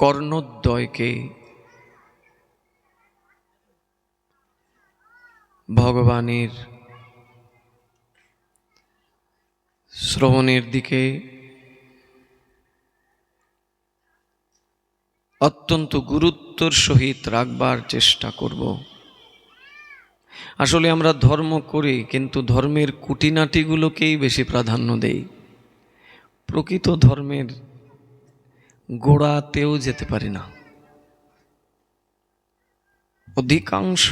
কর্ণদ্বয়কে ভগবানের শ্রবণের দিকে অত্যন্ত গুরুত্বর সহিত রাখবার চেষ্টা করব। আসলে আমরা ধর্ম করি, কিন্তু ধর্মের খুঁটিনাটিগুলোকেই বেশি প্রাধান্য দেই। প্রকৃত ধর্মের গোড়াতেও যেতে পারি না। অধিকাংশ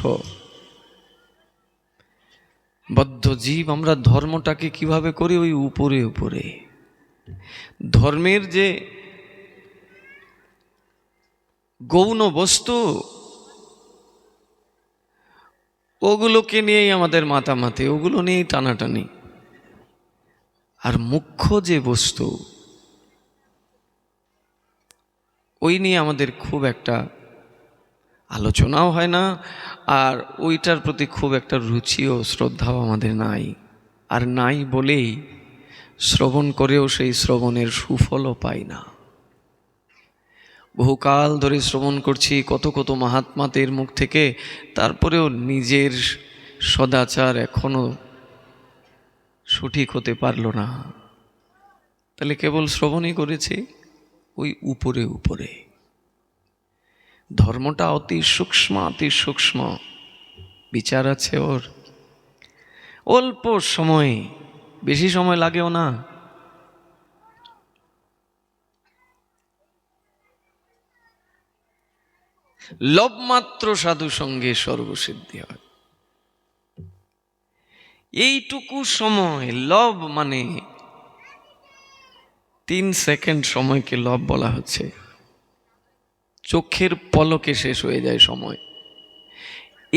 বদ্ধ জীব আমরা ধর্মটাকে কিভাবে করি, ওই উপরে উপরে। ধর্মের যে গৌণ বস্তু, ওগুলোকে নিয়েই আমাদের মাতামাতি, ওগুলো নিয়েই টানাটানি। আর মুখ্য যে বস্তু, ওই নিয়ে আমাদের খুব একটা আলোচনাও হয় না, আর ওইটার প্রতি খুব একটা রুচিও শ্রদ্ধাও আমাদের নাই। আর নাই বলেই শ্রবণ করেও সেই শ্রবণের সুফলও পাই না। বহুকাল ধরে শ্রবণ করছি কত কত মহাত্মাদের মুখ থেকে, তারপরেও নিজের সদাচার এখনো সঠিক হতে পারল না। তাহলে কেবল শ্রবণই করেছি ওই উপরে উপরে। ধর্মটা অতি সূক্ষ্ম, অতি সূক্ষ্ম বিচার আছে ওর। অল্প সময়, বেশি সময় লাগেও না। লবমাত্র সাধু সঙ্গে সর্বসিদ্ধি হয়। এইটুকু সময়, লব মানে 3 সেকেন্ড সময়কে লব বলা হচ্ছে। চোখের পলকে শেষ হয়ে যায় সময়।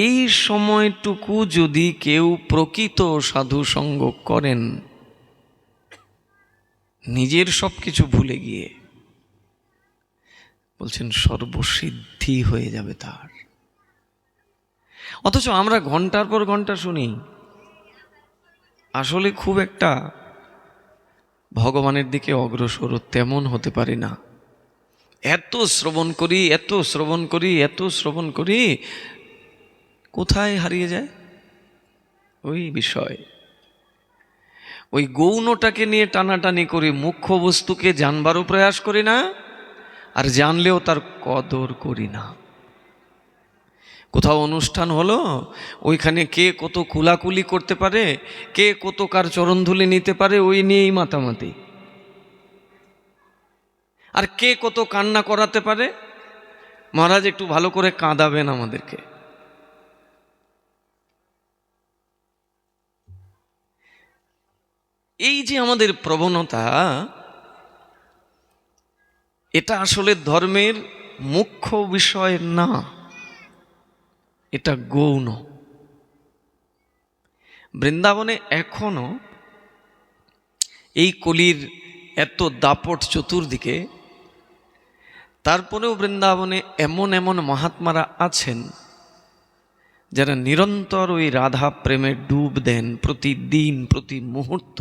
এই সময়টুকু যদি কেউ প্রকৃত সাধু সঙ্গ করেন, নিজের সব কিছু ভুলে গিয়ে, বলছেন সর্বসিদ্ধি হয়ে যাবে তার। অথচ আমরা ঘন্টার পর ঘন্টা শুনি, আসলে খুব একটা ভগবানের দিকে অগ্রসর তেমন হতে পারি না। এত শ্রবণ করি, এত শ্রবণ করি, এত শ্রবণ করি, কোথায় হারিয়ে যায় ওই বিষয়। ওই গৌণটাকে নিয়ে টানাটানি করি, মুখ্য বস্তুকে জানবারও প্রয়াস করি না, আর জানলেও তার কদর করি না। কোথাও অনুষ্ঠান হলো, ওইখানে কে কত কুলাকুলি করতে পারে, কে কত কার চরণধুলি নিতে পারে, ওই নিয়েই মাতামাতি। আর কে কত কান্না করাতে পারে, মহারাজ একটু ভালো করে কাঁদাবেন আমাদেরকে। এই যে আমাদের প্রবণতা, এটা আসলে ধর্মের মুখ্য বিষয় না, এটা গৌণ। বৃন্দাবনে এখনো এই কলির এত দাপট চতুর্দিকে, তারপরেও বৃন্দাবনে এমন এমন মহাত্মারা আছেন যারা নিরন্তর ওই রাধা প্রেমে ডুব দেন, প্রতিদিন প্রতি মুহূর্ত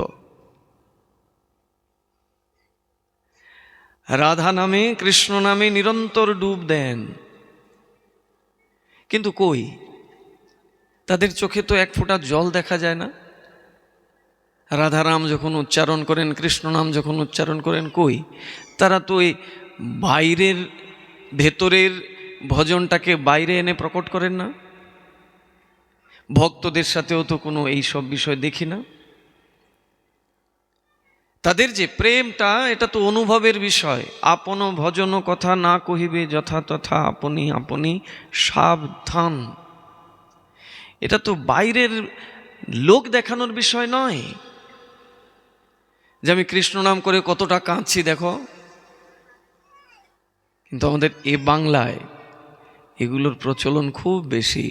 রাধা নামে, কৃষ্ণ নামে নিরন্তর ডুব দেন। কিন্তু কই, তাদের চোখে তো এক ফোঁটা জল দেখা যায় না। রাধারাম যখন উচ্চারণ করেন, কৃষ্ণ নাম যখন উচ্চারণ করেন, কই তারা তো ওই বাইরের, ভেতরের ভজনটাকে বাইরে এনে প্রকট করেন না। ভক্তদের সাথেও তো কোনো এই সব বিষয় দেখি না। তাদের যে প্রেমটা, এটা তো অনুভবের বিষয়। আপন ভজন কথা না কহিবে যথা তথা, আপনি আপনি সাবধান। এটা তো বাইরের লোক দেখানোর বিষয় নয় যে আমি কৃষ্ণ নাম করে কতটা কাঁদছি দেখো। কিন্তু আমাদের এ বাংলায় এগুলোর প্রচলন খুব বেশি।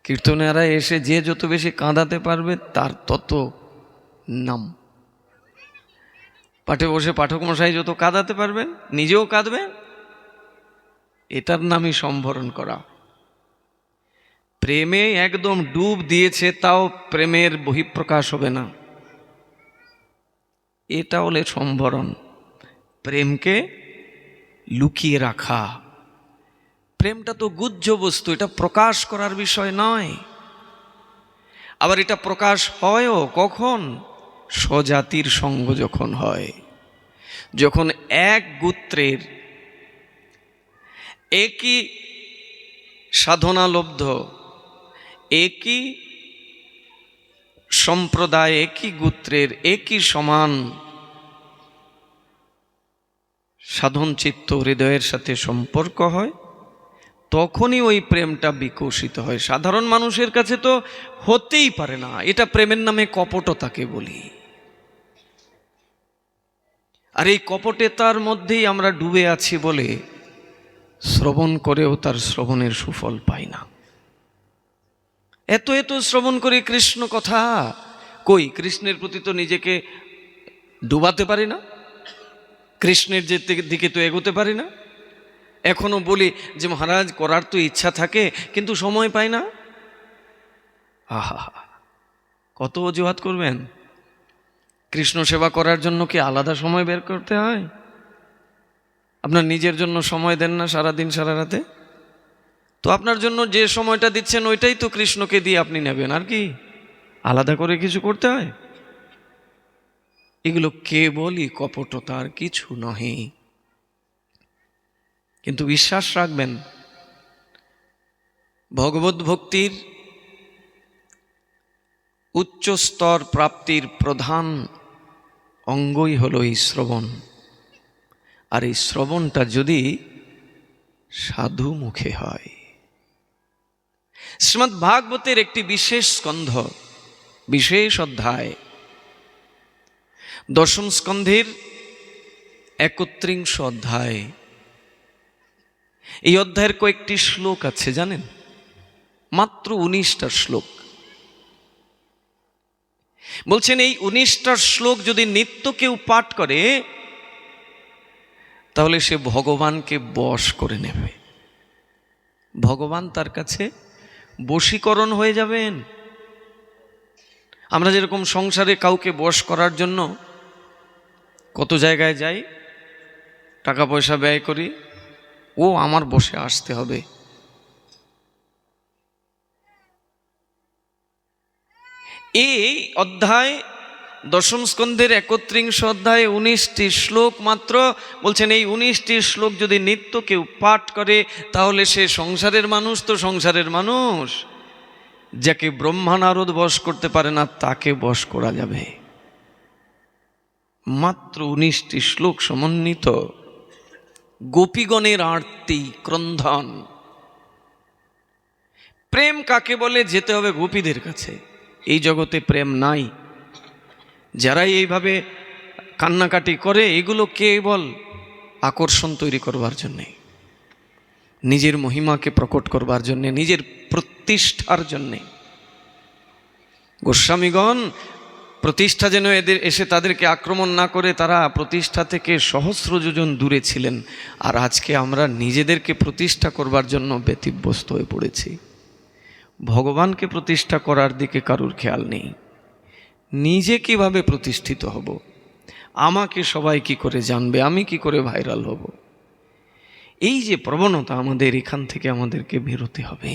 কীর্তনেরা এসে যে যত বেশি কাঁদাতে পারবে তার তত নাম। পাঠে বসে পাঠক মশাই যত কাঁদাতে পারবেন, নিজেও কাঁদবেন, এটার নামই সম্ভরণ করা। প্রেমে একদম ডুব দিয়েছে, তাও প্রেমের বহিঃপ্রকাশ হবে না, এটা হলে সম্ভরণ। প্রেমকে লুকিয়ে রাখা। প্রেমটা তো গুহ্য বস্তু, এটা প্রকাশ করার বিষয় নয়। আবার এটা প্রকাশ হয়ও কখন? স্বজাতির সঙ্গ যখন হয়, যখন এক গোত্রের, একই সাধনালব্ধ, একই সম্প্রদায়, একই গোত্রের, একই সমান সাধন চিত্ত হৃদয়ের সাথে সম্পর্ক হয়, তখনই ওই প্রেমটা বিকশিত হয়। সাধারণ মানুষের কাছে তো হতেই পারে না। এটা প্রেমের নামে কপটতাকে বলি। আর এই কপটতার মধ্যেই আমরা ডুবে আছি বলে শ্রবণ করেও তার শ্রবণের সুফল পাই না। এত এত শ্রবণ করি কৃষ্ণ কথা, কই কৃষ্ণের প্রতি তো নিজেকে ডুবাতে পারি না, কৃষ্ণের দিকে তো এগোতে পারি না। এখনো বলি যে মহারাজ করার তো ইচ্ছা থাকে কিন্তু সময় পাই না। আহা, কত অজুহাত করবেন? কৃষ্ণ সেবা করার জন্য কি আলাদা সময় বের করতে হয়? আপনার নিজের জন্য সময় দেন না সারাদিন সারা রাতে? তো আপনার জন্য যে সময়টা দিচ্ছেন ওইটাই তো কৃষ্ণকে দিয়ে আপনি নেবেন, আর কি আলাদা করে কিছু করতে হয়? এগুলো কেবলই কপটতার, কিছু নহে। কিন্তু বিশ্বাস রাখবেন, ভগবত ভক্তির উচ্চ স্তর প্রাপ্তির প্রধান অঙ্গই হলো এই শ্রবণ। আর এই শ্রবণটা যদি সাধু মুখে হয়। শ্রীমদ্ ভাগবতের একটি বিশেষ স্কন্ধ, বিশেষ অধ্যায়, দশম স্কন্ধের 31 অধ্যায়। এই অধ্যায়ের কয়েকটি শ্লোক আছে জানেন? মাত্র 19টা শ্লোক। বলছেন এই 19টা শ্লোক যদি নিত্য কেউ পাঠ করে তাহলে সে ভগবানকে বশ করে নেবে। ভগবান তার কাছে বশীকরণ হয়ে যাবেন। আমরা যেরকম সংসারে কাউকে বশ করার জন্য কত জায়গায় যাই, টাকা পয়সা ব্যয় করি, ও আমার বশে আসতে হবে। এই অধ্যায় দশম স্কন্ধের 31 অধ্যায়ে 19টি শ্লোক মাত্র। বলছেন এই 19টি শ্লোক যদি নিত্য কেউ পাঠ করে তাহলে সে সংসারের মানুষ তো সংসারের মানুষ, যাকে ব্রহ্মা নারদ বশ করতে পারে না তাকে বশ করা যাবে। মাত্র 19টি শ্লোক সমন্বিত গোপীগণের আরতি ক্রন্দন। প্রেম কাকে বলে? যেতে হবে গোপীদের কাছে। এই জগতে প্রেম নাই। যারা এইভাবে কান্নাকাটি করে এগুলো কেবল আকর্ষণ তৈরি করবার জন্যে, নিজের মহিমাকে প্রকট করবার জন্যে, নিজের প্রতিষ্ঠার জন্যে। গোস্বামীগণ প্রতিষ্ঠা যেন এদের এসে তাদেরকে আক্রমণ না করে, তারা প্রতিষ্ঠা থেকে সহস্র যোজন দূরে ছিলেন। আর আজকে আমরা নিজেদেরকে প্রতিষ্ঠা করবার জন্য ব্যতিব্যস্ত হয়ে পড়েছি। ভগবানকে প্রতিষ্ঠা করার দিকে কারুর খেয়াল নেই। নিজে কিভাবে প্রতিষ্ঠিত হব, আমাকে সবাই কি করে জানবে, আমি কি করে ভাইরাল হব, এই যে প্রবণতা আমাদের, এখান থেকে আমাদেরকে বেরোতে হবে।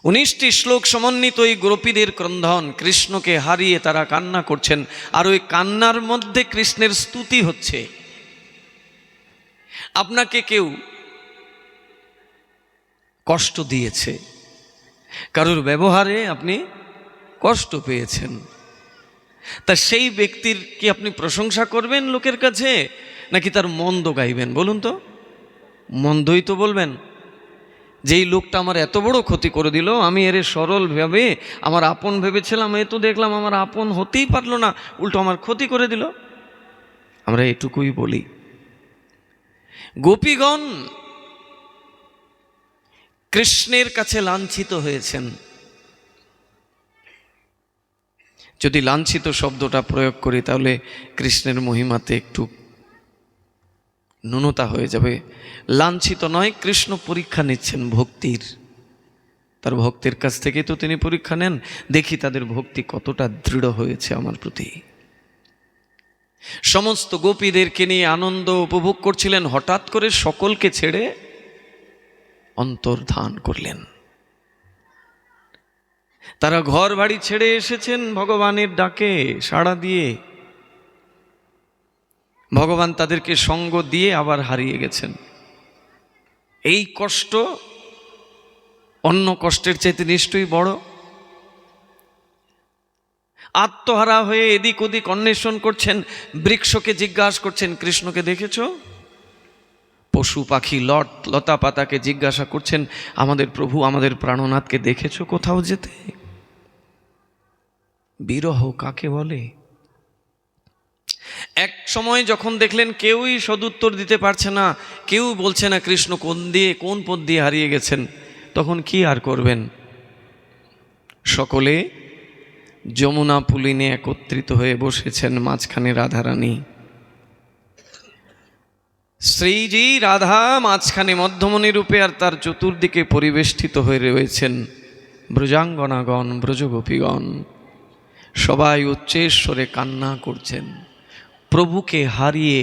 19টি শ্লোক সমন্বিত এই গোপীদের ক্রন্দন, কৃষ্ণকে হারিয়ে তারা কান্না করছেন। আর ওই কান্নার মধ্যে কৃষ্ণের স্তুতি হচ্ছে। আপনাকে কেউ কষ্ট দিয়েছে, কারোর ব্যবহারে আপনি কষ্ট পেয়েছেন, তা সেই ব্যক্তির কি আপনি প্রশংসা করবেন লোকের কাছে, নাকি তার মন্দ গাইবেন? বলুন তো। মন্দই তো বলবেন। যেই লোকটা আমার এত বড় ক্ষতি করে দিল, আমি এর সরল ভেবে আমার আপন ভেবেছিলাম, এ তো দেখলাম আমার আপন হতেই পারলো না, উল্টো আমার ক্ষতি করে দিল। আমরা এটুকুই বলি। গোপীগণ কৃষ্ণের কাছে লাঞ্ছিত হয়েছেন। যদি লাঞ্ছিত শব্দটা প্রয়োগ করি তাহলে কৃষ্ণের মহিমাতে একটু ন্যূনতা হয়ে যাবে। লাঞ্ছিত নয়, কৃষ্ণ পরীক্ষা নিচ্ছেন ভক্তির। তার ভক্তের কাছ থেকে তো তিনি পরীক্ষা নেন, দেখি তাদের ভক্তি কতটা দৃঢ় হয়েছে আমার প্রতি। সমস্ত গোপীদেরকে নিয়ে আনন্দ উপভোগ করছিলেন, হঠাৎ করে সকলকে ছেড়ে অন্তর্ধান করলেন। তারা ঘর বাড়ি ছেড়ে এসেছেন ভগবানের ডাকে সাড়া দিয়ে। ভগবান তাদেরকে সঙ্গ দিয়ে আবার হারিয়ে গেছেন। এই কষ্ট অন্য কষ্টের চাইতে নিশ্চয়ই বড়। আত্মহারা হয়ে এদিক ওদিক অন্বেষণ করছেন, বৃক্ষকে জিজ্ঞাসা করছেন, কৃষ্ণকে দেখেছ? পশু পাখি লতা পাতাকে জিজ্ঞাসা করছেন, আমাদের প্রভু আমাদের প্রাণনাথকে দেখেছ কোথাও যেতে? বিরহ কাকে বলে? এক সময় যখন দেখলেন কেউই সদুত্তর দিতে পারছে না, কেউ বলছে না কৃষ্ণ কোন পথ দিয়ে হারিয়ে গেছেন, তখন কি আর করবেন? সকলে যমুনা পুলিনে একত্রিত হয়ে বসেছেন, মাঝখানে রাধারানী। শ্রীজি রাধা মাঝখানে মধ্যমণি রূপে, আর তার চতুর্দিকে পরিবেষ্টিত হয়ে রয়েছেন ব্রজাঙ্গনাগণ, ব্রজগোপীগণ। সবাই উচ্চেশ্বরে কান্না করছেন। প্রভুকে হারিয়ে,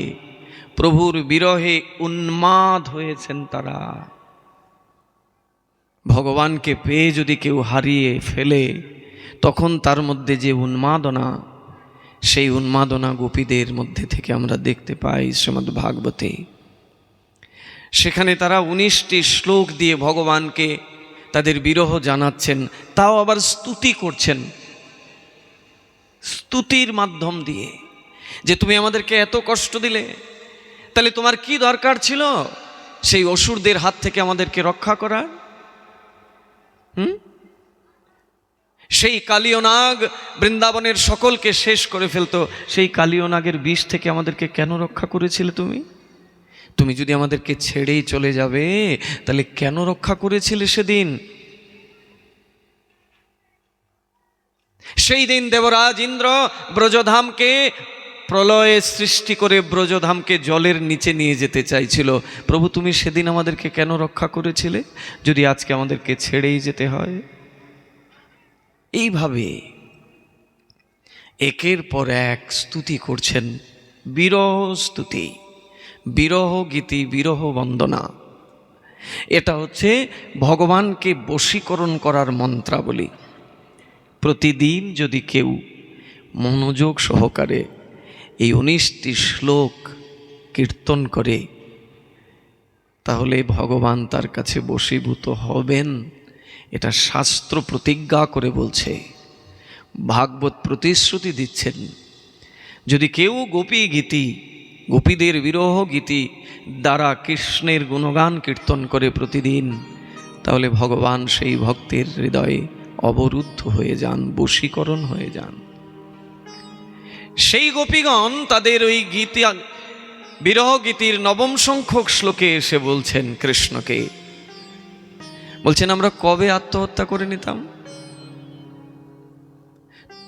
প্রভুর বিরহে উন্মাদ হয়েছেন তারা। ভগবানকে পেয়ে যদি কেউ হারিয়ে ফেলে, তখন তার মধ্যে যে উন্মাদনা, সেই উন্মাদনা গোপীদের মধ্যে থেকে আমরা দেখতে পাই শ্রীমদ্ ভাগবতে। সেখানে তারা 19টি শ্লোক দিয়ে ভগবানকে তাদের বিরহ জানাচ্ছেন, তাও আবার স্তুতি করছেন, স্তুতির মাধ্যম দিয়ে, যে তুমি আমাদেরকে এত কষ্ট দিলে, তাহলে তোমার কি দরকার ছিল সেই অসুরদের হাত থেকে আমাদেরকে রক্ষা করার? সেই কালীয় নাগ বৃন্দাবনের সকলকে শেষ করে ফেলতো, সেই কালীয় নাগের বিষ থেকে আমাদেরকে কেন রক্ষা করেছিলে তুমি? তুমি যদি আমাদেরকে ছেড়েই চলে যাবে, তাহলে কেন রক্ষা করেছিলে সেদিন? সেই দিন দেবরাজ ইন্দ্র ব্রজধামকে প্রলয়ে সৃষ্টি করে ব্রজধামকে জলের নিচে নিয়ে যেতে চাইছিল। প্রভু তুমি সেদিন আমাদেরকে কেন রক্ষা করেছিলে, যদি আজকে আমাদেরকে ছেড়েই যেতে হয়? এইভাবে একের পর এক স্তুতি করছেন, বিরহ স্তুতি, বিরহ গীতি, বিরহ বন্দনা। এটা হচ্ছে ভগবানকে বশীকরণ করার মন্ত্রাবলী। প্রতিদিন যদি কেউ মনোযোগ সহকারে এই 19টি শ্লোক কীর্তন করে, তাহলে ভগবান তার কাছে বশীভূত হবেন। এটা শাস্ত্র প্রতিজ্ঞা করে বলছে, ভাগবত প্রতিশ্রুতি দিচ্ছেন। যদি কেউ গোপী গীতি, গোপীদের বিরহ গীতি দ্বারা কৃষ্ণের গুণগান কীর্তন করে প্রতিদিন, তাহলে ভগবান সেই ভক্তের হৃদয়ে অবরুদ্ধ হয়ে যান, বশীকরণ হয়ে যান। সেই গোপীগণ তাদের ওই গীতি, বিরহ গীতির 9ম সংখ্যক শ্লোকে এসে বলছেন কৃষ্ণকে, বলছেন আমরা কবে আত্মহত্যা করে নিতাম,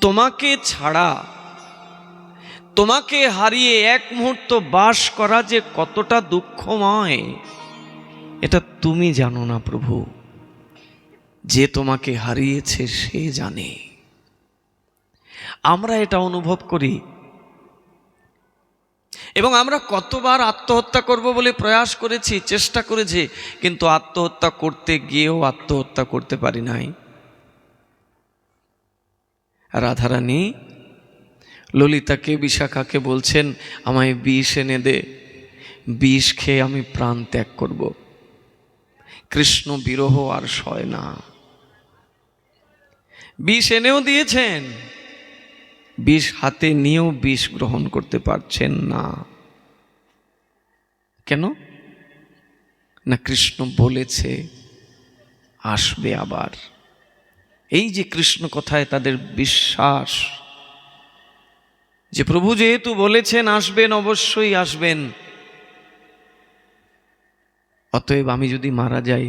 তোমাকে ছাড়া, তোমাকে হারিয়ে এক মুহূর্ত বাস করা যে কতটা দুঃখময়, এটা তুমি জানো না প্রভু, যে তোমাকে হারিয়েছে সে জানে। আমরা এটা অনুভব করি, এবং আমরা কতবার আত্মহত্যা করব বলে প্রয়াস করেছি, চেষ্টা করেছি, কিন্তু আত্মহত্যা করতে গিয়েও আত্মহত্যা করতে পারি নাই। রাধারানী ললিতাকে, বিশাখাকে বলছেন আমায় বিষ এনে দে, বিষ খেয়ে আমি প্রাণ ত্যাগ করব। কৃষ্ণ বিরহ আর সয় না, বিষ এনেও দিয়েছেন, বিষ হাতে নিয়েও বিষ গ্রহণ করতে পারছেন না। কেন না, কৃষ্ণ বলেছে আসবে আবার। এই যে কৃষ্ণ কথায় তাদের বিশ্বাস, যে প্রভু যেহেতু বলেছেন আসবেন, অবশ্যই আসবেন, অতএব আমি যদি মারা যাই,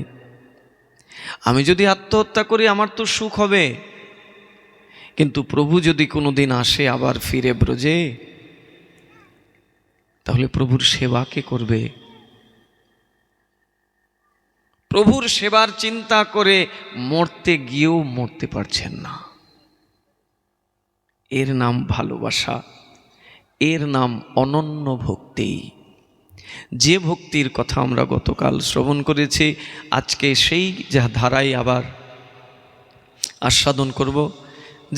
আমি যদি আত্মহত্যা করি, আমার তো সুখ হবে, কিন্তু প্রভু যদি কোনোদিন আসে আবার ফিরে ব্রজে, তাহলে প্রভুর সেবা কে করবে? প্রভুর সেবার চিন্তা করে মরতে গিয়েও মরতে পারছেন না। এর নাম ভালোবাসা, এর নাম অনন্য ভক্তি। যে ভক্তির কথা আমরা গতকাল শ্রবণ করেছি, আজকে সেই যা ধারায় আবার আস্বাদন করব,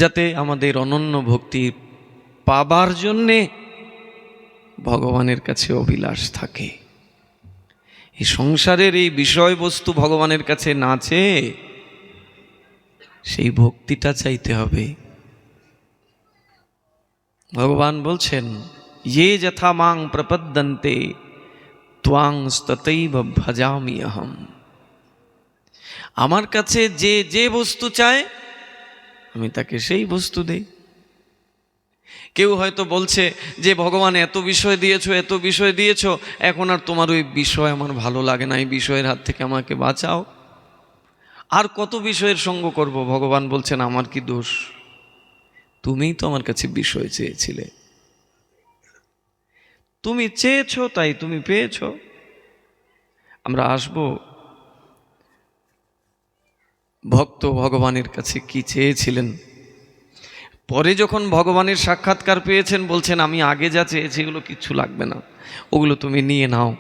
যাতে আমাদের অনন্য ভক্তি পাবার জন্যে ভগবানের কাছে অভিলাষ থাকে। এই সংসারের এই বিষয়বস্তু ভগবানের কাছে না চেয়ে সেই ভক্তিটা চাইতে হবে। ভগবান বলছেন, ये যথা মাং প্রপদ্যন্তে ত্বাং ততৈব ভজামি অহম। আমার কাছে যে যে বস্তু চায় আমি তাকে সেই বস্তু দেই। কেউ হয়তো বলছে যে ভগবান এত বিষয় দিয়েছো, এত বিষয় দিয়েছো, এখন আর তোমার ওই বিষয় আমার ভালো লাগে না, এই বিষয়ের হাত থেকে আমাকে বাঁচাও। আর কত বিষয়ের সঙ্গ করব? ভগবান বলছেন, আমার কি দোষ? তুমিই তো আমার কাছে বিষয় চেয়েছিলে, তুমি চেয়েছো তাই তুমি পেয়েছো। আমরা আসব ভক্ত ভগবানের কাছে কি চেয়েছিলেন। পরে যখন ভগবানের সাক্ষাৎকার পেয়েছেন, বলছেন আমি আগে যা চেয়েছি এগুলো কিচ্ছু লাগবে না, ওগুলো তুমি নিয়ে নাও,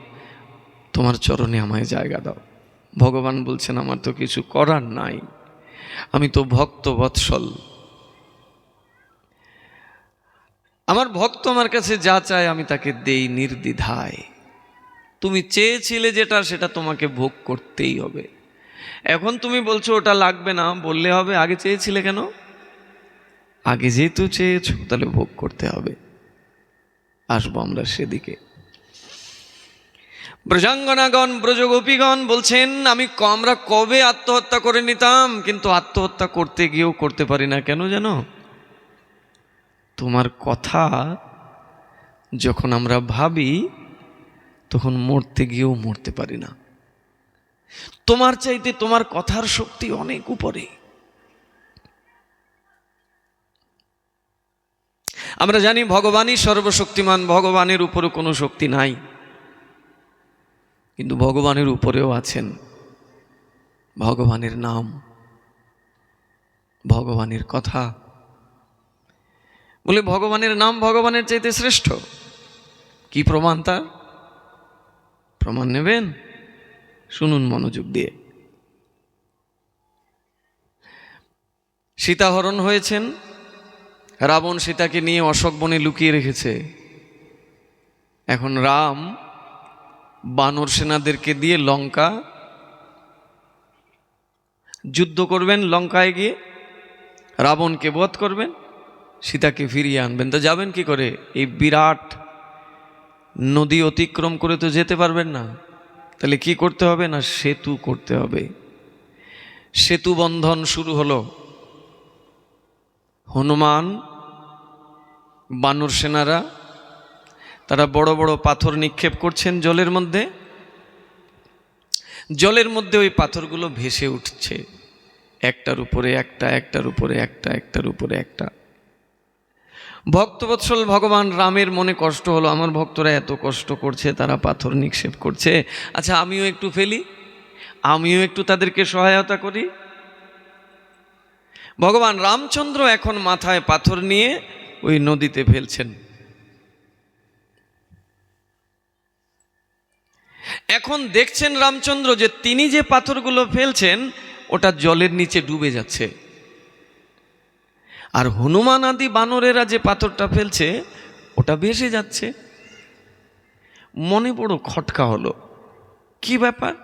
তোমার চরণে আমায় জায়গা দাও। ভগবান বলছেন, আমার তো কিছু করার নাই, আমি তো ভক্ত বৎসল। আমার ভক্ত আমার কাছে যা চায় আমি তাকে দেই নির্দ্বিধায়। তুমি চেয়েছিলে যেটা, সেটা তোমাকে ভোগ করতেই হবে। এখন তুমি বলছো ওটা লাগবে না, বললে হবে আগে চেয়েছিলে কেন? আগে যেহেতু চেয়েছো তাহলে ভোগ করতে হবে। আসবো আমরা সেদিকে। ব্রজাঙ্গনাগণ, ব্রজগোপীগণ বলছেন, আমরা কবে আত্মহত্যা করে নিতাম, কিন্তু আত্মহত্যা করতে গিয়েও করতে পারি না। কেন জানো? তোমার কথা যখন আমরা ভাবি তখন মরতে গিয়েও মরতে পারি না। তোমার চাইতে তোমার কথার শক্তি অনেক উপরে। আমরা জানি ভগবানই সর্বশক্তিমান, ভগবানের উপরে কোনো শক্তি নাই, কিন্তু ভগবানের উপরেও আছেন ভগবানের নাম, ভগবানের কথা। বলে ভগবানের নাম ভগবানের চাইতে শ্রেষ্ঠ। কি প্রমাণ তার? প্রমাণ নেবেন? শুনুন মনোযোগ দিয়ে। সীতাহরণ হয়েছেন, রাবণ সীতাকে নিয়ে অশোক বনে লুকিয়ে রেখেছে। এখন রাম বানর সেনাদেরকে দিয়ে লঙ্কা যুদ্ধ করবেন, লঙ্কায় গিয়ে রাবণকে বধ করবেন, সীতাকে ফিরিয়ে আনবেন। তা যাবেন কি করে? এই বিরাট নদী অতিক্রম করে তো যেতে পারবেন না। তাহলে কি করতে হবে? না, সেতু করতে হবে। সেতু বন্ধন শুরু হলো। হনুমান, বানর সেনারা তারা বড় বড় পাথর নিক্ষেপ করছেন জলের মধ্যে। জলের মধ্যে ওই পাথরগুলো ভেসে উঠছে, একটার উপরে একটা, একটার উপরে একটা, একটার উপরে একটা। ভক্তবৎসল ভগবান রামের মনে কষ্ট হলো, আমার ভক্তরা এত কষ্ট করছে, তারা পাথর নিক্ষেপ করছে, আচ্ছা আমিও একটু ফেলি, আমিও একটু তাদেরকে সহায়তা করি। ভগবান রামচন্দ্র এখন মাথায় পাথর নিয়ে ওই নদীতে ফেলছেন। এখন দেখছেন রামচন্দ্র যে তিনি যে পাথরগুলো ফেলছেন ওটা জলের নিচে ডুবে যাচ্ছে, আর হনুমান আদি বানরেরা যে পাথরটা ফেলছে ওটা ভেসে যাচ্ছে। মনে বড় খটকা হলো, কি ব্যাপার?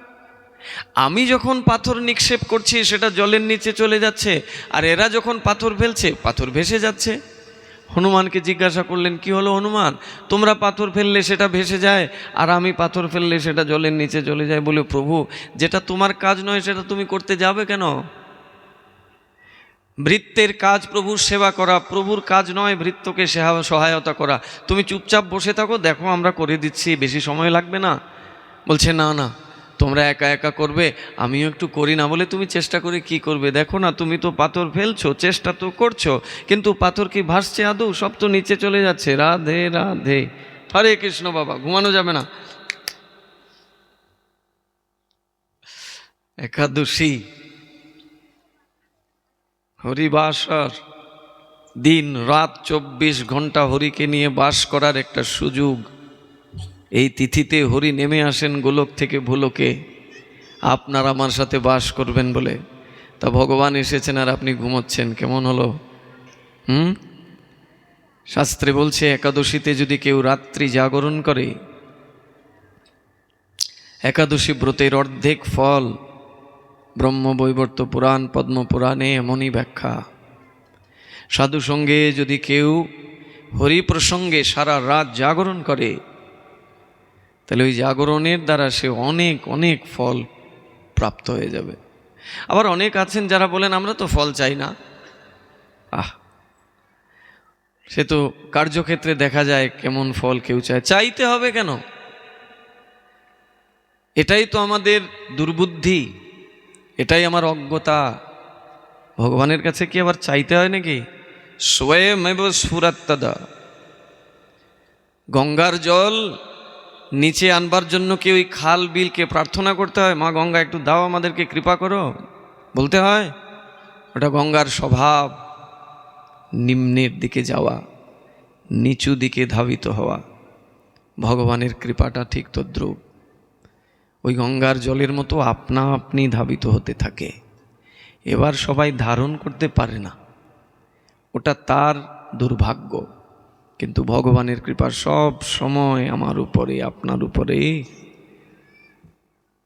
আমি যখন পাথর নিক্ষেপ করছি সেটা জলের নিচে চলে যাচ্ছে, আর এরা যখন পাথর ফেলছে পাথর ভেসে যাচ্ছে। হনুমানকে জিজ্ঞাসা করলেন, কি হলো হনুমান, তোমরা পাথর ফেললে সেটা ভেসে যায়, আর আমি পাথর ফেললে সেটা জলের নিচে চলে যায়। বলে, প্রভু যেটা তোমার কাজ নয় সেটা তুমি করতে যাবে কেন? ভৃত্যের কাজ প্রভুর সেবা করা, প্রভুর কাজ নয় ভৃত্যকে সহায়তা করা। তুমি চুপচাপ বসে থাকো, দেখো আমরা করে দিচ্ছি, বেশি সময় লাগবে না। বলছে, না না, তোমরা একা একা করবে, আমিও একটু করি না। বলে, তুমি চেষ্টা করে কি করবে? দেখো না, তুমি তো পাথর ফেলছো, চেষ্টা তো করছো, কিন্তু পাথর কি ভাসছে আদৌ? সব তো নিচে চলে যাচ্ছে। রাধে রাধে, হরে কৃষ্ণ। বাবা, ঘুমানো যাবে না, একাদশী, হরিবাসর, দিন রাত 24 ঘন্টা হরিকে নিয়ে বাস করার একটা সুযোগ। এই তিথিতে হরি নেমে আসেন গোলক থেকে ভুলোকে আপনার আমার সাথে বাস করবেন বলে। তা ভগবান এসেছেন আর আপনি ঘুমোচ্ছেন, কেমন হলো? শাস্ত্রে বলছে একাদশীতে যদি কেউ রাত্রি জাগরণ করে, একাদশী ব্রতের অর্ধেক ফল। ব্রহ্মবৈবর্ত পুরাণ, পদ্মপুরাণে এমনই ব্যাখ্যা। সাধু সঙ্গে যদি কেউ হরি প্রসঙ্গে সারা রাত জাগরণ করে, তাহলে ওই জাগরণের দ্বারা সে অনেক অনেক ফল প্রাপ্ত হয়ে যাবে। আবার অনেক আছেন যারা বলেন আমরা তো ফল চাই না। সে তো কার্যক্ষেত্রে দেখা যায় কেমন ফল কেউ চায়। চাইতে হবে কেন? এটাই তো আমাদের দুর্বুদ্ধি, এটাই আমার অজ্ঞতা। ভগবানের কাছে কি আবার চাইতে হয় নাকি? স্বয়মেব স্ফুরাত্তদা। গঙ্গার জল নিচে আনবার জন্য কি ওই খাল বিলকে প্রার্থনা করতে হয়, মা গঙ্গা একটু দাও আমাদেরকে, কৃপা করো, বলতে হয়? ওটা গঙ্গার স্বভাব, নিম্নের দিকে যাওয়া, নিচু দিকে ধাবিত হওয়া। ভগবানের কৃপাটা ঠিক তদ্রূপ। ওই গঙ্গার জলের মতো আপনা আপনি ধাবিত হতে থাকে। এবার সবাই ধারণ করতে পারে না, ওটা তার দুর্ভাগ্য। কিন্তু ভগবানের কৃপা সব সময় আমার উপরে, আপনার উপরে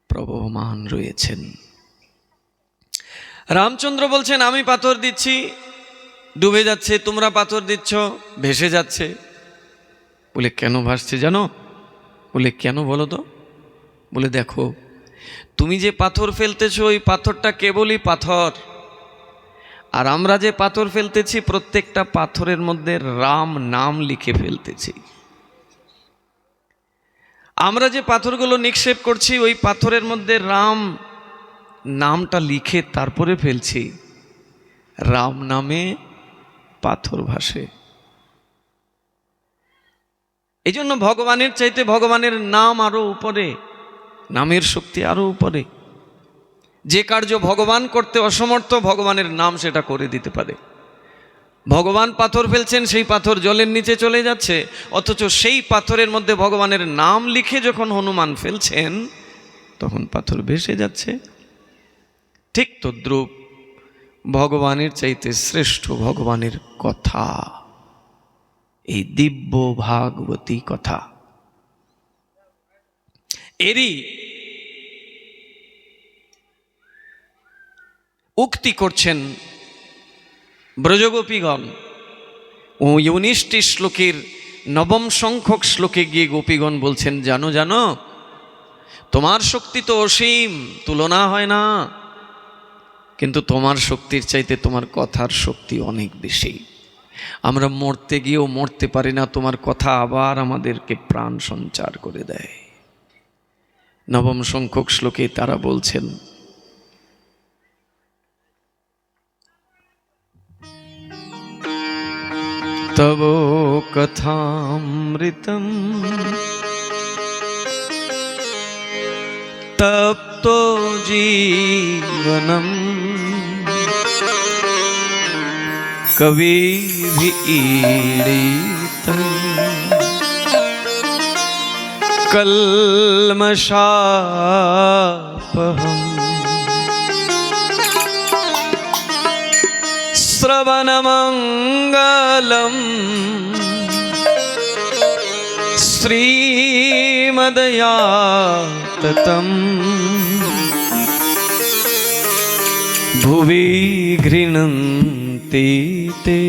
প্রবহমান রয়েছেন। রামচন্দ্র বলছেন আমি পাথর দিচ্ছি, ডুবে যাচ্ছে, তোমরা পাথর দিচ্ছ, ভেসে যাচ্ছে। বলে কেন ভাসছে জানো? বলে কেন বলো তো? বলে দেখো, তুমি যে পাথর ফেলতেছো ওই পাথরটা কেবলই পাথর, আর আমরা যে পাথর ফেলতেছি প্রত্যেকটা পাথরের মধ্যে রাম নাম লিখে ফেলতেছি। আমরা যে পাথরগুলো নিক্ষেপ করছি ওই পাথরের মধ্যে রাম নামটা লিখে তারপরে ফেলছি। রাম নামে পাথর ভাসে। এই জন্য ভগবানের চাইতে ভগবানের নাম আরো উপরে, নামের শক্তি আরো উপরে। যে কার্য ভগবান করতে অসমর্থ, ভগবানের নাম সেটা করে দিতে পারে। ভগবান পাথর ফেলছেন, সেই পাথর জলের নিচে চলে যাচ্ছে, অথচ সেই পাথরের মধ্যে ভগবানের নাম লিখে যখন হনুমান ফেলছেন তখন পাথর ভেসে যাচ্ছে। ঠিক তদ্রূপ ভগবানের চাইতে শ্রেষ্ঠ ভগবানের কথা, এই দিব্য ভাগবতী কথা। এরই উক্তি করছেন ব্রজগোপীগণ। ও 19টি শ্লোকের 9ম সংখ্যক শ্লোকে গিয়ে গোপীগণ বলছেন জানো জানো, তোমার শক্তি তো অসীম, তুলনা হয় না, কিন্তু তোমার শক্তির চাইতে তোমার কথার শক্তি অনেক বেশি। আমরা মরতে গিয়েও মরতে পারি না, তোমার কথা আবার আমাদেরকে প্রাণ সঞ্চার করে দেয়। 9ম সংখ্যক শ্লোকে তারা বলছেন তব কথামৃতম তপ্তো জীবনম কবিভিঈড়িতম কল্মষাপহম শ্রবণমঙ্গলম শ্রীমদয়াততম ভুবি গৃহন্তি তে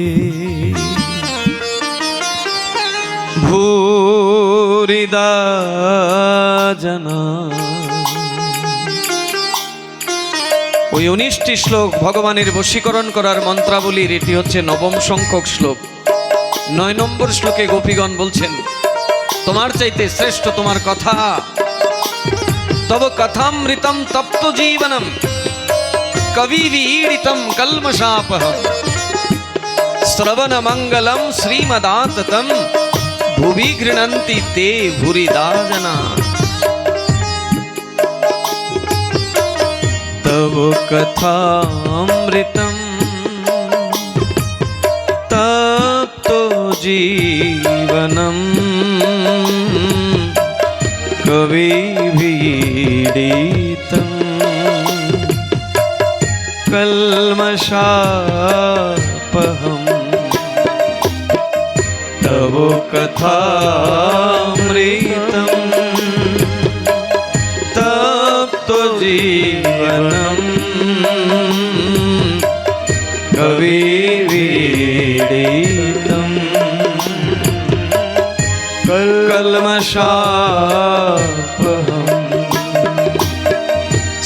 ভূরিদা জনা। ওই 19টি শ্লোক ভগবানের বশীকরণ করার মন্ত্রাবলীর এটি হচ্ছে 9ম সংখ্যক শ্লোক। 9 নম্বর শ্লোকে গোপীগণ বলছেন তোমার চাইতে শ্রেষ্ঠ তোমার কথা। তব কথামৃতম তপ্ত জীবনম কবিভিঈড়িতম কল্মষাপহম শ্রবণ মঙ্গলম শ্রীমদাততম ভুবি গৃহন্তি তে ভূরিদা জনা। তব কথামৃতম তপ্ত जीवनम कविभिरीडितम् कल्मषापहम् तव कथामृतम् तप्तो जीवनम् कविभिरीडितम् कल्मषापहम्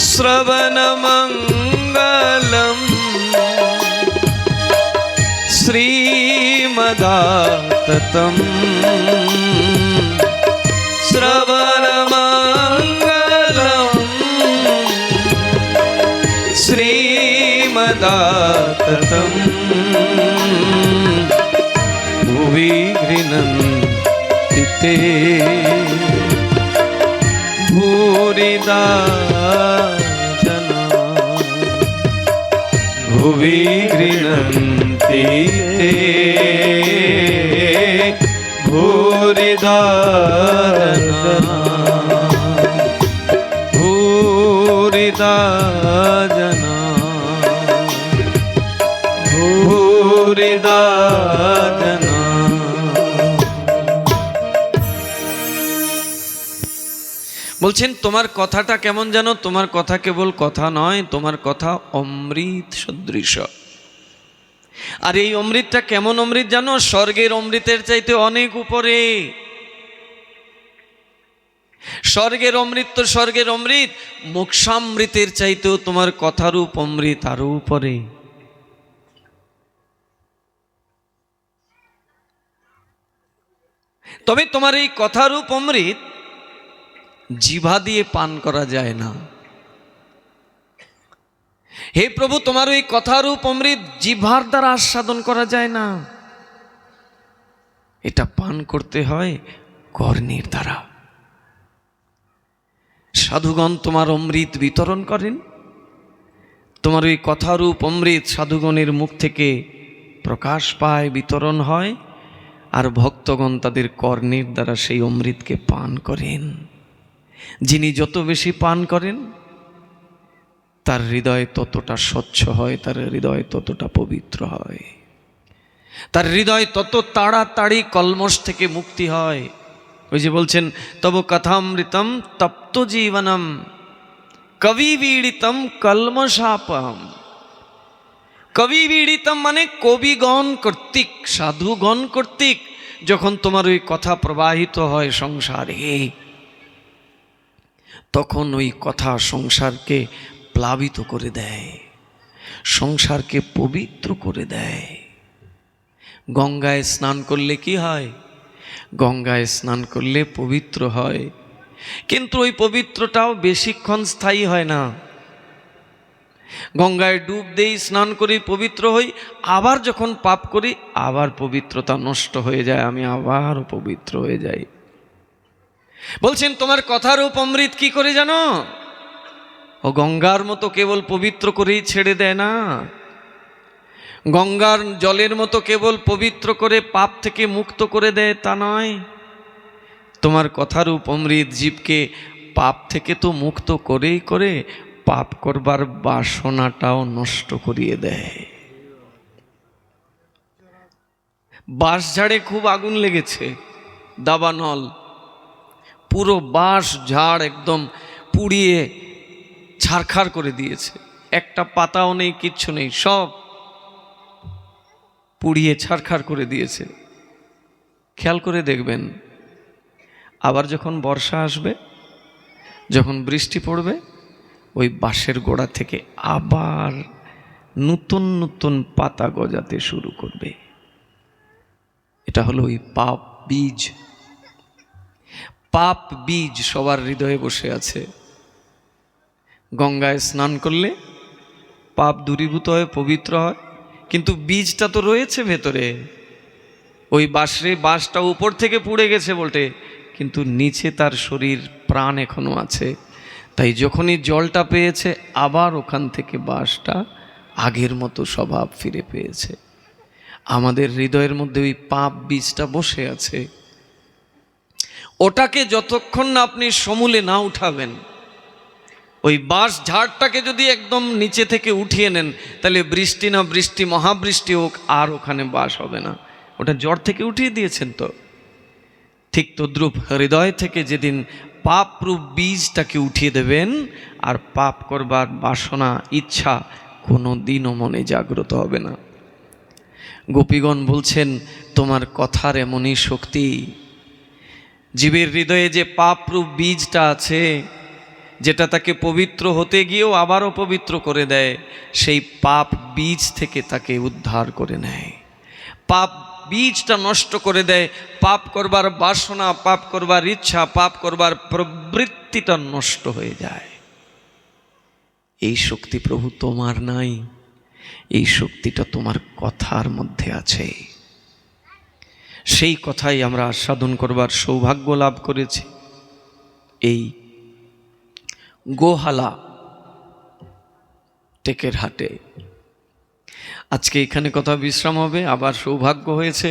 श्रवणमङ्गलम् श्रीमदाततम् श्रवणमङ्गलम् श्रीमदाततम् भुवि गृह्णन्ति ते भूरिदा जना भुवि गृह्णन्ति ते भूरिदा जना भूरिदा जना भूरिदा जना। বলছেন তোমার কথাটা কেমন জানো? তোমার কথা কেবল কথা নয়, তোমার কথা অমৃত সদৃশ। আর এই অমৃতটা কেমন অমৃত জানো? স্বর্গের অমৃতের চাইতে অনেক উপরে। স্বর্গের অমৃত তো স্বর্গের অমৃত, মোক্ষামৃতের চাইতেও তোমার কথারূপ অমৃত আরো উপরে। তবে তোমার এই কথারূপ অমৃত জিহ্বা দিয়ে পান করা যায় না। হে প্রভু, তোমার ওই কথারূপ অমৃত জিহ্বার দ্বারা আস্বাদন করা যায় না, এটা পান করতে হয় কর্ণের দ্বারা। সাধুগণ তোমার অমৃত বিতরণ করেন, তোমার ওই কথারূপ অমৃত সাধুগণের মুখ থেকে প্রকাশ পায়, বিতরণ হয়, আর ভক্তগণ তাদের কর্ণের দ্বারা সেই অমৃতকে পান করেন। যিনি যত বেশি পান করেন তার হৃদয় ততটা স্বচ্ছ হয়, তার হৃদয় ততটা পবিত্র হয়, তার হৃদয় তত তাড়াতাড়ি কলমশ থেকে মুক্তি হয়। ওই যে বলছেন তব কথামৃতম তপ্ত জীবনম কবিবীড়িতম কলমশাপহম। কবিবীড়িতম মানে কবিগণ কর্তৃক, সাধুগণ কর্তৃক যখন তোমার ওই কথা প্রবাহিত হয় সংসারে, তখন ওই কথা সংসারকে প্লাবিত করে দেয়, সংসারকে পবিত্র করে দেয়। গঙ্গায় স্নান করলে কি হয়? গঙ্গায় স্নান করলে পবিত্র হয়, কিন্তু ওই পবিত্রটাও বেশিক্ষণ স্থায়ী হয় না। গঙ্গায় ডুব দেই, স্নান করি, পবিত্র হই, আবার যখন পাপ করি আবার পবিত্রতা নষ্ট হয়ে যায়, আমি আবার পবিত্র হয়ে যাই। বলছেন তোমার কথারূপ অমৃত কি করে জানো? ও গঙ্গার মতো কেবল পবিত্র করেই ছেড়ে দেয় না, গঙ্গার জলের মতো কেবল পবিত্র করে পাপ থেকে মুক্ত করে দেয় তা নয়। তোমার কথারূপ অমৃত জীবকে পাপ থেকে তো মুক্ত করেই করে পাপ করবার বাসনাটাও নষ্ট করিয়ে দেয়। বাঁশঝাড়ে খুব আগুন লেগেছে, দাবানল, পুরো বাঁশ ঝাড় একদম পুড়িয়ে ছারখার করে দিয়েছে, একটা পাতাও নেই, কিচ্ছু নেই, সব পুড়িয়ে ছারখার করে দিয়েছে। খেয়াল করে দেখবেন, আবার যখন বর্ষা আসবে, যখন বৃষ্টি পড়বে, ওই বাঁশের গোড়া থেকে আবার নতুন নতুন পাতা গজাতে শুরু করবে। এটা হলো ওই পাপ বীজ। পাপ বীজ সবার হৃদয়ে বসে আছে। গঙ্গায় স্নান করলে পাপ দূরীভূত হয়, পবিত্র হয়, কিন্তু বীজটা তো রয়েছে ভেতরে। ওই বাঁশটা উপর থেকে পুড়ে গেছে বটে, কিন্তু নিচে তার শরীর প্রাণ এখনো আছে। তাই যখনই জলটা পেয়েছে আবার ওখান থেকে বাঁশটা আগের মতো স্বভাব ফিরে পেয়েছে। আমাদের হৃদয়ের মধ্যে ওই পাপ বীজটা বসে আছে। ওটাকে যতক্ষণ না আপনি সমূলে না উঠাবেন, ওই বাঁশ ঝাড়টাকে যদি একদম নিচে থেকে উঠিয়ে নেন, তাহলে বৃষ্টি না বৃষ্টি, মহাবৃষ্টি হোক, আর ওখানে বাস হবে না। ওটা জড় থেকে উঠিয়ে দিয়েছেন তো। ঠিক তদ্রূপ হৃদয় থেকে যেদিন পাপরূপ বীজটাকে উঠিয়ে দেবেন, আর পাপ করবার বাসনা ইচ্ছা কোনো দিনও মনে জাগ্রত হবে না। গোপীগণ বলছেন, তোমার কথার এমনই শক্তি। জীবের হৃদয়ে যে পাপরূপ বীজটা আছে, যেটা তাকে পবিত্র হতে গিয়েও আবার অপবিত্র করে দেয়, সেই পাপ বীজ থেকে তাকে উদ্ধার করে নেয়, পাপ বীজটা নষ্ট করে দেয়। পাপ করবার বাসনা, পাপ করবার ইচ্ছা, পাপ করবার প্রবৃত্তিটা নষ্ট হয়ে যায়। এই শক্তি প্রভু তোমার নাই, এই শক্তিটা তোমার কথার মধ্যে আছে। সেই কথাই আমরা আস্বাদন করবার সৌভাগ্য লাভ করেছি এই গোহালা টেকের হাটে। আজকে এখানে কথা বিশ্রাম হবে। আবার সৌভাগ্য হয়েছে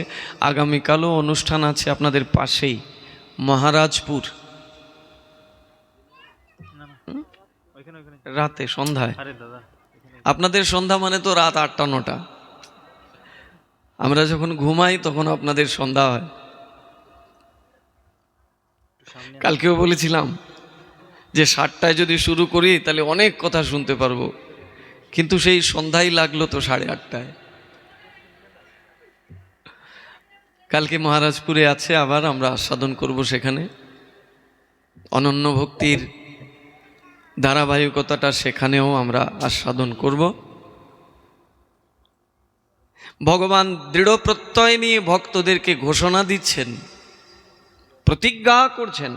আগামীকালও অনুষ্ঠান আছে আপনাদের পাশেই, মহারাজপুর, রাতে সন্ধ্যায়। আপনাদের সন্ধ্যা মানে তো রাত 8টা-9টা, আমরা যখন ঘুমাই তখন আপনাদের সন্ধ্যা হয়। কালকেও বলেছিলাম যে 7টায় যদি শুরু করি তাহলে অনেক কথা শুনতে পারবো, কিন্তু সেই সন্ধ্যাই লাগলো তো 8:30টায়। কালকে মহারাজপুরে আছে, আবার আমরা আস্বাদন করব সেখানে। অনন্য ভক্তির ধারাবাহিকতাটা সেখানেও আমরা আস্বাদন করব। ভগবান দৃঢ় প্রত্যয় নিয়ে ভক্তদেরকে ঘোষণা দিচ্ছেন, প্রতিজ্ঞা করছেন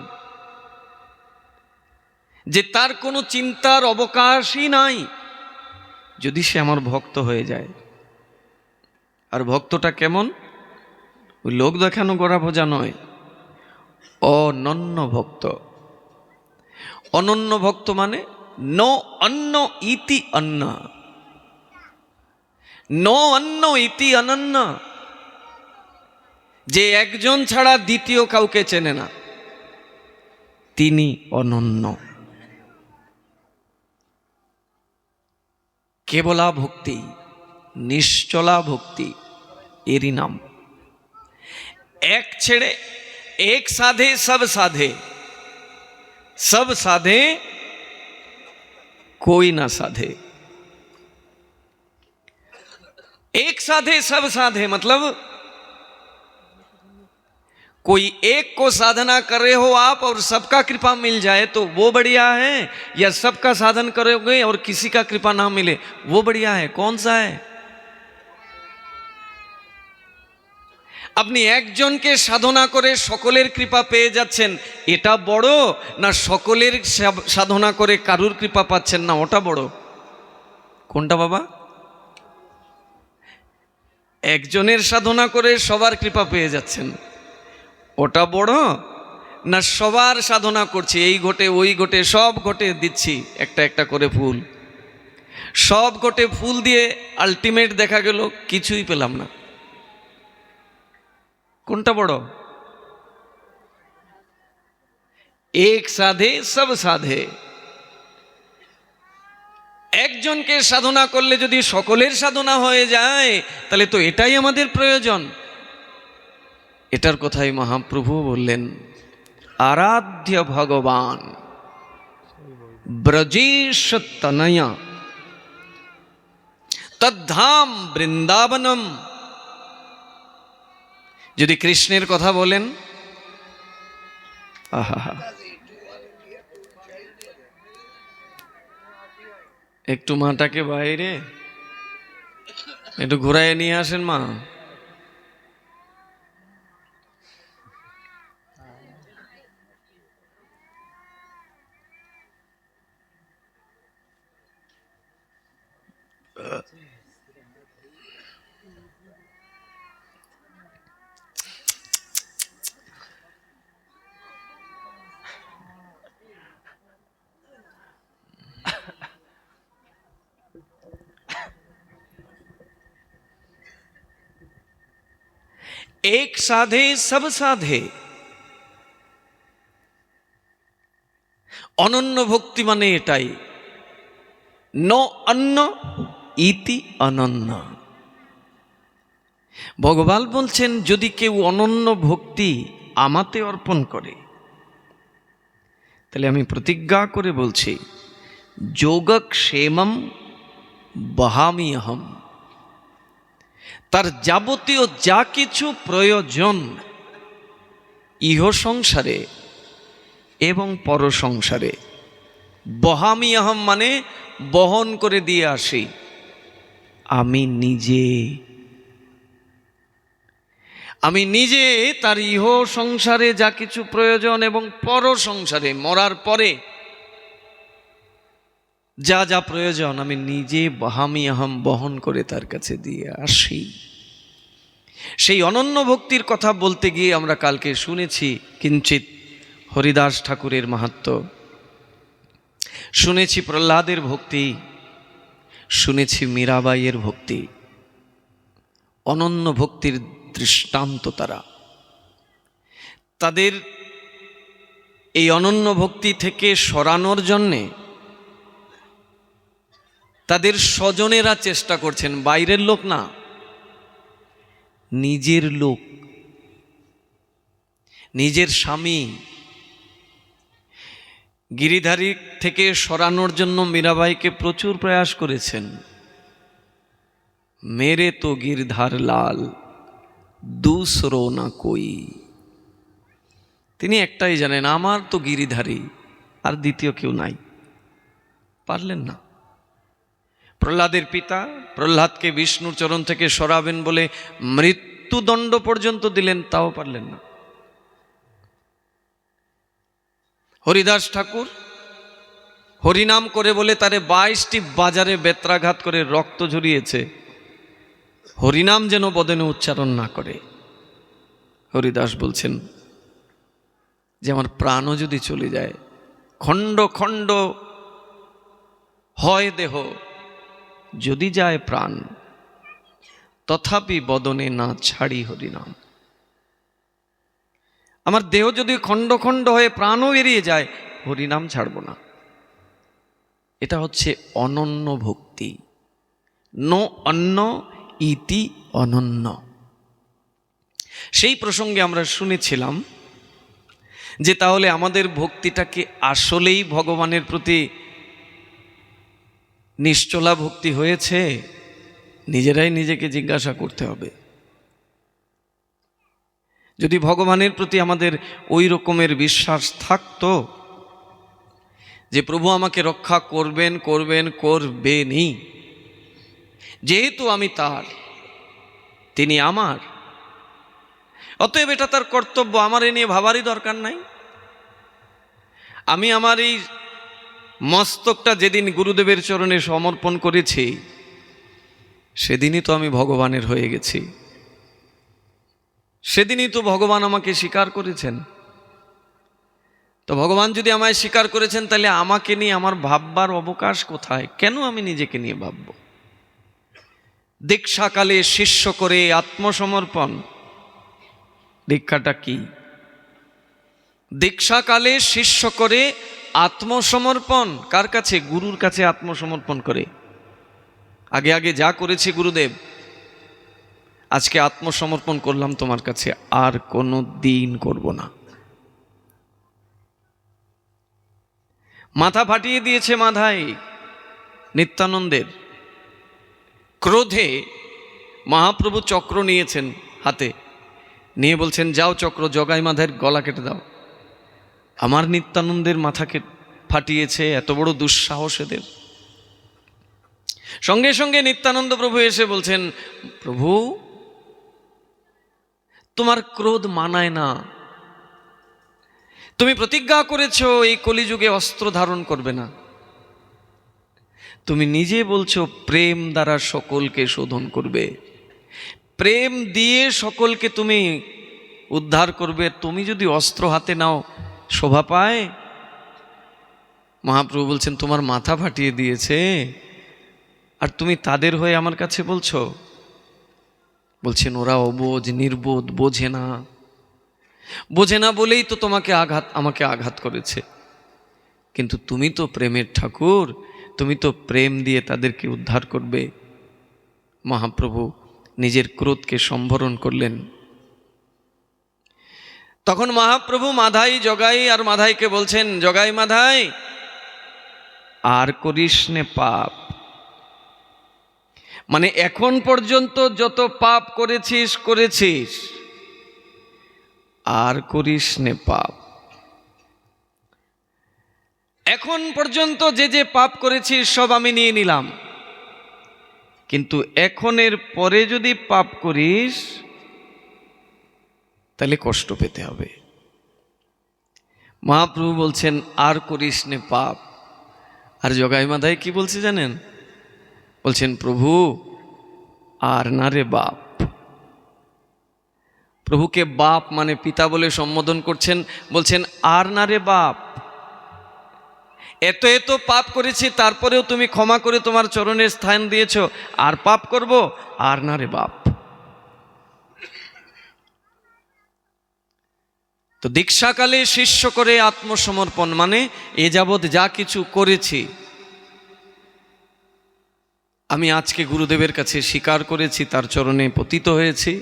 যে তার কোনো চিন্তার অবকাশই নাই যদি সে আমার ভক্ত হয়ে যায়। আর ভক্তটা কেমন? ওই লোক দেখানো গোড়া ভোজা নয়, অনন্য ভক্ত। অনন্য ভক্ত মানে নো অন্য ইতি অন্ন, নো অন্য ইতি অনন্য, যে একজন ছাড়া দ্বিতীয় কাউকে চেনে না, তিনি অনন্য। কেবলা ভক্তি, নিশ্চলা ভক্তি এরই নাম। এক ছেড়ে এক সাধে সব সাধে, सब साधे कोई ना साधे। एक साधे सब साधे मतलब कोई एक को साधना कर रहे हो आप और सबका कृपा मिल जाए तो वो बढ़िया है, या सबका साधन करोगे और किसी का कृपा ना मिले वो बढ़िया है? कौन सा है? আপনি একজনকে সাধনা করে সকলের কৃপা পেয়ে যাচ্ছেন, এটা বড়, না সকলের সাধনা করে কারুর কৃপা পাচ্ছেন না ওটা বড়? কোনটা বাবা? একজনের সাধনা করে সবার কৃপা পেয়ে যাচ্ছেন, ওটা বড়, না সবার সাধনা করছি, এই ঘটে ওই ঘটে সব ঘটে দিচ্ছি একটা একটা করে ফুল, সব ঘটে ফুল দিয়ে আলটিমেট দেখা গেল কিছুই পেলাম না? কোনটা বড়? এক সাধে সব সাধে। একজনকে সাধনা করলে যদি সকলের সাধনা হয়ে যায় তাহলে তো এটাই আমাদের প্রয়োজন। এটার কথাই মহাপ্রভু বললেন, আরাধ্য ভগবান ব্রজেশ তনয়া তদ্ধাম বৃন্দাবনম। যদি কৃষ্ণের কথা বলেন, আহা, একটু মাটাকে বাইরে একটু ঘুরায় নিয়ে আসেন মা। এক সাধে সব সাধে। অনন্য ভক্তি মানে এটাই, ন অন্য ইতি অনন্য। ভগবান বলছেন যদি কেউ অনন্য ভক্তি আমাতে অর্পণ করে, তাহলে আমি প্রতিজ্ঞা করে বলছি, যোগক্ষেমম বহামি অহম। তার যাবতীয় যা কিছু প্রয়োজন ইহ সংসারে এবং পর সংসারে, বহামি অহম মানে বহন করে দিয়ে আসি আমি নিজে। আমি নিজে তার ইহ সংসারে যা কিছু প্রয়োজন এবং পর সংসারে মরার পরে যা যা প্রয়োজন আমি নিজে বহামি আহম বহন করে তার কাছে দিয়ে আসি। সেই অনন্য ভক্তির কথা বলতে গিয়ে আমরা কালকে শুনেছি কিঞ্চিত হরিদাস ঠাকুরের মাহাত্ম্য, শুনেছি প্রহ্লাদের ভক্তি, শুনেছি মীরাবাইয়ের ভক্তি। অনন্য ভক্তির দৃষ্টান্ত তারা। তাদের এই অনন্য ভক্তি থেকে সরানোর জন্যে তাদের স্বজনেরা চেষ্টা করছেন, বাইরের লোক না, নিজের লোক, নিজের স্বামী গিরিধারী থেকে সরানোর জন্য মীরাবাইকে প্রচুর প্রয়াস করেছেন। মেরে তো গিরধার লাল দুসরো না কই। তিনি একটাই জানেন, আমার তো গিরিধারী, আর দ্বিতীয় কেউ নাই। পারলেন না। প্রহ্লাদের পিতা প্রহ্লাদকে বিষ্ণুর চরণ থেকে সরাবেন বলে মৃত্যুদণ্ড পর্যন্ত দিলেন, তাও পারলেন না। হরিদাস ঠাকুর হরিনাম করে বলে তারে 22টি বাজারে বেত্রাঘাত করে রক্ত ঝরিয়েছে, হরিনাম যেন বদনে উচ্চারণ না করে। হরিদাস বলছেন যে আমার প্রাণও যদি চলে যায়, খণ্ড খণ্ড হয় দেহ, যদি যায় প্রাণ, তথাপি বদনে না ছাড়ি হরিনাম। আমার দেহ যদি খণ্ড খণ্ড হয়ে প্রাণও বেরিয়ে যায়, হরিনাম ছাড়ব না। এটা হচ্ছে অনন্য ভক্তি। নো অন্য ইতি অনন্য। সেই প্রসঙ্গে আমরা শুনেছিলাম যে তাহলে আমাদের ভক্তিটাকে আসলেই ভগবানের প্রতি নিশ্চলা ভক্তি হয়েছে, নিজেরাই নিজেকে জিজ্ঞাসা করতে হবে। যদি ভগবানের প্রতি আমাদের ওই রকমের বিশ্বাস থাকতো যে প্রভু আমাকে রক্ষা করবেন করবেন করবেনই, যেহেতু আমি তার, তিনি আমার, অতএব এটা তার কর্তব্য, আমার এ নিয়ে ভাবারই দরকার নাই। আমি আমার এই মস্তকটা যেদিন গুরুদেবের চরণে সমর্পণ করেছি, সেদিনই তো আমি ভগবানের হয়ে গেছি, সেদিনই তো ভগবান আমাকে স্বীকার করেছেন। তো ভগবান যদি আমায় স্বীকার করেছেন, তাহলে আমাকে নিয়ে আমার ভাববার অবকাশ কোথায়? কেন আমি নিজেকে নিয়ে ভাবব? দীক্ষাকালে শিষ্য করে আত্মসমর্পণ, দীক্ষাটা কি? দীক্ষাকালে শিষ্য করে আত্মসমর্পণ। কার কাছে? গুরুর কাছে আত্মসমর্পণ করে। আগে আগে যা করেছি গুরুদেব, আজকে আত্মসমর্পণ করলাম তোমার কাছে, আর কোনো দিন করব না। মাথা ফাটিয়ে দিয়েছে মাথায় নিত্যানন্দের। ক্রোধে মহাপ্রভু চক্র নিয়েছেন হাতে, নিয়ে বলছেন যাও চক্র, জগাই মাধার গলা কেটে দাও। আমার নিত্যানন্দের মাথাকে ফাটিয়েছে, এত বড় দুঃসাহস এদের। সঙ্গে সঙ্গে নিত্যানন্দ প্রভু এসে বলছেন, প্রভু তোমার ক্রোধ মানায় না, তুমি প্রতিজ্ঞা করেছো এই কলিযুগে অস্ত্র ধারণ করবে না, তুমি নিজে বলছো প্রেম দ্বারা সকলকে শোধন করবে, প্রেম দিয়ে সকলকে তুমি উদ্ধার করবে। তুমি যদি অস্ত্র হাতে নাও শোভা পায়? মহাপ্রভু বলছেন তোমার মাথা ফাটিয়ে দিয়েছে, আর তুমি তাদের হয়ে আমার কাছে বলছো? বলছেন ওরা অবোঝ, নির্বোধ, বোঝে না। বোঝে না বলেই তো আমাকে আঘাত করেছে। কিন্তু তুমি তো প্রেমের ঠাকুর, তুমি তো প্রেম দিয়ে তাদেরকে উদ্ধার করবে। মহাপ্রভু নিজের ক্রোধকে সম্বরণ করলেন। তখন মহাপ্রভু মাধাই, জগাই আর মাধাইকে বলছেন, জগাই, মাধাই, আর করিস নে পাপ। মানে এখন পর্যন্ত যত পাপ করেছিস, আর করিস নে পাপ। এখন পর্যন্ত যে পাপ করেছিস সব আমি নিয়ে নিলাম, কিন্তু এখনের পরে যদি পাপ করিস তাহলে কষ্ট পেতে হবে। মহাপ্রভু বলছেন আর করিস নে পাপ। আর জগাই মাধাই কি বলছে জানেন? বলছেন, প্রভু আর না রে বাপ। প্রভুকে বাপ মানে পিতা বলে সম্বোধন করছেন। বলছেন আর না রে বাপ, এত পাপ করেছি তারপরেও তুমি ক্ষমা করে তোমার চরণের স্থান দিয়েছ, আর পাপ করব? আর না রে বাপ। তো দীক্ষাকালে শিষ্য করে আত্মসমর্পণ মানে এ যাবৎ যা কিছু করেছি আমি আজকে গুরুদেবের কাছে স্বীকার করেছি, তার চরণে পতিত হয়েছি।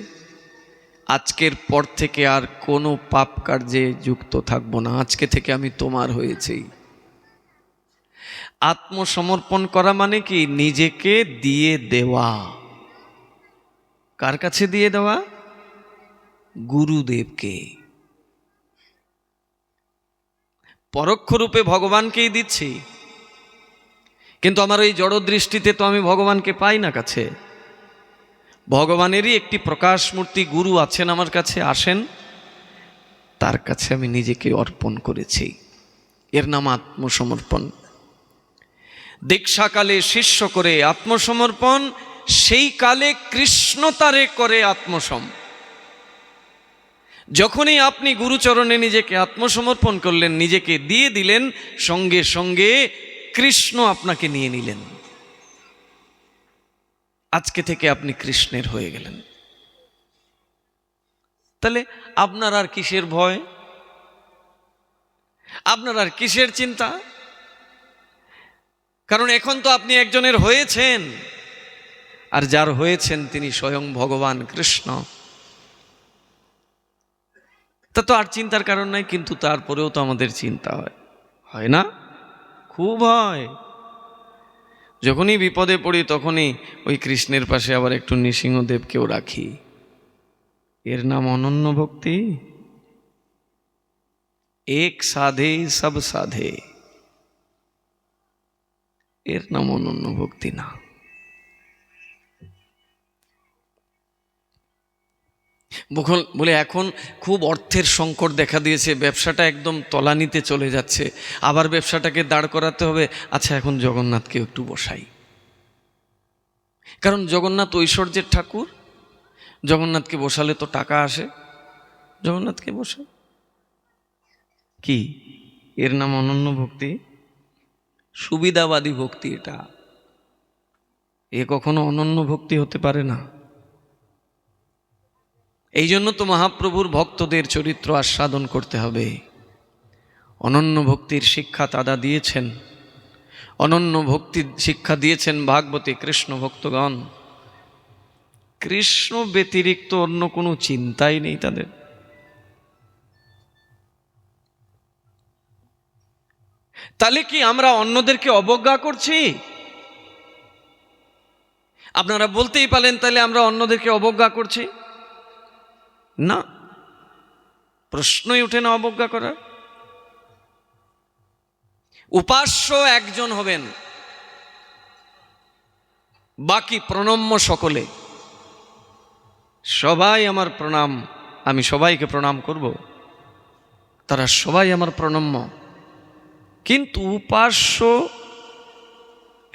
আজকের পর থেকে আর কোনো পাপ কার্যে যুক্ত থাকব না। আজকে থেকে আমি তোমার হয়েছি। আত্মসমর্পণ করা মানে কি? নিজেকে দিয়ে দেওয়া। কার কাছে দিয়ে দেওয়া? গুরুদেবকে। পরোক্ষ রূপে ভগবানকেই দিচ্ছি, কিন্তু আমার ওই জড় দৃষ্টিতে তো আমি ভগবানকে পাই না কাছে। ভগবানেরই একটি প্রকাশ মূর্তি গুরু আছেন আমার কাছে, আসেন, তার কাছে আমি নিজেকে অর্পণ করেছি। এর নাম আত্মসমর্পণ। দীক্ষাকালে শিষ্য করে আত্মসমর্পণ, সেই কালে কৃষ্ণ তারে করে আত্মসম। যখনই আপনি গুরুচরণে নিজেকে আত্মসমর্পণ করলেন, নিজেকে দিয়ে দিলেন, সঙ্গে সঙ্গে কৃষ্ণ আপনাকে নিয়ে নিলেন। আজকে থেকে আপনি কৃষ্ণের হয়ে গেলেন। তাহলে আপনার আর কিসের ভয়? আপনার আর কিসের চিন্তা? কারণ এখন তো আপনি একজনের হয়েছেন, আর যার হয়েছেন তিনি স্বয়ং ভগবান কৃষ্ণ। তা তো আর চিন্তার কারণ নাই। কিন্তু তারপরেও তো আমাদের চিন্তা হয় না? খুব হয়। যখনই বিপদে পড়ি তখনই ওই কৃষ্ণের পাশে আবার একটু নৃসিংহদেবকেও রাখি। এর নাম অনন্য ভক্তি। এক সাধে সব সাধে, এর নাম অনন্য ভক্তি না। বলে এখন খুব অর্থের সংকট দেখা দিয়েছে, ব্যবসাটা একদম তলানিতে চলে যাচ্ছে, আবার ব্যবসাটাকে দাঁড় করাতে হবে। আচ্ছা, এখন জগন্নাথকে একটু বসাই, কারণ জগন্নাথ ঐশ্বর্যের ঠাকুর। জগন্নাথকে বসালে তো টাকা আসে, জগন্নাথকে বসাই। কি? এর নাম অনন্য ভক্তি? সুবিধাবাদী ভক্তি এটা। এ কখনো অনন্য ভক্তি হতে পারে না। এই জন্য তো মহাপ্রভুর ভক্তদের চরিত্র আস্বাদন করতে হবে। অনন্য ভক্তির শিক্ষা দাদা দিয়েছেন, অনন্য ভক্তির শিক্ষা দিয়েছেন ভাগবতী কৃষ্ণ ভক্তগণ। কৃষ্ণ ব্যতিরিক্ত অন্য কোনো চিন্তাই নেই তাদের। তাহলে কি আমরা অন্যদেরকে অবজ্ঞা করছি? আপনারা বলতেই পারেন, তাহলে আমরা অন্যদেরকে অবজ্ঞা করছি? না, প্রশ্নই ওঠে না অবজ্ঞা করার। উপাস্য একজন হবেন, বাকি প্রণম্য সকলে। সবাই আমার প্রণাম, আমি সবাইকে প্রণাম করব, তারা সবাই আমার প্রণম্য। কিন্তু উপাস্য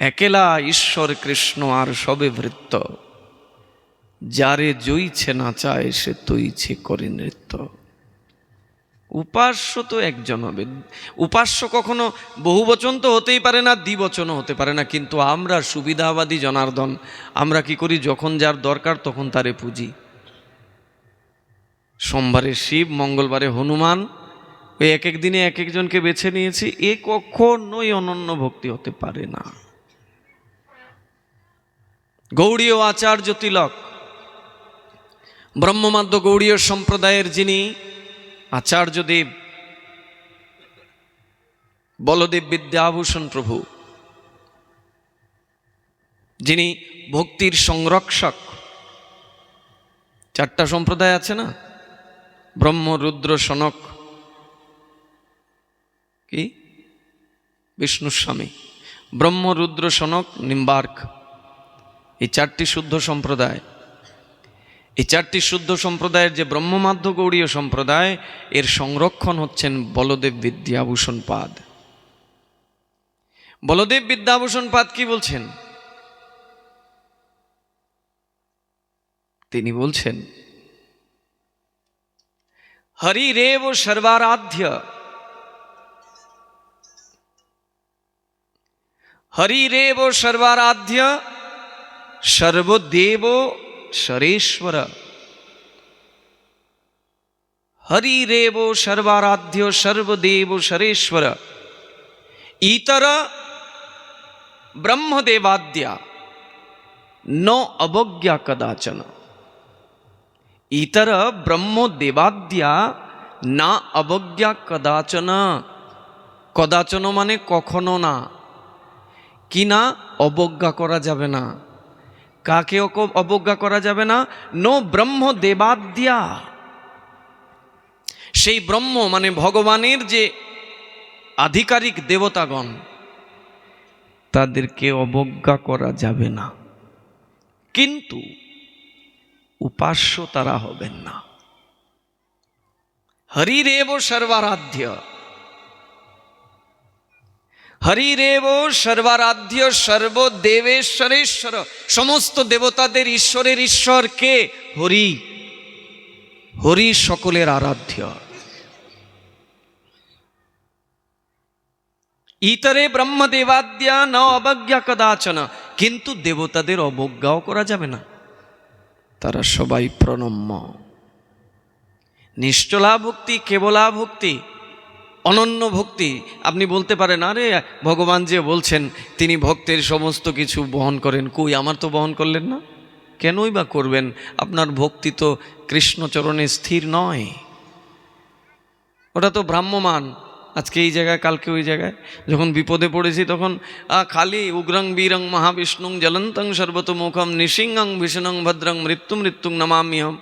একেলা ঈশ্বর কৃষ্ণ, আর সবে ভৃত্য। যারে জইছে না চায় সে তৈছে করে নৃত্য। উপাস্য তো একজন হবে। উপাস্য কখনো বহুবচন তো হতেই পারে না, দ্বিবচনও হতে পারে না। কিন্তু আমরা সুবিধাবাদী জনার্দন, আমরা কি করি, যখন যার দরকার তখন তারে পুজি। সোমবারে শিব, মঙ্গলবারে হনুমান, ওই এক এক দিনে এক একজনকে বেছে নিয়েছি। এ কখনোই অনন্য ভক্তি হতে পারে না। গৌড়ীয় আচার্য তিলক, ব্রহ্মমাদ্য গৌড়ীয় সম্প্রদায়ের যিনি আচার্যদেব বলদেব বিদ্যাভূষণ প্রভু, যিনি ভক্তির সংরক্ষক। চারটা সম্প্রদায় আছে না, ব্রহ্ম, রুদ্র, সনক, কি বিষ্ণুর স্বামী, ব্রহ্ম, রুদ্র, সনক, নিম্বার্ক, এই চারটি শুদ্ধ সম্প্রদায়। এই চারটি শুদ্ধ সম্প্রদায়ের যে ব্রহ্মমাদ্য গৌড়ীয় সম্প্রদায়, এর সংরক্ষণ হচ্ছেন বলদেব বিদ্যাভূষণ পাদ। বলদেব বিদ্যাভূষণ পাদ কি বলছেন? তিনি বলছেন, হরিরেব সর্বারাধ্য, হরিরেব সর্বারাধ্য সর্বদেব সরেশ্বর, হরিরেব সর্বারাধ্য সর্বদেব সরেশ্বর, ইতর ব্রহ্মদেবাদ্যা ন অবজ্ঞা কদাচন। ইতর ব্রহ্মদেবাদ্যা না অবজ্ঞা কদাচন। কদাচন মানে কখনো না, কি না, অবজ্ঞা করা যাবে না। কাকে অবজ্ঞা করা যাবে না? নো ব্রহ্মদেবাদ্যা, সেই ব্রহ্ম মানে ভগবানের যে আধিকারিক দেবতাগণ, তাদেরকে অবজ্ঞা করা যাবে না। কিন্তু উপাস্য তারা হবেন না। হরিরেব সর্বারাধ্য, হরিরেব সর্বারাধ্য সর্বদেবেশ্বরেশ্বর, সমস্ত দেবতাদের ঈশ্বরের ঈশ্বর কে? হরি। হরি সকলের আরাধ্য। ইতরে ব্রহ্মদেবাদ্যা ন অবজ্ঞা কদাচন, কিন্তু দেবতাদের অবজ্ঞাও করা যাবে না, তারা সবাই প্রণম্য। নিশ্চলা ভক্তি, কেবলা ভক্তি, অনন্য ভক্তি। আপনি বলতে পারেন, আরে ভগবান যে বলছেন তিনি ভক্তের সমস্ত কিছু বহন করেন, কই আমার তো বহন করলেন না, কেনই বা করবেন? আপনার ভক্তি তো কৃষ্ণচরণে স্থির নয়, ওটা তো ভ্রাম্যমান, আজকে এই জায়গায় কালকে ওই জায়গায়। যখন বিপদে পড়েছি তখন খালি উগ্রং বীরং মহাবিষ্ণুং জ্বলন্তং সর্বতোমুখম নৃসিংহং ভীষণং ভদ্রং মৃত্যু মৃত্যুং নমাম্যহম।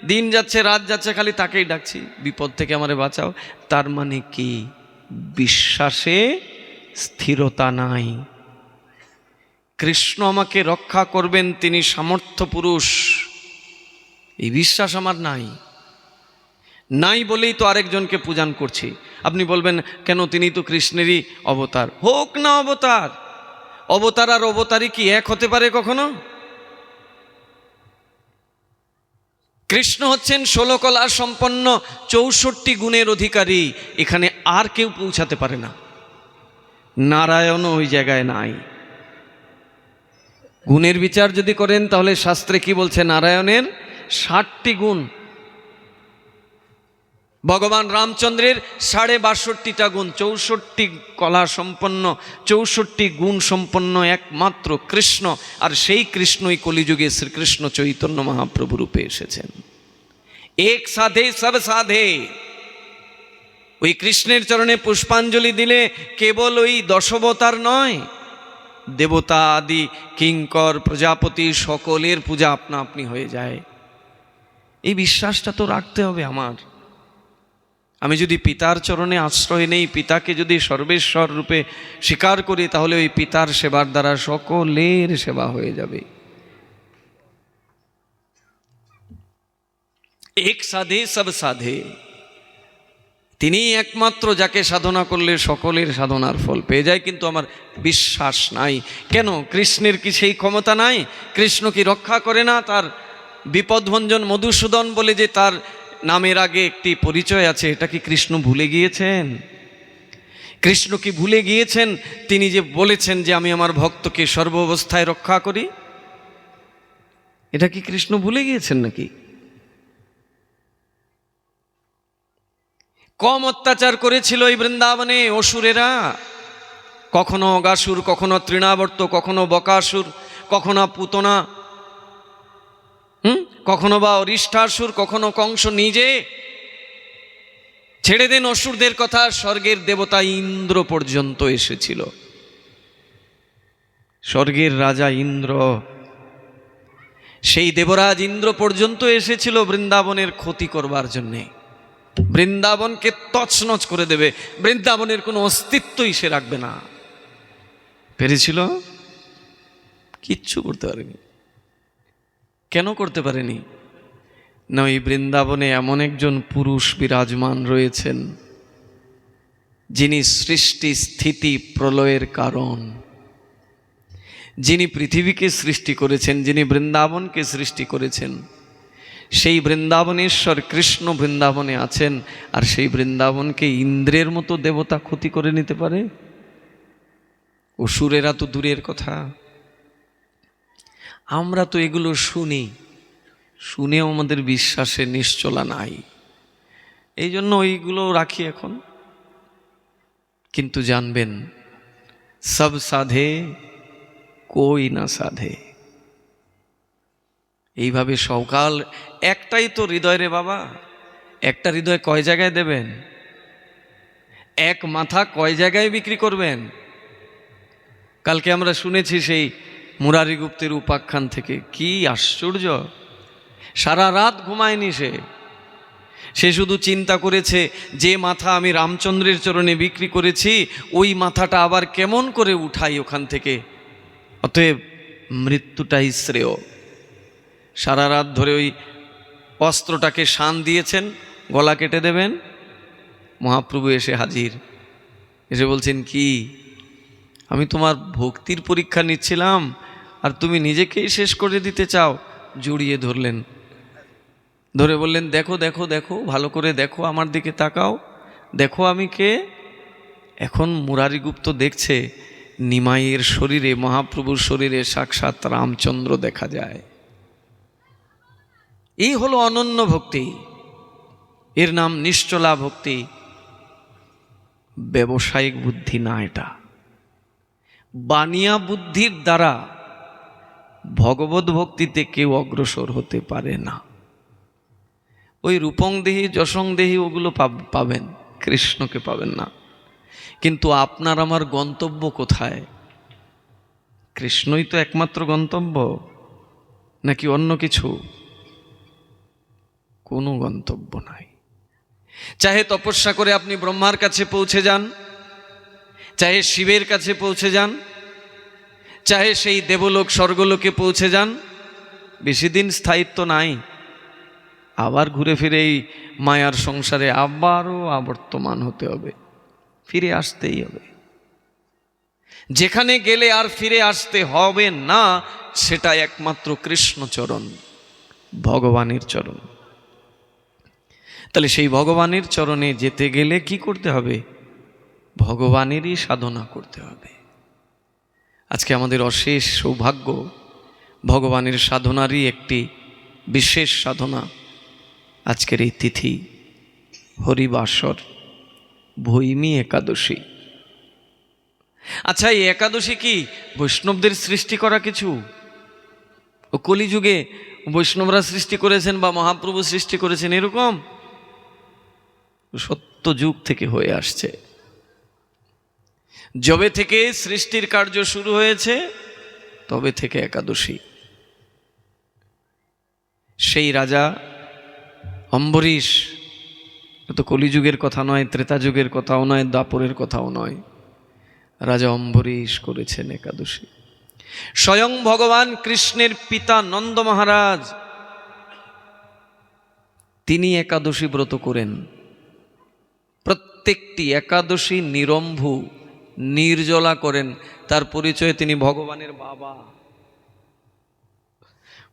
দিন যাচ্ছে, রাত যাচ্ছে, খালি তাকেই ডাকছি, বিপদ থেকে আমারে বাঁচাও। তার মানে কি? বিশ্বাসে স্থিরতা নাই। কৃষ্ণ আমাকে রক্ষা করবেন, তিনি সামর্থ্য পুরুষ, এই বিশ্বাস আমার নাই। নাই বলেই তো আরেকজনকে পূজন করছি। আপনি বলবেন কেন, তিনি তো কৃষ্ণেরই অবতার। হোক না অবতার, অবতার আর অবতারই কি এক হতে পারে কখনো? কৃষ্ণ হচ্ছেন 16 কলা সম্পন্ন 64 গুণের অধিকারী, এখানে আর কেউ পৌঁছাতে পারে না। নারায়ণও ওই জায়গায় নাই। গুণের বিচার যদি করেন তাহলে শাস্ত্রে কি বলছে? নারায়ণের 60টি গুণ, ভগবান রামচন্দ্রের 62.5টা গুণ, 64 কলা সম্পন্ন 64 গুণ সম্পন্ন একমাত্র কৃষ্ণ। আর সেই কৃষ্ণই কলিযুগে শ্রীকৃষ্ণ চৈতন্য মহাপ্রভু রূপে এসেছেন। এক সাধে সব সাধে। ওই কৃষ্ণের চরণে পুষ্পাঞ্জলি দিলে কেবল ওই দশাবতার নয়, দেবতা আদি কিঙ্কর প্রজাপতি সকলের পূজা আপনা আপনি হয়ে যায়। এই বিশ্বাসটা তো রাখতে হবে আমার। আমি যদি পিতার চরণে আশ্রয় নেই, পিতাকে যদি সর্বেশ্বর রূপে স্বীকার করি, তাহলে ওই পিতার সেবার দ্বারা সকলের সেবা হয়ে যাবে। এক সাধে সব সাধে, তিনি একমাত্র যাকে সাধনা করলে সকলের সাধনার ফল পেয়ে যায়। কিন্তু আমার বিশ্বাস নাই। কেন? কৃষ্ণের কি সেই ক্ষমতা নাই? কৃষ্ণ কি রক্ষা করে না? তার বিপদভঞ্জন মধুসূদন বলে যে তার নামের আগে একটি পরিচয় আছে, এটা কি কৃষ্ণ ভুলে গিয়েছেন? কৃষ্ণ কি ভুলে গিয়েছেন তিনি যে বলেছেন যে আমি আমার ভক্তকে সর্বাবস্থায় রক্ষা করি? এটা কি কৃষ্ণ ভুলে গিয়েছেন নাকি? কম অত্যাচার করেছিল এই বৃন্দাবনে অসুরেরা, কখনো অগাসুর, কখনো তৃণাবর্ত, কখনো বকাসুর, কখনো পুতনা, কখনো বা অরিষ্ঠাসুর, কখনো কংস নিজে। ছেড়ে দেন অসুরদের কথা, স্বর্গের দেবতা ইন্দ্র পর্যন্ত এসেছিল, স্বর্গের রাজা ইন্দ্র, সেই দেবরাজ ইন্দ্র পর্যন্ত এসেছিল বৃন্দাবনের ক্ষতি করবার জন্যে। বৃন্দাবনকে তছনছ করে দেবে, বৃন্দাবনের কোনো অস্তিত্বই সে রাখবে না। পেরেছিল? কিচ্ছু করতে পারেনি। কেন করতে পারেনি? না, এই বৃন্দাবনে এমন একজন পুরুষ বিরাজমান রয়েছেন যিনি সৃষ্টি স্থিতি প্রলয়ের কারণ, যিনি পৃথিবীকে সৃষ্টি করেছেন, যিনি বৃন্দাবনকে সৃষ্টি করেছেন। সেই বৃন্দাবনেশ্বর কৃষ্ণ বৃন্দাবনে আছেন, আর সেই বৃন্দাবনকে ইন্দ্রের মতো দেবতা ক্ষতি করে নিতে পারে? অসুরেরা তো দূরের কথা। আমরা তো এগুলো শুনি, শুনেও আমাদের বিশ্বাসে নিশ্চলা নাই, এই জন্য ওইগুলো রাখি এখন। কিন্তু জানবেন, সব সাধে কই না সাধে। এইভাবে সকাল একটাই তো হৃদয় রে বাবা, একটা হৃদয় কয় জায়গায় দেবেন? এক মাথা কয় জায়গায় বিক্রি করবেন? কালকে আমরা শুনেছি সেই মুরারি গুপ্তের উপাখ্যান থেকে, কি আশ্চর্য! সারা রাত ঘুমায়নি সে শুধু চিন্তা করেছে যে মাথা আমি রামচন্দ্রের চরণে বিক্রি করেছি, ওই মাথাটা আবার কেমন করে উঠাই ওখান থেকে, অতএব মৃত্যুটাই শ্রেয়। সারা রাত ধরে ওই অস্ত্রটাকে শান দিয়েছেন, গলা কেটে দেবেন। মহাপ্রভু এসে হাজির, এসে বলছেন, কি আমি তোমার ভক্তির পরীক্ষা নিচ্ছিলাম আর তুমি নিজেকেই শেষ করে দিতে চাও? জড়িয়ে ধরলেন, ধরে বললেন, দেখো দেখো দেখো, ভালো করে দেখো, আমার দিকে তাকাও, দেখো আমি কে। এখন মুরারিগুপ্ত দেখছে নিমাইয়ের শরীরে, মহাপ্রভুর শরীরে সাক্ষাৎ রামচন্দ্র দেখা যায়। এই হলো অনন্য ভক্তি, এর নাম নিশ্চলা ভক্তি, ব্যবসায়িক বুদ্ধি না। এটা বানিয়া বুদ্ধির দ্বারা ভগবত ভক্তিতে কেউ অগ্রসর হতে পারে না। ওই রূপং দেহি যশং দেহি ওগুলো পাবেন, কৃষ্ণকে পাবেন না। কিন্তু আপনার আমার গন্তব্য কোথায়? কৃষ্ণই তো একমাত্র গন্তব্য, নাকি অন্য কিছু? কোনো গন্তব্য নাই। চাহে তপস্যা করে আপনি ব্রহ্মার কাছে পৌঁছে যান, চাহে শিবের কাছে পৌঁছে যান, চাহে সেই দেবলোক স্বর্গলোকে পৌঁছে যান, বেশি দিন স্থায়িত্ব নাই। আবার ঘুরে ফিরে এই মায়ার সংসারে আবারও আবর্তমান হতে হবে, ফিরে আসতেই হবে। যেখানে গেলে আর ফিরে আসতে হবে না, সেটা একমাত্র কৃষ্ণচরণ, ভগবানের চরণ। তাহলে সেই ভগবানের চরণে যেতে গেলে কি করতে হবে? ভগবানেরই সাধনা করতে হবে। আজকে আমাদের অশেষ সৌভাগ্য, ভগবানের সাধনারই একটি বিশেষ সাধনা আজকের এই তিথি, হরিবাসর ভৈমী একাদশী। আচ্ছা, এই একাদশী কি বৈষ্ণবদের সৃষ্টি করা কিছু? ও কলিযুগে বৈষ্ণবরা সৃষ্টি করেছেন বা মহাপ্রভু সৃষ্টি করেছেন এরকম? সত্য যুগ থেকে হয়ে আসছে। যবে থেকে সৃষ্টির কার্য শুরু হয়েছে তবে থেকে একাদশী। সেই রাজা অম্বরীশ, তো কলিযুগের কথা নয়, ত্রেতা যুগের কথাও নয়, দ্বাপরের কথাও নয়, রাজা অম্বরীশ করেছেন একাদশী। স্বয়ং ভগবান কৃষ্ণের পিতা নন্দ মহারাজ তিনি একাদশী ব্রত করেন। প্রত্যেকটি একাদশী নিরম্ভু নির্জলা করেন। তার পরিচয় তিনি ভগবানের বাবা,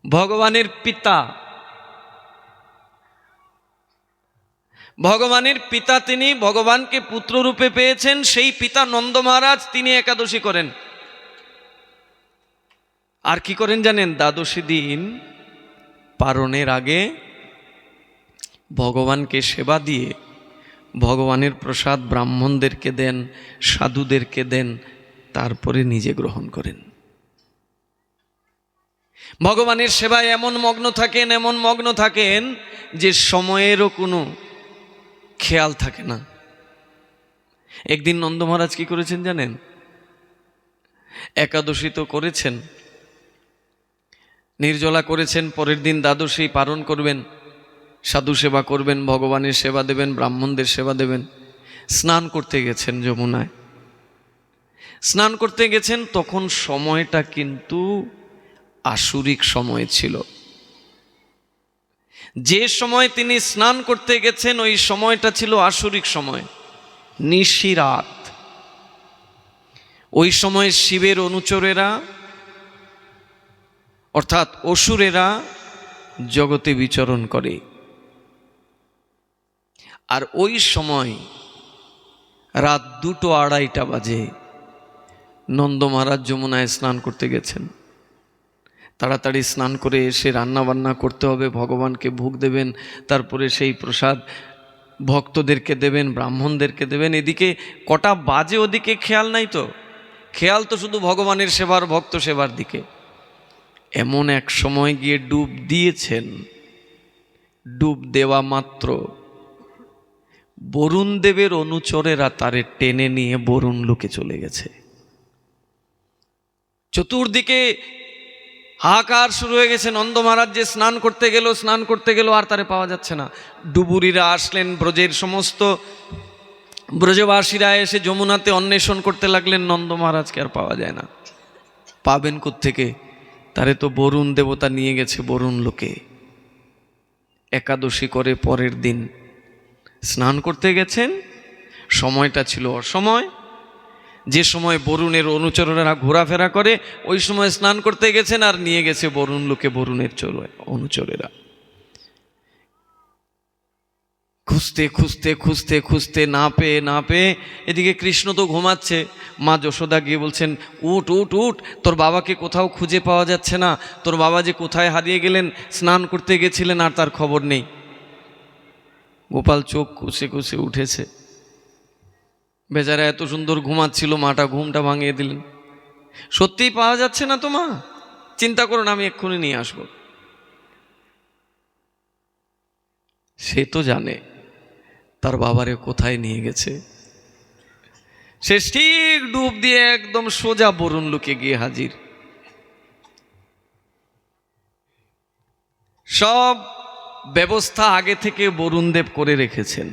ভগবানের পিতা। ভগবানের পিতা তিনি, ভগবানকে পুত্ররূপে পেয়েছেন, সেই পিতা নন্দ মহারাজ তিনি একাদশী করেন। আর কি করেন জানেন? দ্বাদশী দিন পারণের আগে ভগবানকে সেবা দিয়ে ভগবানের প্রসাদ ব্রাহ্মণদেরকে দেন, সাধুদেরকে দেন, তারপরে নিজে গ্রহণ করেন। ভগবানের সেবায় এমন মগ্ন থাকেন যে সময়েরও কোনো খেয়াল থাকে না। একদিন নন্দ মহারাজ কি করেছেন জানেন? একাদশী তো করেছেন, নির্জলা করেছেন, পরের দিন দ্বাদশী পালন করবেন, সাধু সেবা করবেন, ভগবানের সেবা দেবেন, ব্রাহ্মণদের সেবা দেবেন। স্নান করতে গেছেন যমুনায়। স্নান করতে গেছেন, তখন সময়টা কিন্তু আসুরিক সময় ছিল। যে সময় তিনি স্নান করতে গেছেন ওই সময়টা ছিল আসুরিক সময়, নিশিরাত। ওই সময় শিবের অনুচরেরা অর্থাৎ অসুরেরা জগতে বিচরণ করে। আর ওই সময় রাত 2-2:30 বাজে নন্দ মহারাজ যমুনায় স্নান করতে গেছেন। তাড়াতাড়ি স্নান করে এসে রান্না বান্না করতে হবে, ভগবানকে ভোগ দেবেন, তারপরে সেই প্রসাদ ভক্তদেরকে দেবেন, ব্রাহ্মণদেরকে দেবেন। এদিকে কটা বাজে ওদিকে খেয়াল নাই তো, খেয়াল তো শুধু ভগবানের সেবার, ভক্ত সেবার দিকে। এমন এক সময় গিয়ে ডুব দিয়েছেন, ডুব দেওয়া মাত্র বরুণ দেবের অনুচরেরা তারে টেনে নিয়ে বরুণ লোকে চলে গেছে। চতুর্দিকে হাহাকার শুরু হয়ে গেছে। নন্দ মহারাজ যে স্নান করতে গেল আর তারে পাওয়া যাচ্ছে না। ডুবুরিরা আসলেন, ব্রজের সমস্ত ব্রজবাসীরা এসে যমুনাতে অন্বেষণ করতে লাগলেন, নন্দ মহারাজকে আর পাওয়া যায় না। পাবেন কোত্থেকে? তারে তো বরুণ দেবতা নিয়ে গেছে বরুণ লোকে। একাদশী করে পরের দিন স্নান করতে গেছেন, সময়টা ছিল অসময়। যে সময় বরুণের অনুচরেরা ঘোরাফেরা করে ওই সময় স্নান করতে গেছেন, আর নিয়ে গেছে বরুণ লোকে বরুণের অনুচরেরা। খুঁজতে খুঁজতে খুঁজতে খুঁজতে না পেয়ে এদিকে কৃষ্ণ তো ঘুমাচ্ছে। মা যশোদা গিয়ে বলছেন, উঠ উঠ উঠ, তোর বাবাকে কোথাও খুঁজে পাওয়া যাচ্ছে না, তোর বাবা যে কোথায় হারিয়ে গেলেন, স্নান করতে গেছিলেন আর তার খবর নেই। গোপাল চোখ কুচে কুচে উঠেছে, বেচারা এত সুন্দর ঘুমাচ্ছিল, মাটা ঘুমটা ভাঙিয়ে দিলেন। সত্যিই পাওয়া যাচ্ছে না তো মা? চিন্তা করুন, আমি এক্ষুনি নিয়ে আসব। সে তো জানে তার বাবারে কোথায় নিয়ে গেছে। সে ঠিক ডুব দিয়ে একদম সোজা বরুণ লোকে গিয়ে হাজির। সব ব্যবস্থা আগে থেকে বরুণ দেব করে রেখেছেন।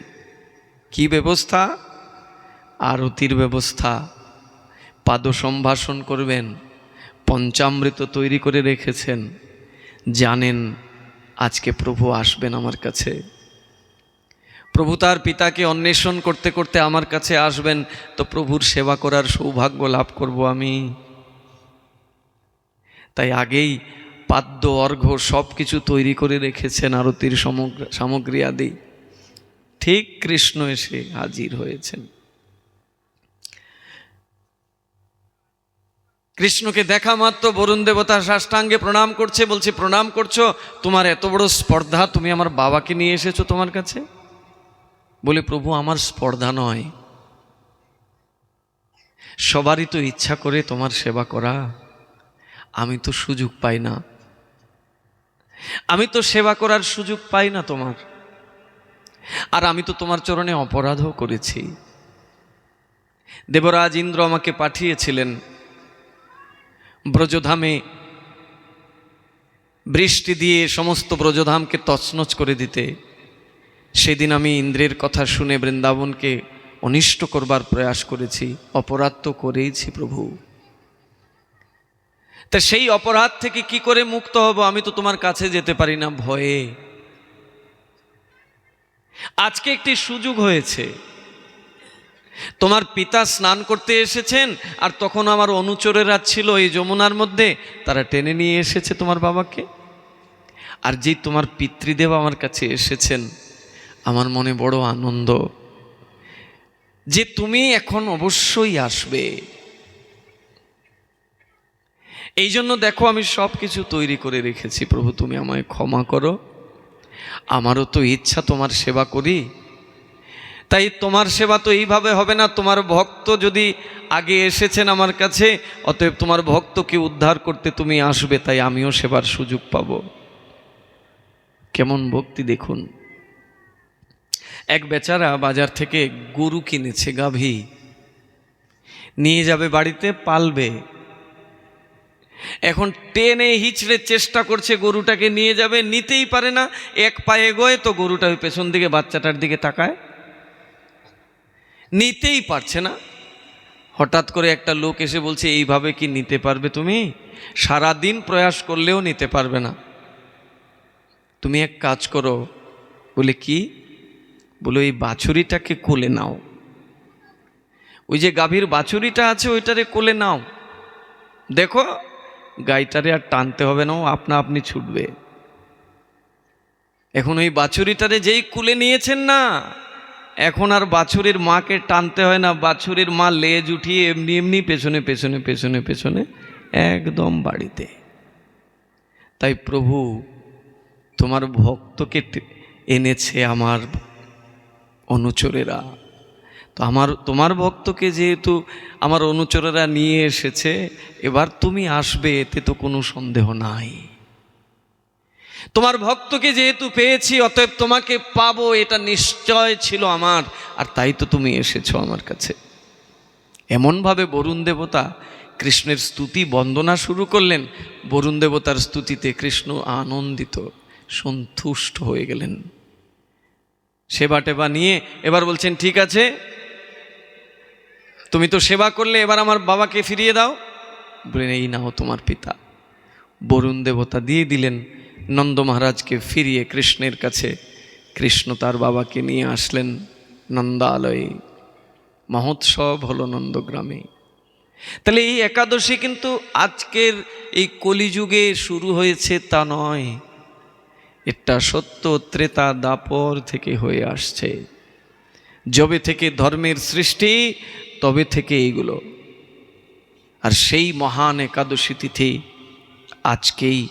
কি ব্যবস্থা? আরতির ব্যবস্থা, পাদ সম্ভাষণ করবেন, পঞ্চামৃত তৈরি করে রেখেছেন। জানেন আজকে প্রভু আসবেন আমার কাছে, প্রভু তার পিতাকে অন্বেষণ করতে করতে আমার কাছে আসবেন, তো প্রভুর সেবা করার সৌভাগ্য লাভ করব আমি। তাই আগেই পাদ্য অর্ঘ্য সব কিছু তৈরি করে রেখেছেন, আরতির সামগ্রী আদি। ঠিক কৃষ্ণ এসে হাজির হয়েছেন। কৃষ্ণকে দেখা মাত্র বরুণ দেবতা সাষ্টাঙ্গে প্রণাম করছে, বলছে, প্রণাম করছো? তোমার এত বড় স্পর্ধা, তুমি আমার বাবাকে নিয়ে এসেছো তোমার কাছে? বলে, প্রভু আমার স্পর্ধা নয়, সবারই তো ইচ্ছা করে তোমার সেবা করা, আমি তো সুযোগ পাই না, আমি তো সেবা করার সুযোগ পাই না তোমার। আর আমি তো তোমার চরণে অপরাধও করেছি। দেবরাজ ইন্দ্র আমাকে পাঠিয়েছিলেন ব্রজধামে বৃষ্টি দিয়ে সমস্ত ব্রজধামকে তছনছ করে দিতে। সেদিন আমি ইন্দ্রের কথা শুনে বৃন্দাবনকে অনিষ্ট করবার প্রয়াস করেছি, অপরাধ তো করেইছি প্রভু। তা সেই অপরাধ থেকে কি করে মুক্ত হব? আমি তো তোমার কাছে যেতে পারি না ভয়ে। আজকে একটি সুযোগ হয়েছে, তোমার পিতা স্নান করতে এসেছেন, আর তখন আমার অনুচরেরা ছিল এই যমুনার মধ্যে, তারা টেনে নিয়ে এসেছে তোমার বাবাকে। আর যে তোমার পিতৃদেব আমার কাছে এসেছেন, আমার মনে বড় আনন্দ যে তুমি এখন অবশ্যই আসবে। এই জন্য দেখো আমি সব কিছু তৈরি করে রেখেছি। প্রভু তুমি আমায় ক্ষমা করো, আমারও তো ইচ্ছা তোমার সেবা করি। তাই তোমার সেবা তো এইভাবে হবে না, তোমার ভক্ত যদি আগে এসেছেন আমার কাছে, অতএব তোমার ভক্তকে উদ্ধার করতে তুমি আসবে, তাই আমিও সেবার সুযোগ পাব। কেমন ভক্তি দেখুন। এক বেচারা বাজার থেকে গরু কিনেছে, গাভী নিয়ে যাবে বাড়িতে, পালবে। এখন টেনে হিচড়ে চেষ্টা করছে গরুটাকে নিয়ে যাবে, নিতেই পারে না। এক পায়ে এগোয় তো গরুটা ওই পেছন দিকে বাচ্চাটার দিকে তাকায়, নিতেই পারছে না। হঠাৎ করে একটা লোক এসে বলছে, এইভাবে কি নিতে পারবে তুমি? সারাদিন প্রয়াস করলেও নিতে পারবে না। তুমি এক কাজ করো। বলে কি? বলে এই বাছুরিটাকে কোলে নাও, ওই যে গাভীর বাছুরিটা আছে ওইটারে কোলে নাও, দেখো গাইটারে আর টানতে হবে না, ও আপনা আপনি ছুটবে। এখন ওই বাছুরিটারে যেই কুলে নিয়েছেন না, এখন আর বাছুরির মাকে টানতে হয় না, বাছুরির মা লেজ উঠিয়ে এমনি এমনি পেছনে পেছনে পেছনে পেছনে একদম বাড়িতে। তাই প্রভু তোমার ভক্তকে এনেছে আমার অনুচরেরা, তো তোমার ভক্তকে যেহেতু আমার অনুচরেরা নিয়ে এসেছে, এবার তুমি আসবে, এতে তো কোনো সন্দেহ নাই। তোমার ভক্তকে যেহেতু পেয়েছি, অতএব তোমাকে পাবো, এটা নিশ্চয় ছিল আমার, আর তাই তো তুমি এসেছো আমার কাছে। এমনভাবে বরুণ দেবতা কৃষ্ণের স্তুতি বন্দনা শুরু করলেন। বরুণ দেবতার স্তুতিতে কৃষ্ণ আনন্দিত, সন্তুষ্ট হয়ে গেলেন। সেবা টেবা নিয়ে এবার বলছেন, ঠিক আছে তুমি তো সেবা করলে, এবার আমার বাবাকে ফিরিয়ে দাও। বলেন, এই নাও তোমার পিতা। বরুণ দেবতা দিয়ে দিলেন নন্দ মহারাজকে ফিরিয়ে কৃষ্ণের কাছে। কৃষ্ণ তার বাবাকে নিয়ে আসলেন নন্দালয়ে। মহোৎসব হলো নন্দগ্রামে। তাহলে এই একাদশী কিন্তু আজকের এই কলিযুগে শুরু হয়েছে তা নয়, এটা সত্য ত্রেতা দাপর থেকে হয়ে আসছে। যবে থেকে ধর্মের সৃষ্টি তবে থেকে এইগুলো। আর সেই মহান একাদশী তিথি আজকেই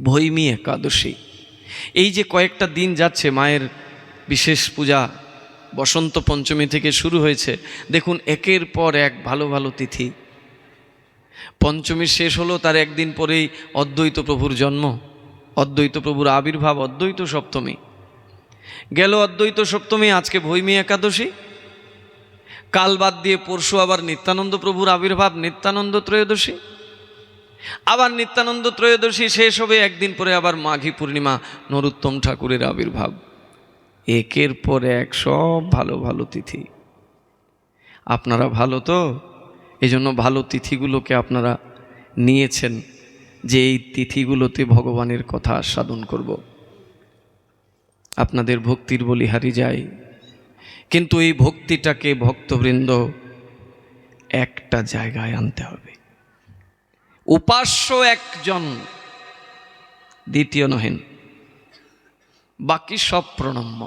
ভৈমী একাদশী। এই যে কয়েকটা দিন যাচ্ছে মায়ের বিশেষ পূজা, বসন্ত পঞ্চমী থেকে শুরু হয়েছে, দেখুন একের পর এক ভালো ভালো তিথি। পঞ্চমী শেষ হলো, তার একদিন পরেই অদ্বৈত প্রভুর জন্ম, অদ্বৈত প্রভুর আবির্ভাব, অদ্বৈত সপ্তমী গেল। অদ্বৈত সপ্তমী, আজকে ভৈমী একাদশী। কাল বাদ দিয়ে পরশু আবার নিত্যানন্দ প্রভুর আবির্ভাব, নিত্যানন্দ ত্রয়োদশী। আবার নিত্যানন্দ ত্রয়োদশী শেষ হবে, একদিন পরে আবার মাঘী পূর্ণিমা, নরোত্তম ঠাকুরের আবির্ভাব। একের পর এক সব ভালো ভালো তিথি। আপনারা ভালো তো, এই জন্য ভালো তিথিগুলোকে আপনারা নিয়েছেন, যে এই তিথিগুলোতে ভগবানের কথা আস্বাদন করব। আপনাদের ভক্তির বলিহারি যাই, কিন্তু এই ভক্তিটাকে ভক্তবৃন্দ একটা জায়গায় আনতে হবে। উপাস্য একজন, দ্বিতীয় নহেন, বাকি সব প্রণম্য।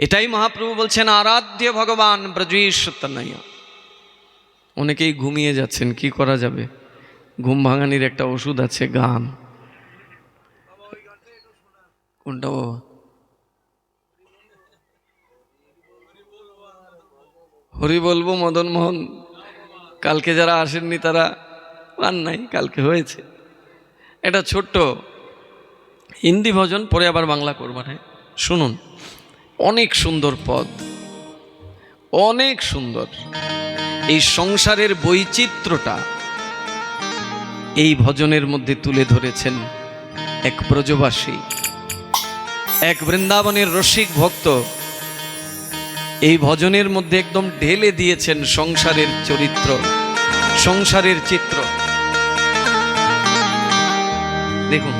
এটাই মহাপ্রভু বলছেন, আরাধ্য ভগবান ব্রজেশতনয়। অনেকেই ঘুমিয়ে যাচ্ছেন, কি করা যাবে? ঘুম ভাঙানির একটা ওষুধ আছে, গান। কোনটা বাবা? হরি বলবো মদন মোহন। কালকে যারা আসেননি তারা পান নাই, কালকে হয়েছে। এটা ছোট্ট হিন্দি ভজন, পরে আবার বাংলা করবার। হ্যাঁ শুনুন, অনেক সুন্দর পদ, অনেক সুন্দর। এই সংসারের বৈচিত্র্যটা এই ভজনের মধ্যে তুলে ধরেছেন এক ব্রজবাসী, এক বৃন্দাবনের রসিক ভক্ত। এই ভজনের মধ্যে একদম ঢেলে দিয়েছেন সংসারের চরিত্র, সংসারের চিত্র। দেখুন,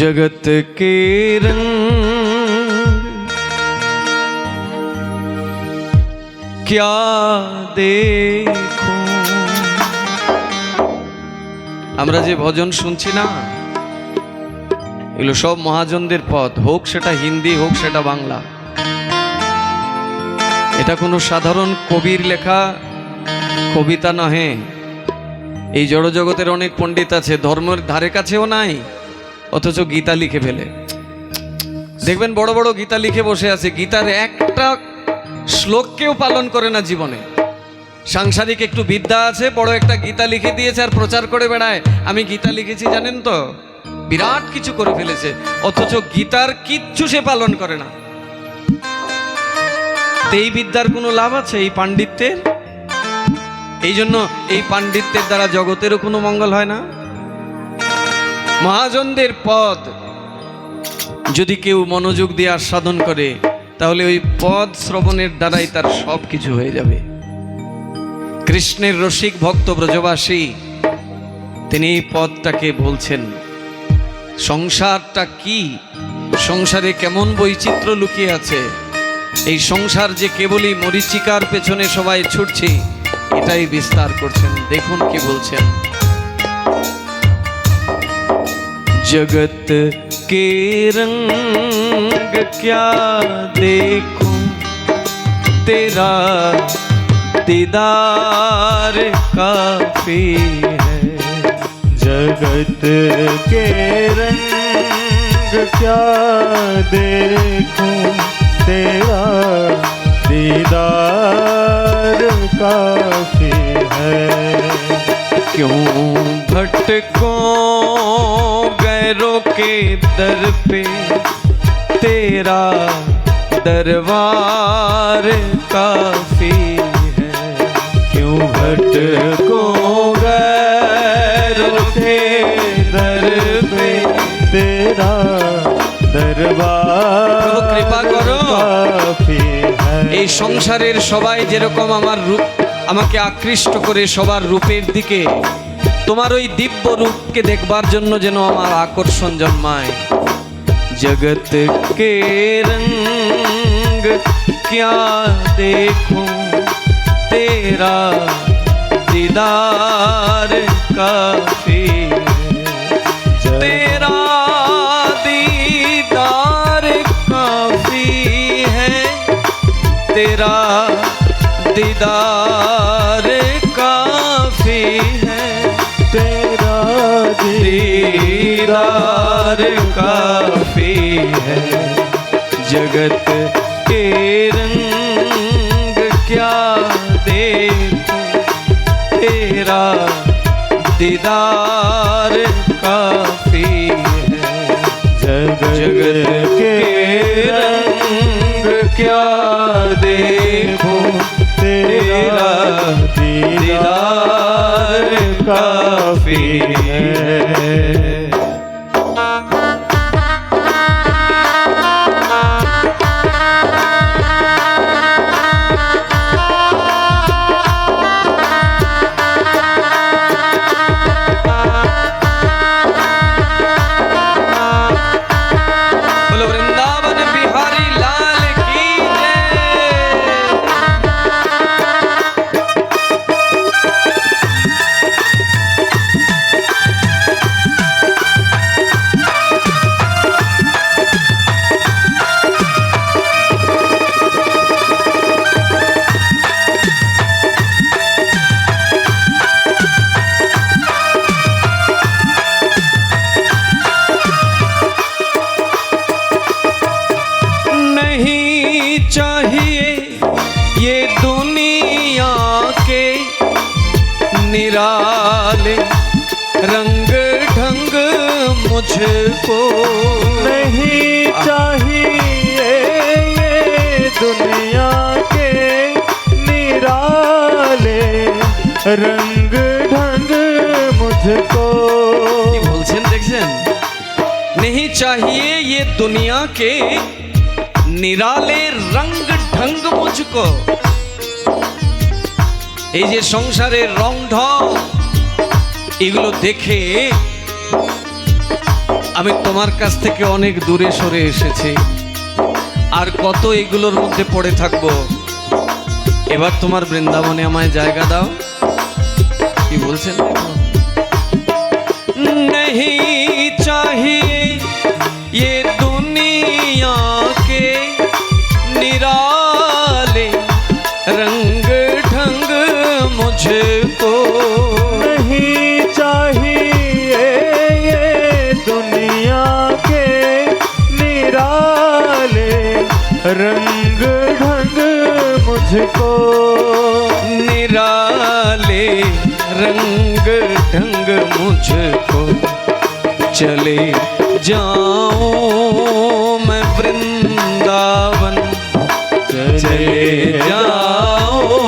जगत के रंग क्या देखूं। আমরা যে ভজন শুনছি না, এগুলো সব মহাজনদের পদ, হোক সেটা হিন্দি হোক সেটা বাংলা। এটা কোনো সাধারণ কবির লেখা কবিতা নহে। এই জড়জগতের অনেক পণ্ডিত আছে, ধর্মের ধারে কাছেও নাই, অথচ গীতা লিখে ফেলে। দেখবেন বড় বড় গীতা লিখে বসে আছে, গীতার একটা শ্লোককেও পালন করে না জীবনে। সাংসারিক একটু বিদ্যা আছে, বড় একটা গীতা লিখে দিয়েছে আর প্রচার করে বেড়ায় আমি গীতা লিখেছি, জানেন তো, বিরাট কিছু করে ফেলেছে, অথচ গীতার কিচ্ছু সে পালন করে না। এই বিদ্যার কোনো লাভ আছে এই পাণ্ডিত্যের? এই জন্য এই পাণ্ডিত্যের দ্বারা জগতেরও কোনো মঙ্গল হয় না। মহাজনদের পদ যদি কেউ মনোযোগ দিয়ে আস্বাদন করে, তাহলে ওই পদ শ্রবণের দ্বারাই তার সব কিছু হয়ে যাবে। কৃষ্ণের রসিক ভক্ত ব্রজবাসী তিনি এই পদটাকে বলছেন। সংসারটা কি, সংসারে কেমন বৈচিত্র্য লুকিয়ে আছে, এই সংসার যে কেবলই মরীচিকার পেছনে সবাই ছুটছি, এটাই বিস্তার করছেন। দেখুন কি বলছেন। जगत के रंग क्या देखूं, तेरा दीदार काफी है। जगत के रंग क्या देखूं, तेरा दीदार काफी है। क्यों भटको गैरों के दर पे, तेरा दरबार काफी है। क्यों भटको गैरों के दर पे, तेरा दरबार कृपा करो। काफी है। এই সংসারের সবাই যেরকম আমার রূপ আমাকে আকৃষ্ট করে সবার রূপের দিকে, তোমার ওই দিব্য রূপকে দেখবার জন্য যেন আমার আকর্ষণ জন্মায়। জগত কে রঙ্গ क्या देखूं, तेरा दीदार काफी है। तेरा दीदार काफी है, तेरा दीदार काफी है। तेरा दीदार काफी है। जगत के रंग क्या देखूं, तेरा दीदार काफी है। जगत के रंग क्या देखूं, तेरा दीदार काफी है। बोलो वृंदावन बिहारी लाल की नहीं चाहिए ये दुनिया के निराले रंग ढंग मुझको। नहीं चाहिए ये दुनिया के निराले रंग ढंग मुझको। কি বলছেন দেখছেন? नहीं चाहिए ये दुनिया के निराले रंग ढंग मुझको। এই যে সংসারের রং ঢং, এগুলো দেখে আমি তোমার কাছ থেকে অনেক দূরে সরে এসেছি। আর কত এগুলোর মধ্যে পড়ে থাকবো? এবার তোমার বৃন্দাবনে আমায় জায়গা দাও। কি বলছেন? नहीं चाहिए ये दुनिया के निराले रंग ढंग मुझको, नहीं चाहिए ये दुनिया के निराले रंग ढंग मुझको, निराले रंग ढंग मुझको। चले जाऊं मैं वृंदावन, चले जाऊं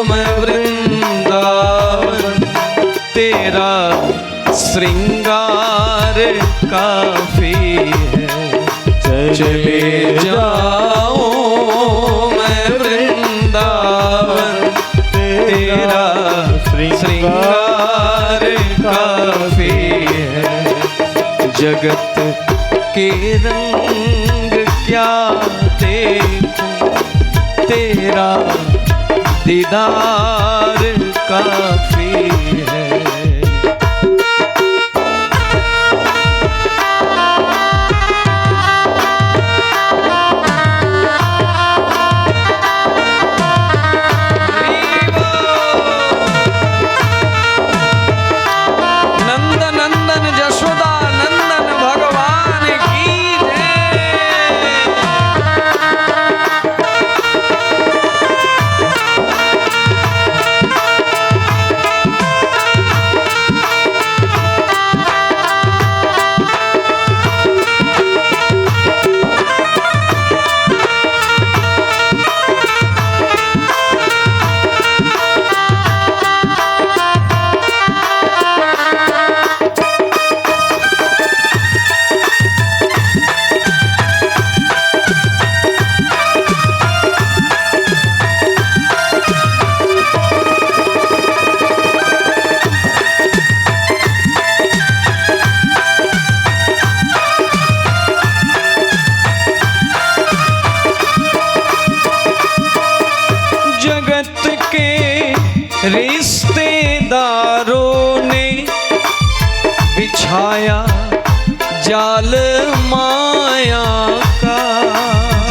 मैं वृंदावन, तेरा श्रृंगार काफी है। चले जाऊं मैं वृंदावन, तेरा श्रृंगार काफी है। जगत के रंग क्या देखूं, तेरा दीदार काफी है। रिश्तेदारों ने बिछाया जाल माया का,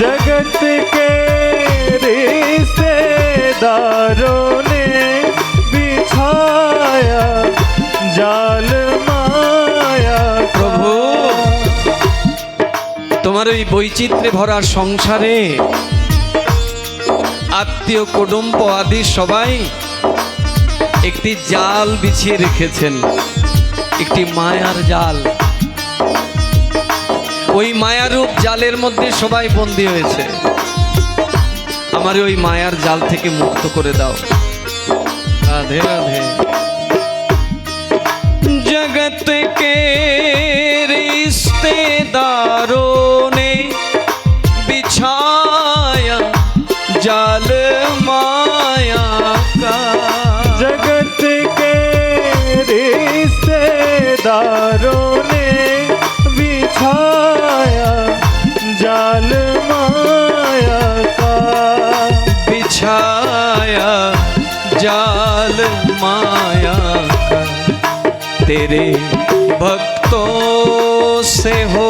जगत के रिश्तेदारों ने बिछाया जाल माया का। प्रभु তোমার ওই বৈচিত্র্যে ভরা সংসারে আত্মীয় কুটুম্ব আদি সবাই একটি জাল বিছিয়ে রেখেছেন, একটি মায়ার জাল। ওই মায়ারূপ জালের মধ্যে সবাই বন্দী হয়েছে। আমার ওই মায়ার জাল থেকে মুক্ত করে দাও। রাধে রাধে। जगत के रिश्तेदारों ने बिछाया जाल माया का, जगत के रिश्तेदारों ने बिछाया जाल माया का, बिछाया जाल माया का। तेरे भक्तों से हो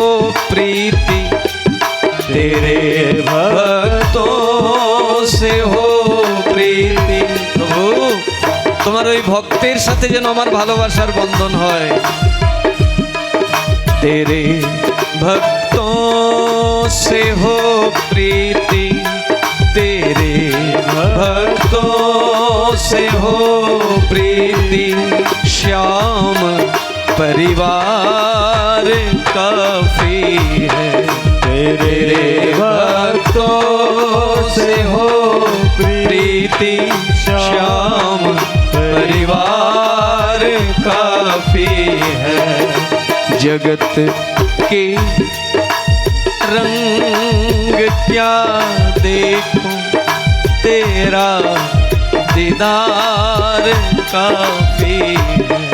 प्रीति, तेरे भक्तों से हो प्रीति। प्रभु তোমার ওই ভক্তের সাথে যেন আমার ভালোবাসার বন্ধন হয়। तेरे भक्तों से हो प्रीति, तेरे भक्तों से हो प्रीति। श्याम परिवार काफी है, तेरे भक्तों से हो प्रीति। श्याम परिवार काफी है। जगत के रंग क्या देखूं, तेरा दीदार काफी है।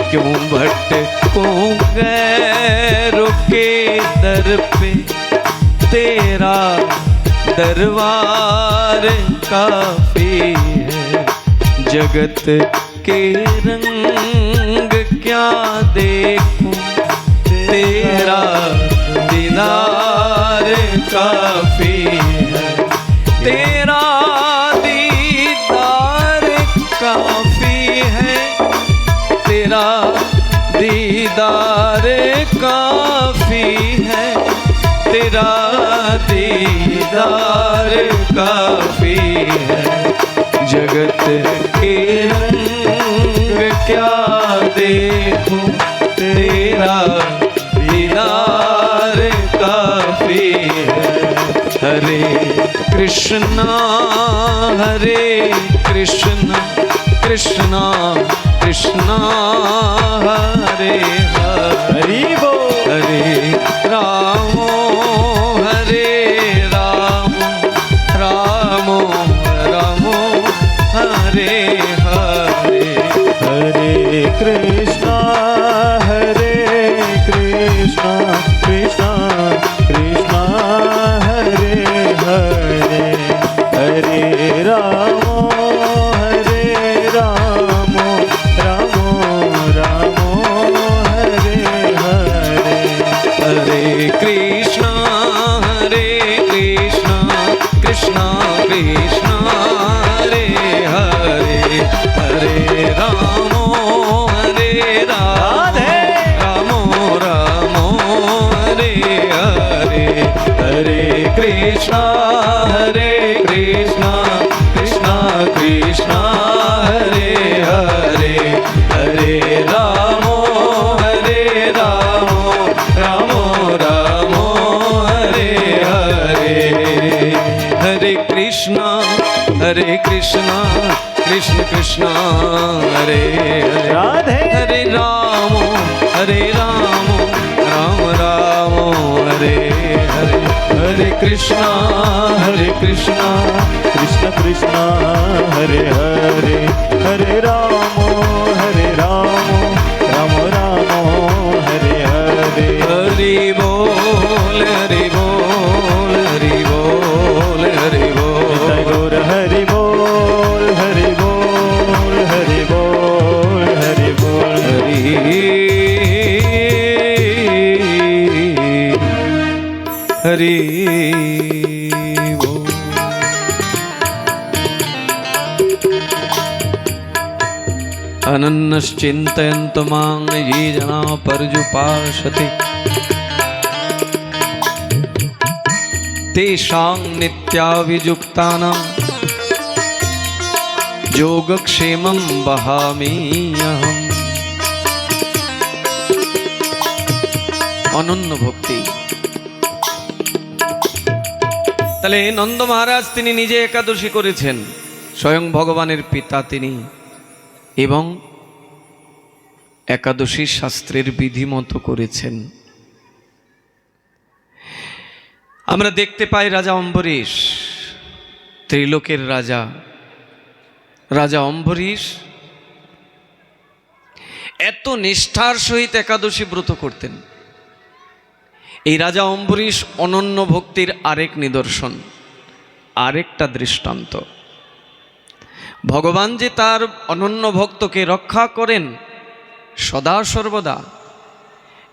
क्यों भटकूं गैरों के दर पे, तेरा दरबार काफी है। जगत के रंग क्या देखूं, तेरा दीदार काफी है। तेरा दीदार काफी है, तेरा दीदार काफी है, तेरा दीदार काफी है। जगत के रंग क्या देखूं, तेरा दीदार काफी है। हरे कृष्णा कृष्णा कृष्णा हरे हरि बोल। हरे राम राम राम हरे हरे। हरे कृष्णा कृष्णा कृष्णा हरे हरे। हरे राम राम राम हरे हरे। हरे कृष्णा कृष्णा कृष्णा हरे हरे। हरे राम राम हरे हरे। हरे कृष्णा कृष्णा कृष्णा हरे हरे। हरे राम राम हरे हरे। हरे कृष्णा कृष्ण कृष्ण हरे हरे। राधे। हरे राम राम हरे हरे। हरे कृष्णा कृष्ण कृष्ण हरे हरे। हरे राम राम हरे हरे। हरि बोल हरि बोल हरि बोल हरि बोल। गौर हरि बोल हरि बोल हरि बोल हरि बोल। हरि बोल। अनन्यश्चिन्तयन्तु मां ये जना पर्युपासते तेषां नित्याभियुक्तानां योगक्षेमं वहामि अहम्। অনন্য ভক্তি। তাহলে নন্দ মহারাজ তিনি নিজে একাদশী করেছেন, স্বয়ং ভগবানের পিতা তিনি, এবং একাদশী শাস্ত্রের বিধি মতো করেছেন। আমরা দেখতে পাই রাজা অম্বরীশ, ত্রিলোকের রাজা, রাজা অম্বরীশ এত নিষ্ঠার সহিত একাদশী ব্রত করতেন। এই রাজা অম্বরীশ অনন্য ভক্তির আরেক নিদর্শন, আরেকটা দৃষ্টান্ত। ভগবান যে তার অনন্য ভক্তকে রক্ষা করেন সদা সর্বদা,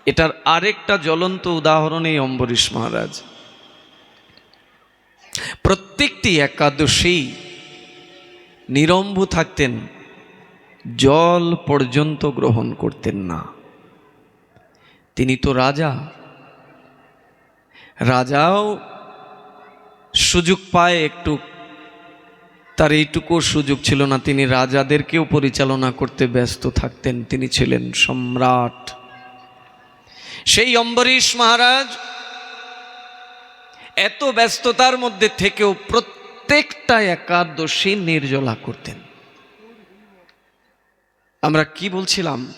এটার আরেকটা জ্বলন্ত উদাহরণ এই অম্বরীশ মহারাজ। প্রত্যেকটি একাদশী নিরম্বু থাকতেন, জল পর্যন্ত গ্রহণ করতেন না। তিনি তো রাজা, রাজাও সুযোগ পায় একটু, তার এইটুকু সুযোগ ছিল না, তিনি রাজাদেরকেও পরিচালনা করতে ব্যস্ত থাকতেন। তিনি ছিলেন সম্রাট। সেই অম্বরীশ মহারাজ এত ব্যস্ততার মধ্যে থেকেও প্রত্যেকটা একাদশী নির্জলা করতেন। আমরা কি বলছিলাম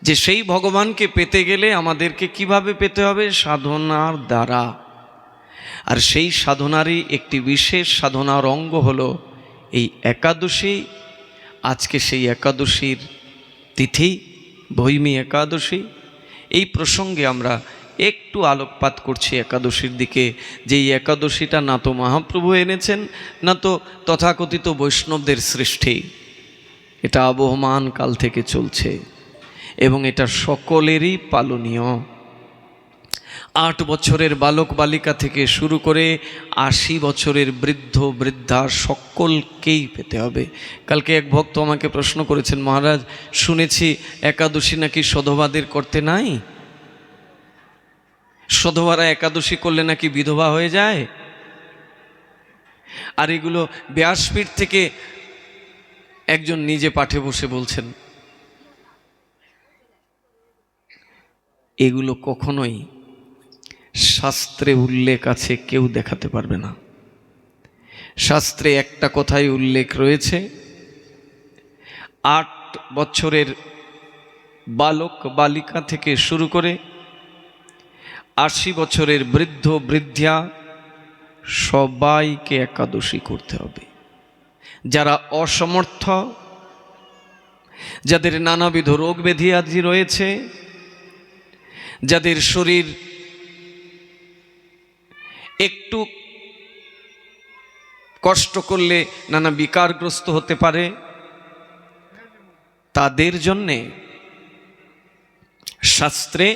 যে সেই ভগবানকে পেতে গেলে আমাদেরকে কিভাবে পেতে হবে? সাধনার দ্বারা। আর সেই সাধনারই একটি বিশেষ সাধনার অঙ্গ হলো এই একাদশী। আজকে সেই একাদশীর তিথি ভৈমী একাদশী। এই প্রসঙ্গে আমরা একটু আলোকপাত করছি একাদশীর দিকে, যে এই একাদশীটা না তো মহাপ্রভু এনেছেন, না তো তথাকথিত বৈষ্ণবদের সৃষ্টি। এটা আবহমান কাল থেকে চলছে এবং এটা সকলেরই পালনীয়। 8 বছরের বালক বালিকা থেকে শুরু করে 80 বছরের বৃদ্ধ বৃদ্ধা সকলকেই পেতে হবে। কালকে এক ভক্ত আমাকে প্রশ্ন করেছেন, মহারাজ শুনেছি একাদশী নাকি সধবাদের করতে নাই, সধবারা একাদশী করলে নাকি বিধবা হয়ে যায়, আর এগুলো ব্যাসপীঠ থেকে একজন নিজে পাঠে বসে বলছেন। এগুলো কখনোই শাস্ত্রে উল্লেখ আছে কেউ দেখাতে পারবে না। শাস্ত্রে একটা কথাই উল্লেখ রয়েছে, 8 বছরের বালক বালিকা থেকে শুরু করে 80 বছরের বৃদ্ধ বৃদ্ধা সবাইকে একাদশী করতে হবে। যারা অসমর্থ, যাদের নানাবিধ রোগ ব্যাধি আদি রয়েছে, যাদের শরীর একটু কষ্ট করলে নানা বিকারগ্রস্ত হতে পারে, তাদের জন্যে শাস্ত্রে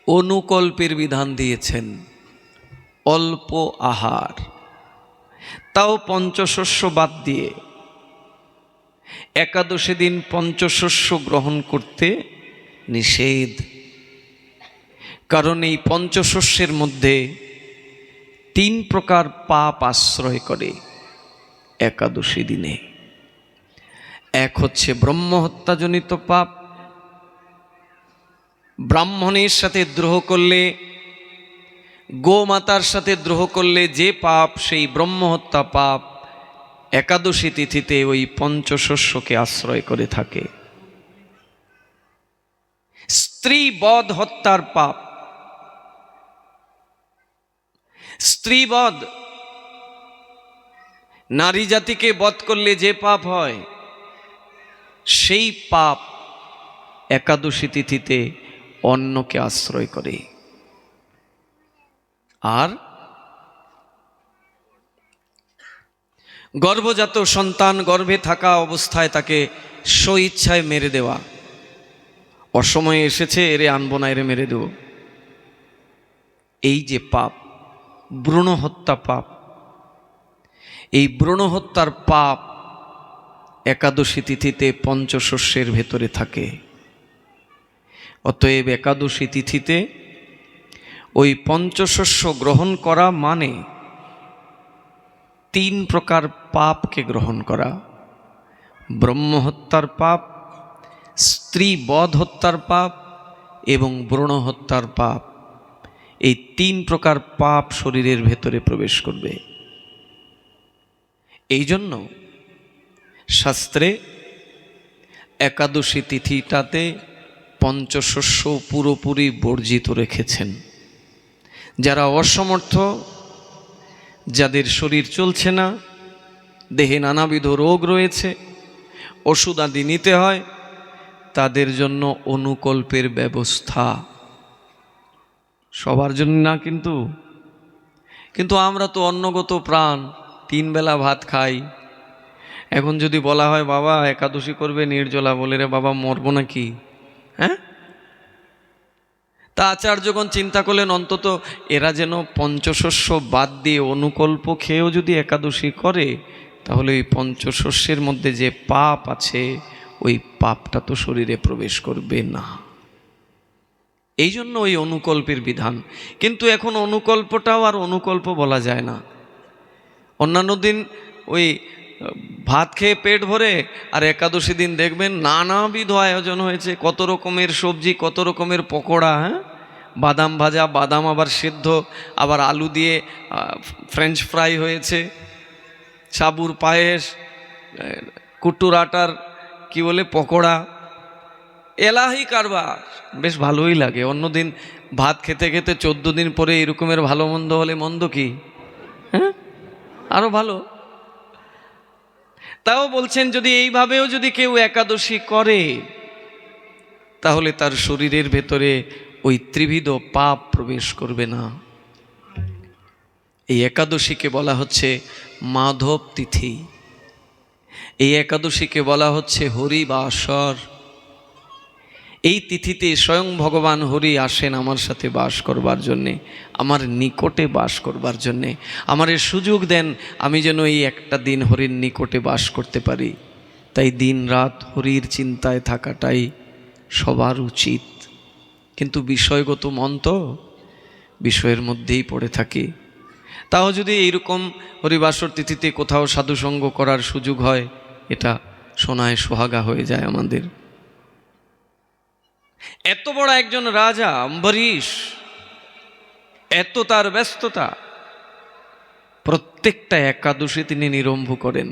অনুকল্পের বিধান দিয়েছেন। অল্প আহার, তাও পঞ্চশস্য বাদ দিয়ে। একাদশী দিন পঞ্চশস্য গ্রহণ করতে নিষেধ, কারণ এই পঞ্চশস্যের মধ্যে 3 প্রকার পাপ আশ্রয় করে একাদশী দিনে। এক হচ্ছে ব্রহ্মহত্যাজনিত পাপ, ব্রাহ্মণের সাথে দ্রোহ করলে, গোমাতার সাথে দ্রোহ করলে যে পাপ, সেই ব্রহ্মহত্যা পাপ একাদশী তিথিতে ওই পঞ্চশস্যকে আশ্রয় করে থাকে। স্ত্রী বধ হত্যার পাপ, স্ত্রীবধ, নারী জাতিকে বধ করলে যে পাপ হয়, সেই পাপ একাদশী তিথিতে অন্যকে আশ্রয় করে। আর গর্ভজাত সন্তান গর্ভে থাকা অবস্থায় তাকে স্বইচ্ছায় মেরে দেওয়া, অসময়ে এসেছে এরে আনবো না, এরে মেরে দেব, এই যে পাপ, ভ্রূণ হত্যা পাপ, এই ভ্রূণ হত্যার পাপ একাদশী তিথিতে পঞ্চশস্যের ভেতরে থাকে। অতএব একাদশী তিথিতে ওই পঞ্চশস্য গ্রহণ করা মানে 3 প্রকার পাপকে গ্রহণ করা। ব্রহ্মহত্যার পাপ, স্ত্রী বধ হত্যার পাপ এবং ভ্রূণ হত্যার পাপ, এই 3 প্রকার পাপ শরীরের ভেতরে প্রবেশ করবে। এই জন্য শাস্ত্রে একাদশী তিথিটাতে পঞ্চশস্য পুরোপুরি বর্জিত রেখেছেন। যারা অসমর্থ, যাদের শরীর চলছে না, দেহে নানাবিধ রোগ রয়েছে, ওষুধ আদি নিতে হয়, তাদের জন্য অনুকল্পের ব্যবস্থা। সবার জন্য না কিন্তু আমরা তো অন্নগত প্রাণ, 3 বেলা ভাত খাই। এখন যদি বলা হয় বাবা একাদশী করবে নির্জলা, বলে রে বাবা মরবো নাকি? হ্যাঁ, তা আচার্যগণ চিন্তা করলেন অন্তত এরা যেন পঞ্চশস্য বাদ দিয়ে অনুকল্প খেয়েও যদি একাদশী করে, তাহলে ওই পঞ্চশস্যের মধ্যে যে পাপ আছে ওই পাপটা তো শরীরে প্রবেশ করবে না। এই জন্য ওই অনুকল্পের বিধান। কিন্তু এখন অনুকল্পটাও আর অনুকল্প বলা যায় না। অন্যান্য দিন ওই ভাত খেয়ে পেট ভরে, আর একাদশী দিন দেখবেন নানাবিধ আয়োজন হয়েছে, কত রকমের সবজি, কত রকমের পকোড়া, হ্যাঁ, বাদাম ভাজা, বাদাম আবার সেদ্ধ, আবার আলু দিয়ে ফ্রেঞ্চ ফ্রাই হয়েছে, সাবুর পায়েস, কুটুর আটার কি বলে পকোড়া, এলাহি কারবার, বেশ ভালোই লাগে। অন্যদিন ভাত খেতে খেতে 14 দিন পরে এরকমের ভালো মন্দ হলে মন্দ কি, হ্যাঁ, আরো ভালো। তাও বলছেন যদি এইভাবেও যদি কেউ একাদশী করে, তাহলে তার শরীরের ভেতরে ওই ত্রিবিধ পাপ প্রবেশ করবে না। এই একাদশীকে বলা হচ্ছে মাধব তিথি, এই একাদশীকে বলা হচ্ছে হরিবাসর। এই তিথিতে স্বয়ং ভগবান হরি আসেন আমার সাথে বাস করবার জন্যে, আমার নিকটে বাস করবার জন্যে। আমার এই সুযোগ দেন আমি যেন এই একটা দিন হরির নিকটে বাস করতে পারি। তাই দিন রাত হরির চিন্তায় থাকাটাই সবার উচিত। কিন্তু বিষয়গত মন তো বিষয়ের মধ্যেই পড়ে থাকি। তাও যদি এইরকম হরিবাসর তিথিতে কোথাও সাধুসঙ্গ করার সুযোগ হয়, এটা সোনায় সোহাগা হয়ে যায় আমাদের। এত বড় একজন রাজা অম্বরীশ, এত তার ব্যস্ততা, প্রত্যেকটা একাদশী তিনি নিরম্ভ করেন।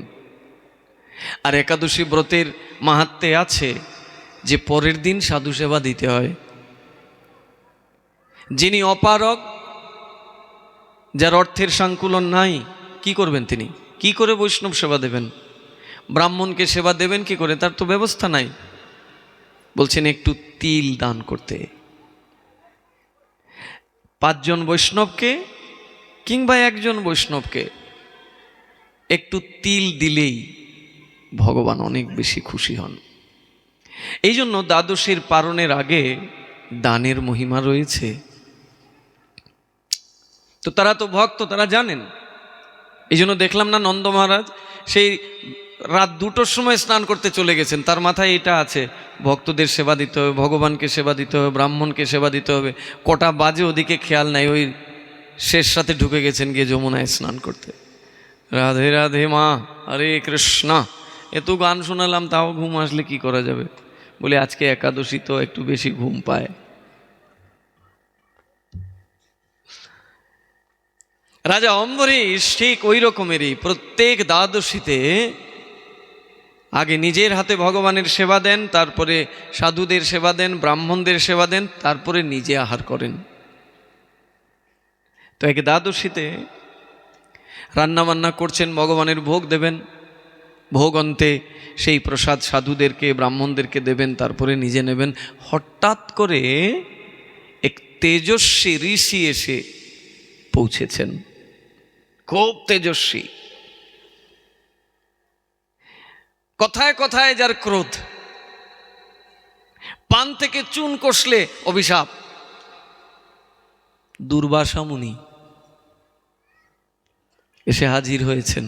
আর একাদশী ব্রতের মাহাত্ম্যে আছে যে পরের দিন সাধু সেবা দিতে হয়। যিনি অপারগ, যার অর্থের সংকুলন নাই, কি করবেন তিনি? কি করে বৈষ্ণব সেবা দেবেন? ব্রাহ্মণকে সেবা দেবেন কি করে? তার তো ব্যবস্থা নাই। বলছেন একটু তিল দান করতে। 5 জন বৈষ্ণবকে কিংবা 1 জন বৈষ্ণবকে একটু তিল দিলেই ভগবান অনেক বেশি খুশি হন। এই জন্য দ্বাদশীর পারণের আগে দানের মহিমা রয়েছে। তো তারা তো ভক্ত, তারা জানেন। এই জন্য দেখলাম না নন্দ মহারাজ সেই রাত 2টোর সময় স্নান করতে চলে গেছেন। তার মাথায় এটা আছে, ভক্তদের সেবা দিতে হবে, ভগবানকে সেবা দিতে হবে, ব্রাহ্মণকে সেবা দিতে হবে। কটা বাজে ওদিকে খেয়াল নাই, ওই শেষ সাথে ঢুকে গেছেন গিয়ে যমুনায় স্নান করতে। রাধে রাধে মা, হরে কৃষ্ণ। এত গান শোনালাম তাও ঘুম আসলে কি করা যাবে? বলে আজকে একাদশী তো একটু বেশি ঘুম পায়। রাজা অম্বরীশ ঠিক ওই রকমেরই, প্রত্যেক দ্বাদশীতে আগে নিজের হাতে ভগবানের সেবা দেন, তারপরে সাধুদের সেবা দেন, ব্রাহ্মণদের সেবা দেন, তারপরে নিজে আহার করেন। তো এক দ্বাদশীতে রান্নাবান্না করছেন, ভগবানের ভোগ দেবেন। ভোগ অন্তে সেই প্রসাদ সাধুদেরকে ব্রাহ্মণদেরকে দেবেন, তারপরে নিজে নেবেন। হঠাৎ করে এক তেজস্বী ঋষি এসে পৌঁছেছেন, খুব তেজস্বী, কথায় কথায় যার ক্রোধ, পান থেকে চুন কষলে অভিশাপ। দুর্বাসা মুনি এসে হাজির হয়েছেন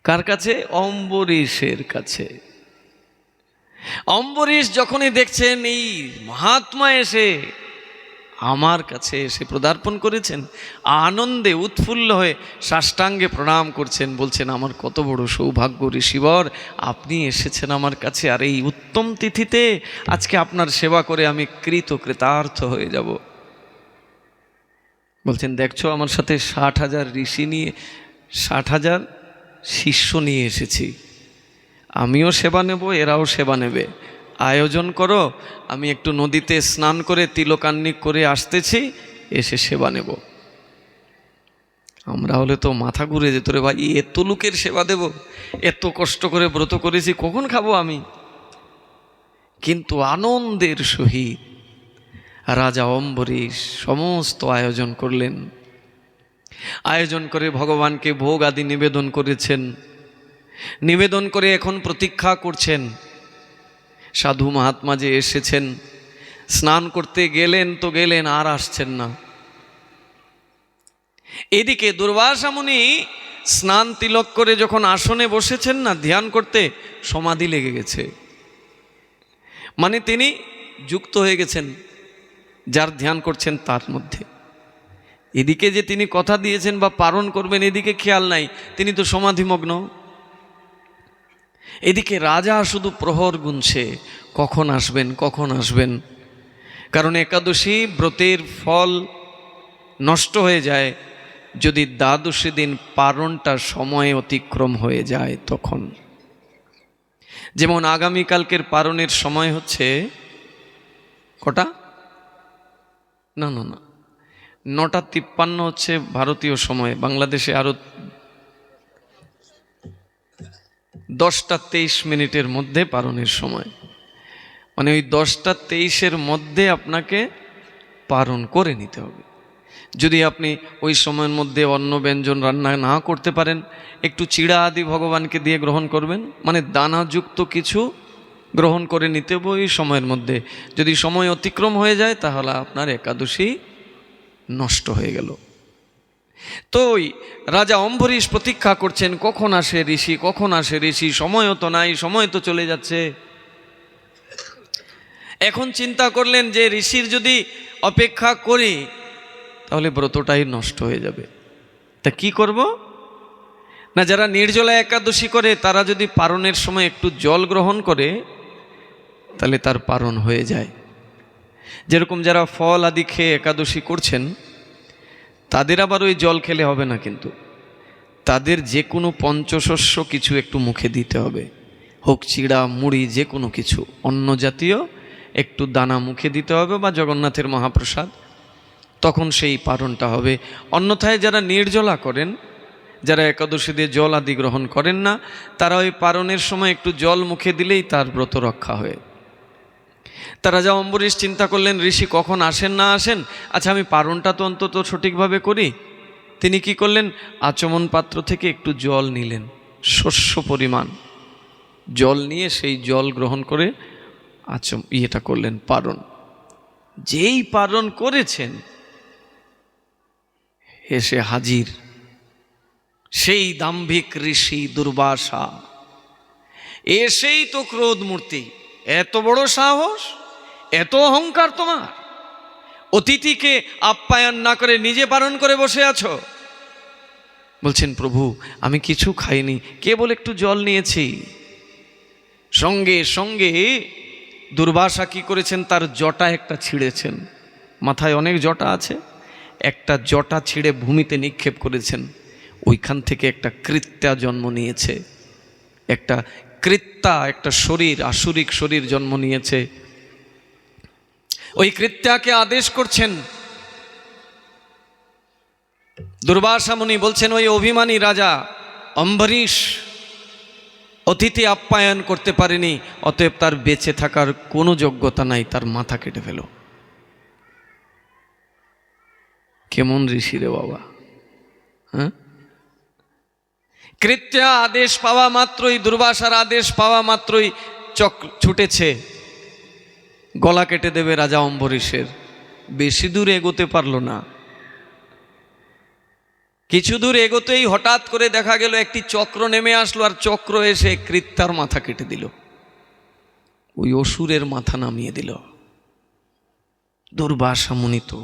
কার কাছে? অম্বরীশের কাছে। অম্বরীশ যখনই দেখছেন এই মহাত্মা এসে আমার কাছে এসে পদার্পণ করেছেন, আনন্দে উৎফুল্ল হয়ে সাষ্টাঙ্গে প্রণাম করছেন, বলছেন আমার কত বড় সৌভাগ্য ঋষিবর, আপনি এসেছেন আমার কাছে। আর এই উত্তম তিথিতে আজকে আপনার সেবা করে আমি কৃতার্থ হয়ে যাব। বলছেন দেখছো আমার সাথে 60,000 ঋষি নিয়ে 60,000 শিষ্য নিয়ে এসেছি, আমিও সেবা নেব, এরাও সেবা নেবে। আয়োজন করো, আমি একটু নদীতে স্নান করে তিলকান্নিক করে আসতেছি, এসে সেবা নেব। আমরা হলে তো মাথা ঘুরে যেত, রে ভাই এত লোকের সেবা দেব, এত কষ্ট করে ব্রত করেছি, কখন খাবো আমি? কিন্তু আনন্দের সহিত রাজা অম্বরীশ সমস্ত আয়োজন করলেন। আয়োজন করে ভগবানকে ভোগ আদি নিবেদন করেছেন। নিবেদন করে এখন প্রতীক্ষা করছেন সাধু মহাত্মা যে এসেছেন। স্নান করতে গেলেন তো গেলেন, আর আসছেন না। এদিকে দুর্বাসা মুনি স্নান তিলক করে যখন আসনে বসেছেন না ধ্যান করতে, সমাধি লেগে গেছে। মানে তিনি যুক্ত হয়ে গেছেন যার ধ্যান করছেন তার মধ্যে। এদিকে যে তিনি কথা দিয়েছেন বা পালন করবেন এদিকে খেয়াল নাই, তিনি তো সমাধিমগ্ন। এদিকে রাজা শুধু প্রহর গুনছে, কখন আসবেন কখন আসবেন। কারণ একাদশী ব্রতের ফল নষ্ট হয়ে যায় যদি দ্বাদশী দিন পারণটা সময় অতিক্রম হয়ে যায় তখন। যেমন আগামীকালকের পারণের সময় হচ্ছে কটা? না 9:53 হচ্ছে ভারতীয় সময়, বাংলাদেশে আরো 10টা 23 মিনিটের মধ্যে পারণের সময়। মানে ওই 10টা 23-এর মধ্যে আপনাকে পারণ করে নিতে হবে। যদি আপনি ওই সময়ের মধ্যে অন্ন ব্যঞ্জন রান্না না করতে পারেন, একটু চিড়া আদি ভগবানকে দিয়ে গ্রহণ করবেন, মানে দানাযুক্ত কিছু গ্রহণ করে নিতে হবে ওই সময়ের মধ্যে। যদি সময় অতিক্রম হয়ে যায় তাহলে আপনার একাদশী নষ্ট হয়ে গেল। তো ওই রাজা অম্বরীশ প্রতীক্ষা করছেন, কখন আসে ঋষি, কখন আসে ঋষি, সময়ও তো নাই, সময় তো চলে যাচ্ছে। এখন চিন্তা করলেন যে ঋষির যদি অপেক্ষা করি তাহলে ব্রতটাই নষ্ট হয়ে যাবে। তা কি করব না, যারা নির্জলা একাদশী করে তারা যদি পারণের সময় একটু জল গ্রহণ করে তাহলে তার পারণ হয়ে যায়। যেরকম যারা ফল আদি খেয়ে একাদশী করছেন তাদের আবার ওই জল খেলে হবে না, কিন্তু তাদের যে কোনো পঞ্চশস্য কিছু একটু মুখে দিতে হবে, হোক চিড়া মুড়ি যে কোনো কিছু অন্ন জাতীয় একটু দানা মুখে দিতে হবে, বা জগন্নাথের মহাপ্রসাদ, তখন সেই পারণটা হবে। অন্যথায় যারা নির্জলা করেন, যারা একাদশী দিয়ে জল আদি গ্রহণ করেন না, তারা ওই পারণের সময় একটু জল মুখে দিলেই তার ব্রত রক্ষা হয়। তারা যা অম্বরীশ চিন্তা করলেন ঋষি কখন আসেন না আসেন, আচ্ছা আমি পারণটা তো অন্তত সঠিকভাবে করি। তিনি কি করলেন, আচমন পাত্র থেকে একটু জল নিলেন, শস্য পরিমাণ জল নিয়ে সেই জল গ্রহণ করে ইয়েটা করলেন পারণ। যেই পারণ করেছেন এসে হাজির সেই দাম্ভিক ঋষি দুর্বাসা। এসেই তো ক্রোধ মূর্তি, এত বড় সাহস, এত অহংকার তোমার, অতিথিকে আপ্যায়ন না করে নিজে পালন করে বসে আছো। বলছেন প্রভু আমি কিছু খাইনি, কেবল একটু জল নিয়েছি। সঙ্গে সঙ্গে দুর্বাসা কি করেছেন, তার জটা একটা ছিঁড়েছেন, মাথায় অনেক জটা আছে, একটা জটা ছিঁড়ে ভূমিতে নিক্ষেপ করেছেন। ওইখান থেকে একটা কৃত্যা জন্ম নিয়েছে, একটা কৃত্যা, একটা শরীর, আসুরিক শরীর জন্ম নিয়েছে। ওই কৃত্যাকে আদেশ করছেন দুর্বাসা মুনি, বলছেন ওই অভিমানী রাজা অম্বরীশ অতিথি আপ্যায়ন করতে পারেনি, অতএব তার বেঁচে থাকার কোনো যোগ্যতা নাই, তার মাথা কেটে ফেল। কেমন ঋষি রে বাবা, হ্যাঁ? কৃত্যা আদেশ পাওয়া মাত্রই, দুর্বাসার আদেশ পাওয়া মাত্রই ছুটেছে গলা কেটে দেবে রাজা অম্বরীশের। বেশি দূর এগোতে পারল না, কিছু দূর এগোতেই হঠাৎ করে দেখা গেল একটি চক্র নেমে আসলো, আর চক্র এসে কৃত্যার মাথা কেটে দিল, ওই অসুরের মাথা নামিয়ে দিল। দুর্বাসা মুনি তো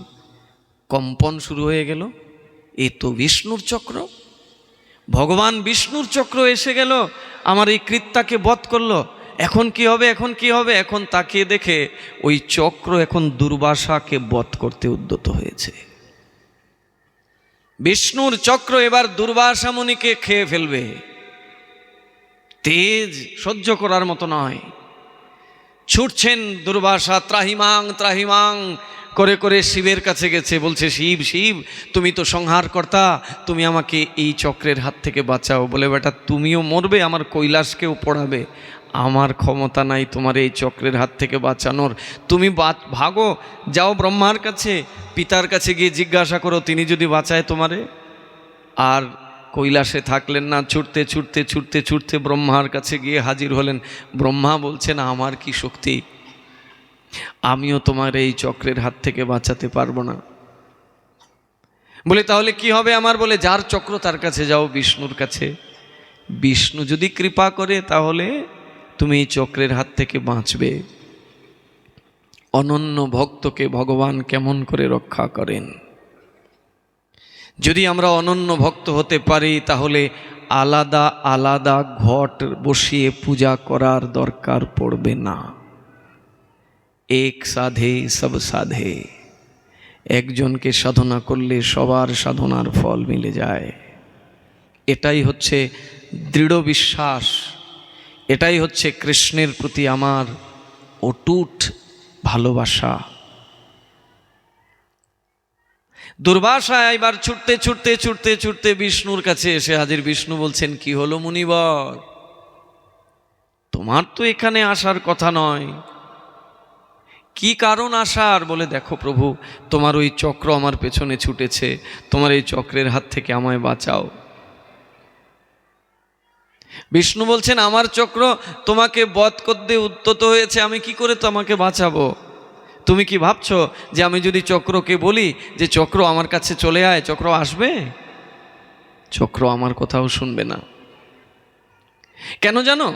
কম্পন শুরু হয়ে গেল, এ তো বিষ্ণুর চক্র, ভগবান বিষ্ণুর চক্র এসে গেল, আমার এই কৃত্যাকে বধ করলো, এখন কি হবে, এখন কি হবে? এখন তাকিয়ে দেখে ওই চক্র এখন দুর্বাসাকে বধ করতে উদ্যত হয়েছে। বিষ্ণুর চক্র এবার দুর্বাসা মুনিকে খেয়ে ফেলবে। তেজ সহ্য করার মতো নয়, ছুটছেন দুর্বাসা, ত্রাহিমাং ত্রাহিমাং করে করে শিবের কাছে গেছে, বলছে শিব শিব তুমি তো সংহার কর্তা, তুমি আমাকে এই চক্রের হাত থেকে বাঁচাও। বলে বেটা তুমিও মরবে, আমার কৈলাসকেও পড়াবে, আমার ক্ষমতা নাই তোমার এই চক্রের হাত থেকে বাঁচানোর, তুমি ভাগো, যাও ব্রহ্মার কাছে, পিতার কাছে গিয়ে জিজ্ঞাসা করো, তিনি যদি বাঁচায় তোমারে। আর কৈলাসে থাকলেন না, ছুটতে ছুটতে ছুটতে ছুটতে ব্রহ্মার কাছে গিয়ে হাজির হলেন। ব্রহ্মা বলছেন আমার কি শক্তি, আমিও তোমার এই চক্রের হাত থেকে বাঁচাতে পারবো না। বলে তাহলে কি হবে আমার? বলে যার চক্র তার কাছে যাও, বিষ্ণুর কাছে, বিষ্ণু যদি কৃপা করে তাহলে তুমি এই চক্রের হাত থেকে বাঁচবে। অনন্য ভক্তকে ভগবান কেমন করে রক্ষা করেন। যদি আমরা অনন্য ভক্ত হতে পারি তাহলে আলাদা আলাদা ঘট বসিয়ে পূজা করার দরকার পড়বে না। এক সাধে সব সাধে, একজনকে সাধনা করলে সবার সাধনার ফল মিলে যায়। এটাই হচ্ছে দৃঢ় বিশ্বাস, এটাই হচ্ছে কৃষ্ণের প্রতি আমার অটুট ভালোবাসা। দুর্বাসা এবার ছুটতে ছুটতে ছুটতে ছুটতে বিষ্ণুর কাছে এসে হাজির। বিষ্ণু বলছেন কি হলো মুনিবর, তোমার তো এখানে আসার কথা নয়, কি কারণ আসার? বলে দেখো প্রভু, তোমার ওই চক্র আমার পেছনে ছুটেছে, তোমার এই চক্রের হাত থেকে আমায় বাঁচাও। বিষ্ণু বলছেন, আমার চক্র তোমাকে বধ করতে উদ্যত হয়েছে, আমি কি করে তোমাকে বাঁচাবো? তুমি কি ভাবছো যে আমি যদি চক্রকে বলি যে চক্র আমার কাছে চলে আয়, চক্র আসবে? চক্র আমার কথাও শুনবে না। কেন জানো?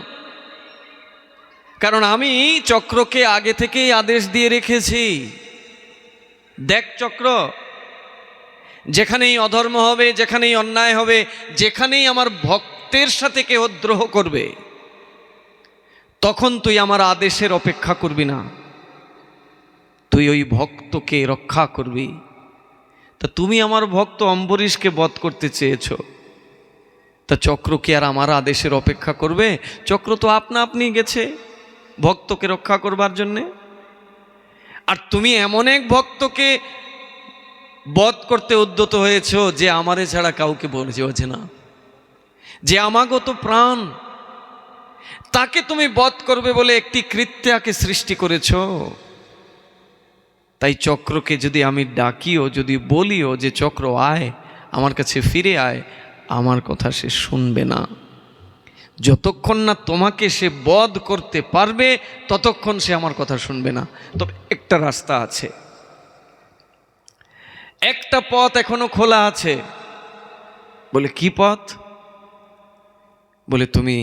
কারণ আমি চক্রকে আগে থেকেই আদেশ দিয়ে রেখেছি, দেখ চক্র, যেখানেই অধর্ম হবে, যেখানেই অন্যায় হবে, যেখানেই আমার ভক্তের সাথে কেউ দ্রোহ করবে, তখন তুই আমার আদেশের অপেক্ষা করবি না, তুই ওই ভক্তকে রক্ষা করবি। তা তুমি আমার ভক্ত অম্বরীশকে বধ করতে চেয়েছ, তা চক্র কি আর আমার আদেশের অপেক্ষা করবে? চক্র তো আপনা আপনি গেছে ভক্তকে রক্ষা করবার জন্যে। আর তুমি এমন এক ভক্তকে বধ করতে উদ্যত হয়েছ যে আমারে ছাড়া কাউকে বোঝে না, যে আমাগত প্রাণ, তাকে তুমি বধ করবে বলে একটি কৃত্যাকে সৃষ্টি করেছ। তাই চক্রকে যদি আমি ডাকিও, যদি বলিও যে চক্র আয়, আমার কাছে ফিরে আয়, আমার কথা সে শুনবে না। যতক্ষণ না তোমাকে সে বধ করতে পারবে ততক্ষণ সে আমার কথা শুনবে না। তবে একটা রাস্তা আছে, একটা পথ এখনো খোলা আছে। বলে কি পথ? বলে তুমি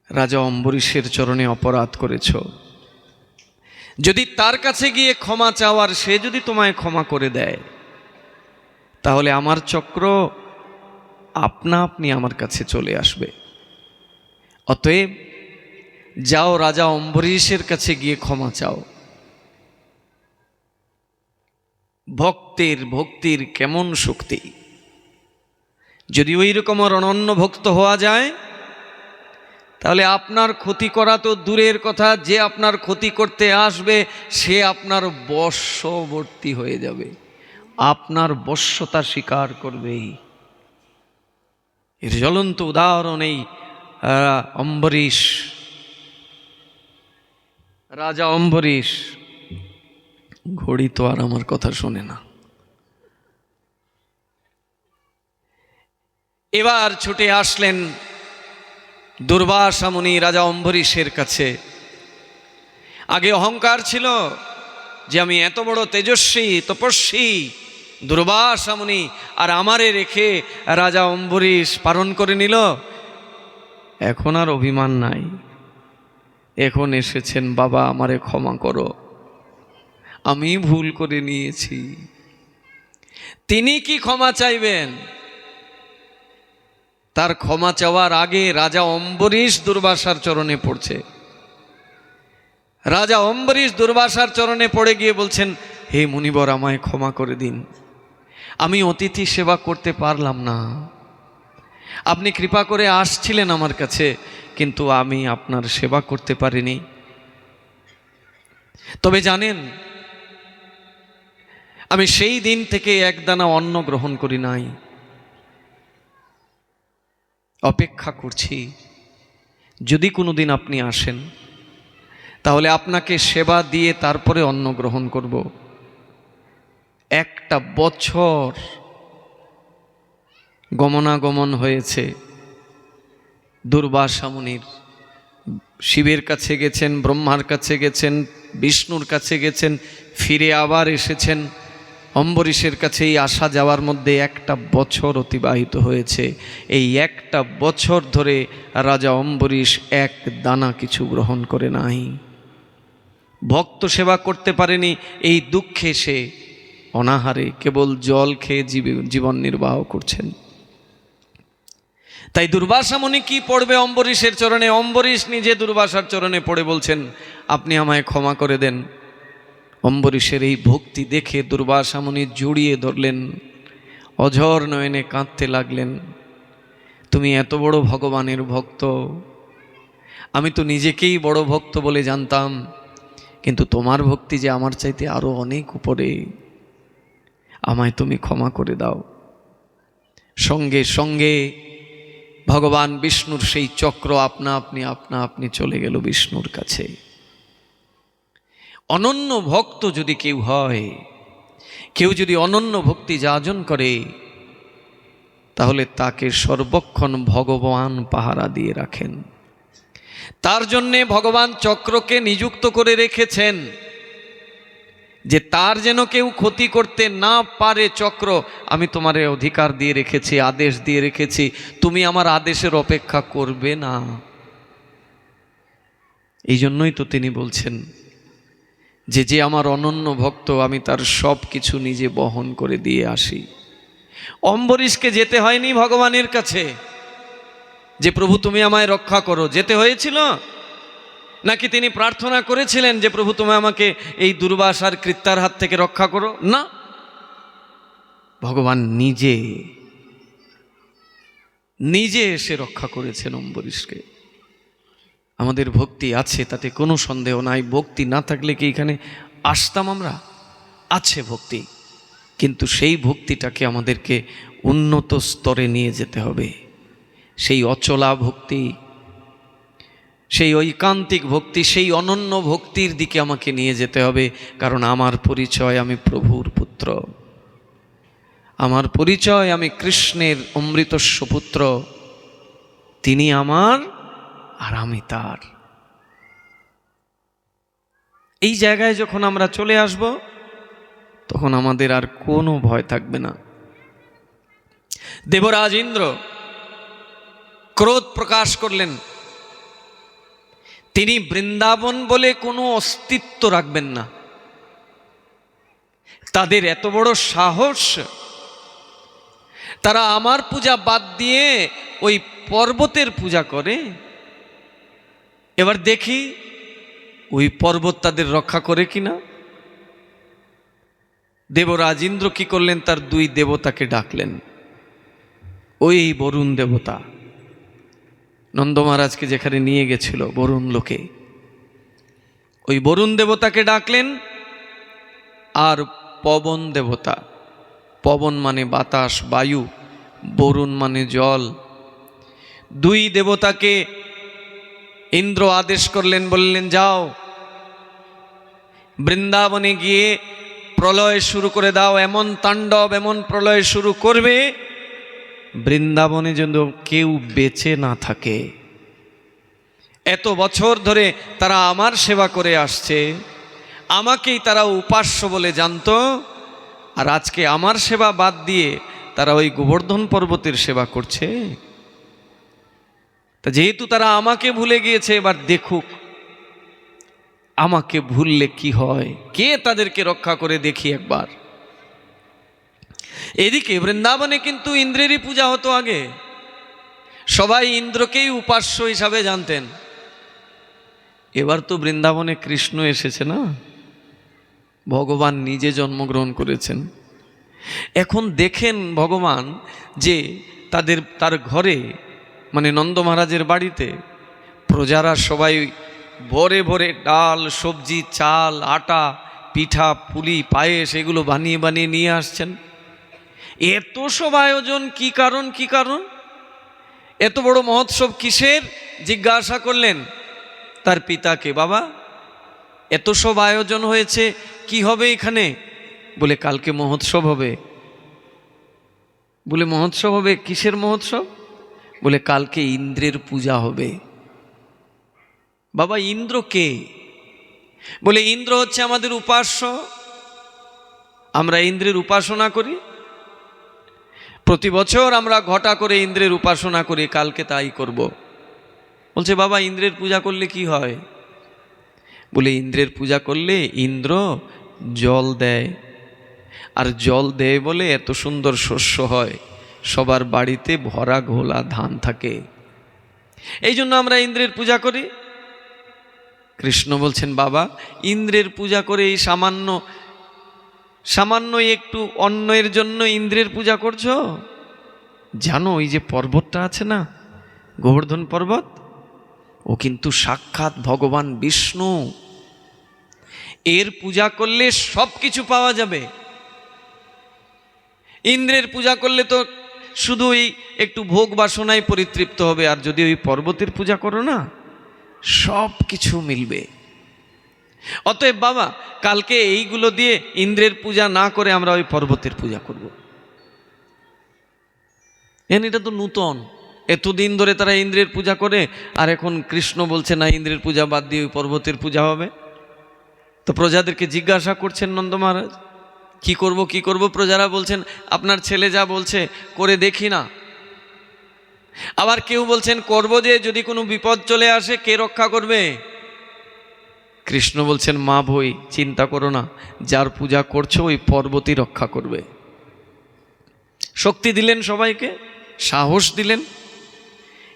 রাজা অম্বরীশের চরণে অপরাধ করেছ, যদি তার কাছে গিয়ে ক্ষমা চাওয়ার, সে যদি তোমায় ক্ষমা করে দেয়, তাহলে আমার চক্র আপনা আপনি আমার কাছে চলে আসবে। অতএব যাও, রাজা অম্বরীশের কাছে গিয়ে ক্ষমা চাও। ভক্তির কেমন শক্তি! যদি ওই রকম অনন্য ভক্ত হওয়া যায়, তাহলে আপনার ক্ষতি করা তো দূরের কথা, যে আপনার ক্ষতি করতে আসবে সে আপনার বশবর্তী হয়ে যাবে, আপনার বশ্যতা স্বীকার করবেই। এর জ্বলন্ত উদাহরণ এই অম্বরীশ, রাজা অম্বরীশ। ঘড়ি তো আর আমার কথা শোনে না। এবার ছুটে আসলেন দুর্বাসা মুনি রাজা অম্বরীশের কাছে। আগে অহংকার ছিল যে আমি এত বড় তেজস্বী তপস্বী দুর্বাসা মুনি, আর আমারে রেখে রাজা অম্বরীশ পালন করে নিল। এখন আর অভিমান নাই, এখন এসেছেন, বাবা আমারে ক্ষমা করো, আমি ভুল করে নিয়েছি। তিনি কি ক্ষমা চাইবেন? তার ক্ষমা চাওয়ার আগে রাজা অম্বরীশ দুর্বাসার চরণে পড়ছে। রাজা অম্বরীশ দুর্বাসার চরণে পড়ে গিয়ে বলছেন, হে মুনিবর, আমায় ক্ষমা করে দিন, আমি অতিথি সেবা করতে পারলাম না। আপনি কৃপা করে আসছিলেন আমার কাছে, কিন্তু আমি আপনার সেবা করতে পারিনি। তবে জানেন, আমি সেই দিন থেকে একদানা অন্ন গ্রহণ করি নাই, অপেক্ষা করছি যদি কোনোদিন আপনি আসেন তাহলে আপনাকে সেবা দিয়ে তারপরে অন্ন গ্রহণ করব। একটা বছর গমনাগমন হয়েছে দুর্বাসা মুনির। শিবের কাছে গেছেন, ব্রহ্মার কাছে গেছেন, বিষ্ণুর কাছে গেছেন, ফিরে আবার এসেছেন অম্বরীশের কাছেই। আসা যাওয়ার মধ্যে একটা বছর অতিবাহিত হয়েছে। এই একটা বছর ধরে রাজা অম্বরীশ এক দানা কিছু গ্রহণ করে নাই, ভক্ত সেবা করতে পারেনি। এই দুঃখে সে অনাহারে কেবল জল খেয়ে জীবন নির্বাহ করছেন। তাই দুর্বাসা মুনি কি পড়বে অম্বরীশের চরণে? অম্বরীশ নিজে দুর্বাসার চরণে পড়ে বলছেন, আপনি আমায় ক্ষমা করে দেন। অম্বরীশের এই ভক্তি দেখে দুর্বাসা মুনি জড়িয়ে ধরলেন, অঝর নয়নে কাঁদতে লাগলেন, তুমি এত বড় ভগবানের ভক্ত, আমি তো নিজেকেই বড় ভক্ত বলে জানতাম, কিন্তু তোমার ভক্তি যে আমার চাইতে আরো অনেক উপরে, আমায় তুমি ক্ষমা করে দাও। সঙ্গে সঙ্গে ভগবান বিষ্ণুর সেই চক্র আপনা আপনি চলে গেল বিষ্ণুর কাছে। অনন্য ভক্ত যদি কেউ হয়, কেউ যদি অনন্য ভক্তি যাজন করে, তাহলে তাকে সর্বক্ষণ ভগবান পাহারা দিয়ে রাখেন। তার জন্যে ভগবান চক্রকে নিযুক্ত করে রেখেছেন, যে তার যেন কেউ ক্ষতি করতে না পারে। চক্র, আমি তোমারে অধিকার দিয়ে রেখেছি, আদেশ দিয়ে রেখেছি, তুমি আমার আদেশের অপেক্ষা করবে না। এই জন্যই তো তিনি বলছেন যে যে আমার অনন্য ভক্ত, আমি তার সব কিছু নিজে বহন করে দিয়ে আসি। অম্বরীশকে যেতে হয়নি ভগবানের কাছে যে প্রভু তুমি আমায় রক্ষা করো, যেতে হয়েছিল নাকি তিনি প্রার্থনা করেছিলেন যে প্রভু তুমি আমাকে এই দুর্বাসার কৃত্যার হাত থেকে রক্ষা করো? না, ভগবান নিজে নিজে এসে রক্ষা করেছেন অম্বরীশকে। আমাদের ভক্তি আছে, তাতে কোনো সন্দেহ নাই। ভক্তি না থাকলে কি এখানে আসতাম আমরা? আছে ভক্তি, কিন্তু সেই ভক্তিটাকে আমাদেরকে উন্নত স্তরে নিয়ে যেতে হবে। সেই অচলা ভক্তি, সেই ঐকান্তিক ভক্তি, সেই অনন্য ভক্তির দিকে আমাকে নিয়ে যেতে হবে। কারণ আমার পরিচয় আমি প্রভুর পুত্র, আমার পরিচয় আমি কৃষ্ণের অমৃতস্ব পুত্র। তিনি আমার আর আমি তার। এই জায়গায় যখন আমরা চলে আসব, তখন আমাদের আর কোনো ভয় থাকবে না। দেবরাজ ইন্দ্র ক্রোধ প্রকাশ করলেন। তিনি বৃন্দাবন বলে কোনো অস্তিত্ব রাখবেন না। তাদের এত বড় সাহস, তারা আমার পূজা বাদ দিয়ে ওই পর্বতের পূজা করে। এবার দেখি ওই পর্বত তাদের রক্ষা করে কিনা। দেবরাজ ইন্দ্র কি করলেন? তার দুই দেবতাকে ডাকলেন। ওই বরুণ দেবতা নন্দ মহারাজকে যেখানে নিয়ে গেছিল বরুণ লোকে, ওই বরুণ দেবতাকে ডাকলেন। আর পবন দেবতা, পবন মানে বাতাস, বায়ু, বরুণ মানে জল, দুই দেবতাকে ইন্দ্র আদেশ করলেন, বললেন যাও বৃন্দাবনে গিয়ে প্রলয় শুরু করে দাও। এমন তাণ্ডব, এমন প্রলয় শুরু করবে বৃন্দাবনে যেন কেউ বেঁচে না থাকে। এত বছর ধরে তারা আমার সেবা করে আসছে, আমাকেই তারা উপাস্য বলে জানতো, আর আজকে আমার সেবা বাদ দিয়ে তারা ওই গোবর্ধন পর্বতের সেবা করছে। তা যেহেতু তারা আমাকে ভুলে গিয়েছে, এবার দেখুক আমাকে ভুললে কি হয়, কে তাদেরকে রক্ষা করে দেখি একবার। এদিকে বৃন্দাবনে কিন্তু ইন্দ্রেরই পূজা হতো আগে, সবাই ইন্দ্রকেই উপাস্য হিসাবে জানতেন। এবার তো বৃন্দাবনে কৃষ্ণ এসেছে না, ভগবান নিজে জন্মগ্রহণ করেছেন। এখন দেখেন ভগবান যে তার ঘরে, মানে নন্দ মহারাজের বাড়িতে প্রজারা সবাই ভোরে ভোরে ডাল, সবজি, চাল, আটা, পিঠা, পুলি, পায়েস এগুলো বানিয়ে বানিয়ে নিয়ে আসছেন। এত সব আয়োজন কি কারণ? কি কারণ? এত বড় মহোৎসব কিসের? জিজ্ঞাসা করলেন তার পিতাকে, বাবা এত সব আয়োজন হয়েছে, কি হবে এখানে? বলে কালকে মহোৎসব হবে। বলে মহোৎসব হবে? কিসের মহোৎসব? বলে কালকে ইন্দ্রের পূজা হবে। বাবা ইন্দ্র কে? বলে ইন্দ্র হচ্ছে আমাদের উপাস্য, আমরা ইন্দ্রের উপাসনা করি, প্রতি বছর আমরা ঘটা করে ইন্দ্রের উপাসনা করি, কালকে তাই করব। বলছে বাবা ইন্দ্রের পূজা করলে কি হয়? বলে ইন্দ্রের পূজা করলে ইন্দ্র জল দেয়, আর জল দেয় বলে এত সুন্দর শস্য হয়, সবার বাড়িতে ভরা ঘোলা ধান থাকে, এই জন্য আমরা ইন্দ্রের পূজা করি। কৃষ্ণ বলছেন বাবা ইন্দ্রের পূজা করে এই সামান্য একটু অন্নের জন্য ইন্দ্রের পূজা করছো? জানো ওই যে পর্বতটা আছে না, গোবর্ধন পর্বত, ও কিন্তু সাক্ষাৎ ভগবান বিষ্ণু। এর পূজা করলে সব কিছু পাওয়া যাবে। ইন্দ্রের পূজা করলে তো শুধু এই একটু ভোগ বাসনায় পরিতৃপ্ত হবে, আর যদি ওই পর্বতের পূজা করো না, সব কিছু মিলবে। অতএব বাবা, কালকে এইগুলো দিয়ে ইন্দ্রের পূজা না করে আমরা ওই পর্বতের পূজা করব। এটা তো নূতন, এতদিন ধরে তারা ইন্দ্রের পূজা করে, আর এখন কৃষ্ণ বলছে না, ইন্দ্রের পূজা বাদ দিয়ে ওই পর্বতের পূজা হবে। তো প্রজাদেরকে জিজ্ঞাসা করছেন নন্দ মহারাজ, কি করব কি করব? প্রজারা বলছেন আপনার ছেলে যা বলছে করে দেখি না। আবার কেউ বলছেন করব, যে যদি কোনো বিপদ চলে আসে কে রক্ষা করবে? কৃষ্ণ বলছেন মা ভই, চিন্তা করো না, যার পূজা করছো ওই পর্বতই রক্ষা করবে। শক্তি দিলেন সবাইকে, সাহস দিলেন।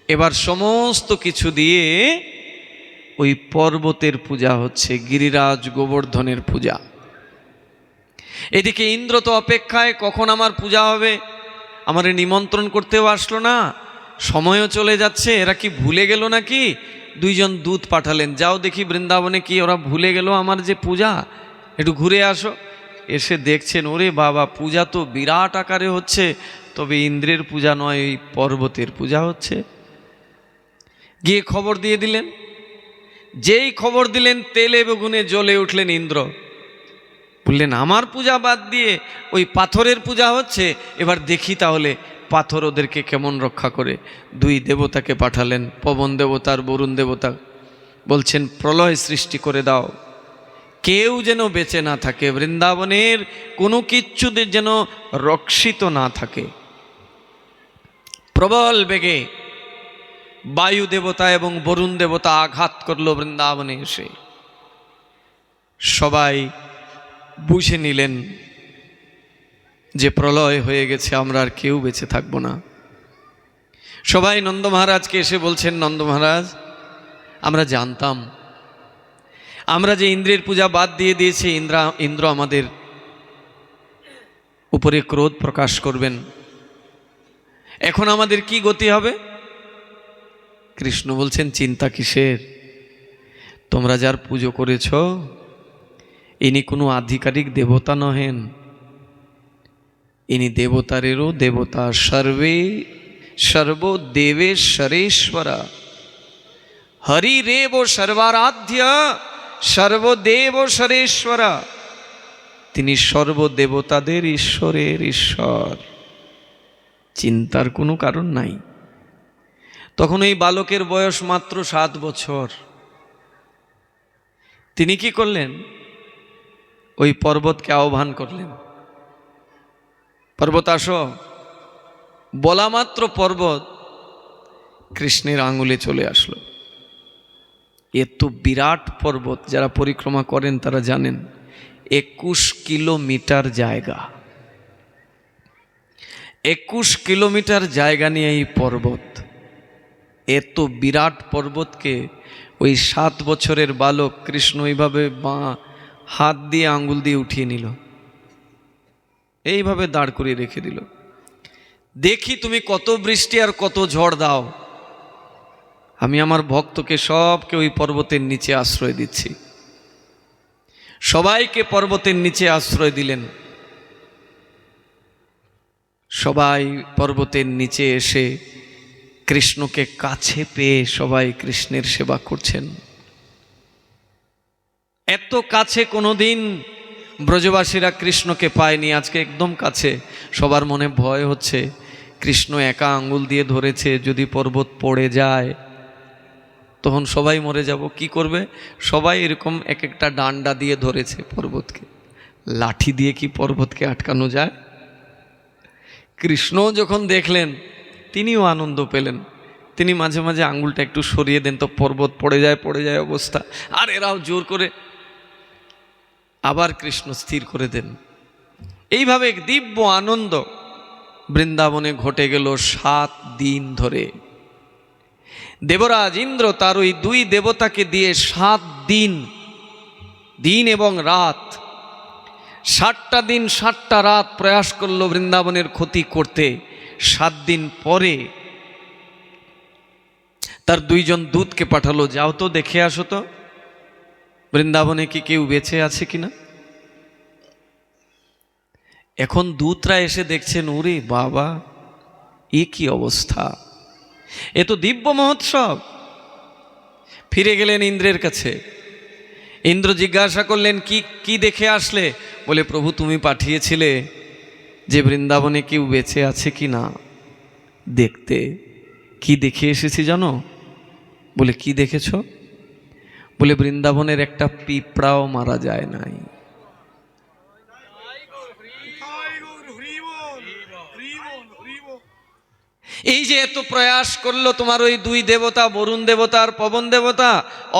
এবার সমস্ত কিছু দিয়ে ওই পর্বতের পূজা হচ্ছে, গিরিরাজ গোবর্ধনের পূজা। এদিকে ইন্দ্র তো অপেক্ষায়, কখন আমার পূজা হবে, আমার নিমন্ত্রণ করতেও আসলো না, সময়ও চলে যাচ্ছে, এরা কি ভুলে গেল নাকি? দুইজন দূত পাঠালেন, যাও দেখি বৃন্দাবনে কি ওরা ভুলে গেল আমার যে পূজা, একটু ঘুরে আসো। এসে দেখছেন, ওরে বাবা, পূজা তো বিরাট আকারে হচ্ছে, তবে ইন্দ্রের পূজা নয়, এই পর্বতের পূজা হচ্ছে। গিয়ে খবর দিয়ে দিলেন। যেই খবর দিলেন, তেলে বেগুনে জ্বলে উঠলেন ইন্দ্র। বললেন আমার পূজা বাদ দিয়ে ওই পাথরের পূজা হচ্ছে, এবার দেখি তাহলে পাথর ওদেরকে কেমন রক্ষা করে। দুই দেবতাকে পাঠালেন, পবন দেবতা আর বরুণ দেবতা। বলছেন প্রলয় সৃষ্টি করে দাও, কেউ যেন বেঁচে না থাকে, বৃন্দাবনের কোনো কিচ্ছুদের যেন রক্ষিত না থাকে। প্রবল বেগে বায়ু দেবতা এবং বরুণ দেবতা আঘাত করলো বৃন্দাবনে এসে। সবাই বুঝে নিলেন যে প্রলয় হয়ে গেছে, আমরা আর কেউ বেঁচে থাকবো না। সবাই নন্দ মহারাজকে এসে বলছেন, নন্দ মহারাজ, আমরা জানতাম আমরা যে ইন্দ্রের পূজা বাদ দিয়ে দিয়েছি, ইন্দ্র আমাদের উপরে ক্রোধ প্রকাশ করবেন, এখন আমাদের কি গতি হবে? কৃষ্ণ বলছেন চিন্তা কিসের, তোমরা যার পুজো করেছ ইনি কোনো আধিকারিক দেবতা নহেন, ইনি দেবতারেরও দেবতা, সর্বদেবেশ্বরেশ্বরা, হরিরেব সর্বারাধ্য সর্বদেবশ্বরেশ্বরা। তিনি সর্বদেবতাদের ঈশ্বরের ঈশ্বর, চিন্তার কোনো কারণ নাই। তখন এই বালকের বয়স মাত্র 7 বছর। তিনি কি করলেন? ওই পর্বতকে আহ্বান করলেন, পর্বত আসো। বলা মাত্র পর্বত কৃষ্ণের আঙুলে চলে আসলো। এত বিরাট পর্বত, যারা পরিক্রমা করেন তারা জানেন, 21 কিলোমিটার জায়গা, 21 কিলোমিটার জায়গা নিয়ে এই পর্বত। এত বিরাট পর্বতকে ওই 7 বছরের বালক কৃষ্ণ এইভাবে হাত দিয়ে আঙ্গুল দিয়ে উঠিয়ে নিল, এইভাবে দাঁড় করিয়ে রেখে দিল। দেখি তুমি কত বৃষ্টি আর কত ঝড় দাও, আমি আমার ভক্তকে সবকে ওই পর্বতের নিচে আশ্রয় দিচ্ছি। সবাইকে পর্বতের নিচে আশ্রয় দিলেন। সবাই পর্বতের নিচে এসে কৃষ্ণকে কাছে পেয়ে সবাই কৃষ্ণের সেবা করছেন। এত কাছে কোনোদিন ব্রজবাসীরা কৃষ্ণকে পায়নি, আজকে একদম কাছে। সবার মনে ভয় হচ্ছে, কৃষ্ণ একা আঙ্গুল দিয়ে ধরেছে, যদি পর্বত পড়ে যায় তখন সবাই মরে যাব, কি করবে? সবাই এরকম এক একটা ডান্ডা দিয়ে ধরেছে পর্বতকে। লাঠি দিয়ে কি পর্বতকে আটকানো যায়? কৃষ্ণ যখন দেখলেন তিনিও আনন্দ পেলেন। তিনি মাঝে মাঝে আঙ্গুলটা একটু সরিয়ে দেন তো পর্বত পড়ে যায় অবস্থা, আর এরাও জোর করে আবার কৃষ্ণ স্থির করে দেন। এইভাবে এক দিব্য আনন্দ বৃন্দাবনে ঘটে গেল 7 দিন ধরে। দেবরাজ ইন্দ্র তার ওই 2 দেবতাকে দিয়ে 7 দিন, দিন এবং রাত, 7টা দিন 7টা রাত প্রয়াস করলো বৃন্দাবনের ক্ষতি করতে। 7 দিন পরে তার 2 জন দূতকে পাঠালো, যাও তো দেখে আসো তো বৃন্দাবনে কি কেউ বেঁচে আছে কিনা। এখন দূতরা এসে দেখছেন, ওরে বাবা, এ কি অবস্থা, এ তো দিব্য মহোৎসব। ফিরে গেলেন ইন্দ্রের কাছে। ইন্দ্র জিজ্ঞাসা করলেন, কি কি দেখে আসলে? বলে, প্রভু তুমি পাঠিয়েছিলে যে বৃন্দাবনে কেউ বেঁচে আছে কি না দেখতে। কি দেখে এসেছি জানো? বলে, কি দেখেছ? বলে, বৃন্দাবনের একটা পিঁপড়াও মারা যায় নাই। এই যে এত প্রয়াস করলো তোমার ওই দুই দেবতা, বরুণ দেবতা আর পবন দেবতা,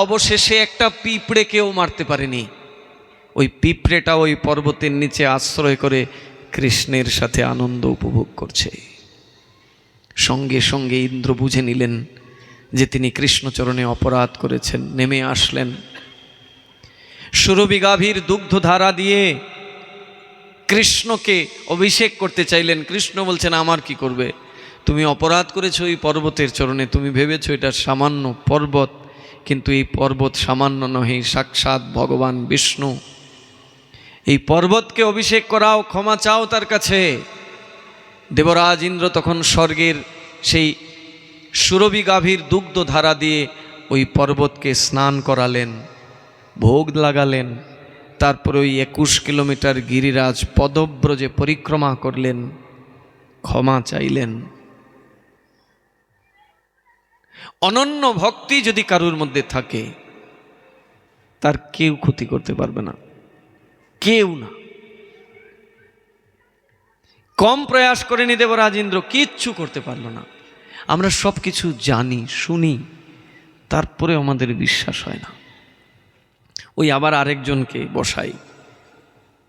অবশেষে একটা পিঁপড়েকেও মারতে পারেনি। ওই পিঁপড়েটা ওই পর্বতের নিচে আশ্রয় করে কৃষ্ণের সাথে আনন্দ উপভোগ করছে। সঙ্গে সঙ্গে ইন্দ্র বুঝে নিলেন যে তিনি কৃষ্ণচরণে অপরাধ করেছেন। নেমে আসলেন, সুরভি গাভীর দুগ্ধধারা দিয়ে কৃষ্ণকে অভিষেক করতে চাইলেন। কৃষ্ণ বলছেন, আমার কি করবে? তুমি অপরাধ করেছো ওই পর্বতের চরণে। তুমি ভেবেছো এটা সামান্য পর্বত, কিন্তু এই পর্বত সামান্য নহে, সাক্ষাৎ ভগবান বিষ্ণু। এই পর্বতকে অভিষেক করাও, ক্ষমা চাও তার কাছে। দেবরাজ ইন্দ্র তখন স্বর্গের সেই সুরভি গাভীর দুগ্ধ ধারা দিয়ে ওই পর্বতকে স্নান করালেন, ভোগ লাগালেন। তারপরে ওই 21 কিলোমিটার গিরিরাজ পদব্রজে পরিক্রমা করলেন, ক্ষমা চাইলেন। অনন্য ভক্তি যদি কারুর মধ্যে থাকে, তার কেউ ক্ষতি করতে পারবে না, কেউ না। কম প্রয়াস করেনি দেবরাজ ইন্দ্র, কিচ্ছু করতে পারল না। আমরা সব কিছু জানি, শুনি, তারপরে আমাদের বিশ্বাস হয় না। ওই আবার আরেকজনকে বসাই,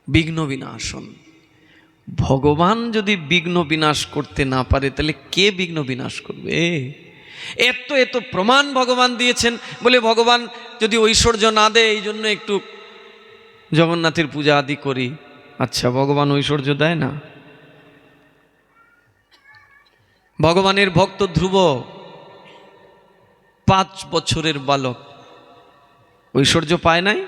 বিঘ্ন বিনাশন। ভগবান যদি বিঘ্ন বিনাশ করতে না পারে, তাহলে কে বিঘ্ন বিনাশ করবে? এত এত প্রমাণ ভগবান দিয়েছেন। বলে, ভগবান যদি ঐশ্বর্য না দেয়, এই জন্য একটু জগন্নাথের পূজা আদি করি। আচ্ছা, ভগবান ঐশ্বর্য দেয় না? ভগবানের ভক্ত ধ্রুব 5 বছরের বালক, ঐশ্বর্য পায় নাই?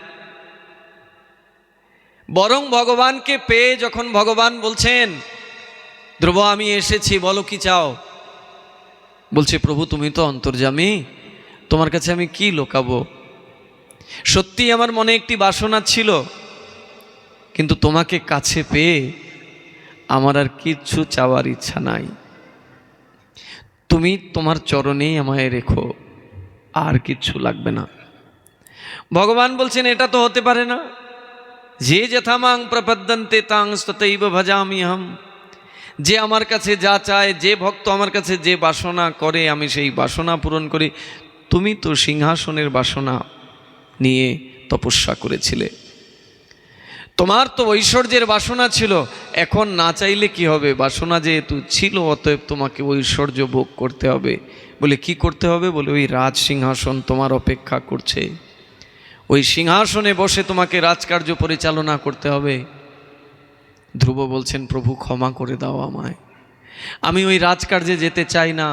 বরং ভগবানকে পেয়ে যখন ভগবান বলছেন, ধ্রুব আমি এসেছি, বলো কি চাও? বলছে, প্রভু তুমি তো অন্তর্যামী, তোমার কাছে আমি কি লোকাবো? সত্যি আমার মনে একটি বাসনা ছিল, কিন্তু তোমাকে কাছে পেয়ে আমার আর কিচ্ছু চাওয়ার ইচ্ছা নাই। তুমি তোমার চরণেই আমায় রেখো, আর কিচ্ছু লাগবে না। ভগবান বলছেন, এটা তো হতে পারে না। যে যথা মাং প্রপদ্যন্তে তাং ততৈব ভজামি আহম। যে আমার কাছে যা চায়, যে ভক্ত আমার কাছে যে বাসনা করে, আমি সেই বাসনা পূরণ করি। তুমি তো সিংহাসনের বাসনা নিয়ে তপস্যা করেছিলে, তোমার তো ঐশ্বর্যের বাসনা ছিল। এখন না চাইলে কি হবে? বাসনা যেহেতু ছিল, অতএব তোমাকে ঐশ্বর্য ভোগ করতে হবে। বলে, কি করতে হবে? বলে, ওই রাজ সিংহাসন তোমার অপেক্ষা করছে, ওই সিংহাসনে বসে তোমাকে রাজকার্য পরিচালনা করতে হবে। ধ্রুব বলছেন, প্রভু ক্ষমা করে দাও আমায়, আমি ওই রাজকার্যে যেতে চাই না।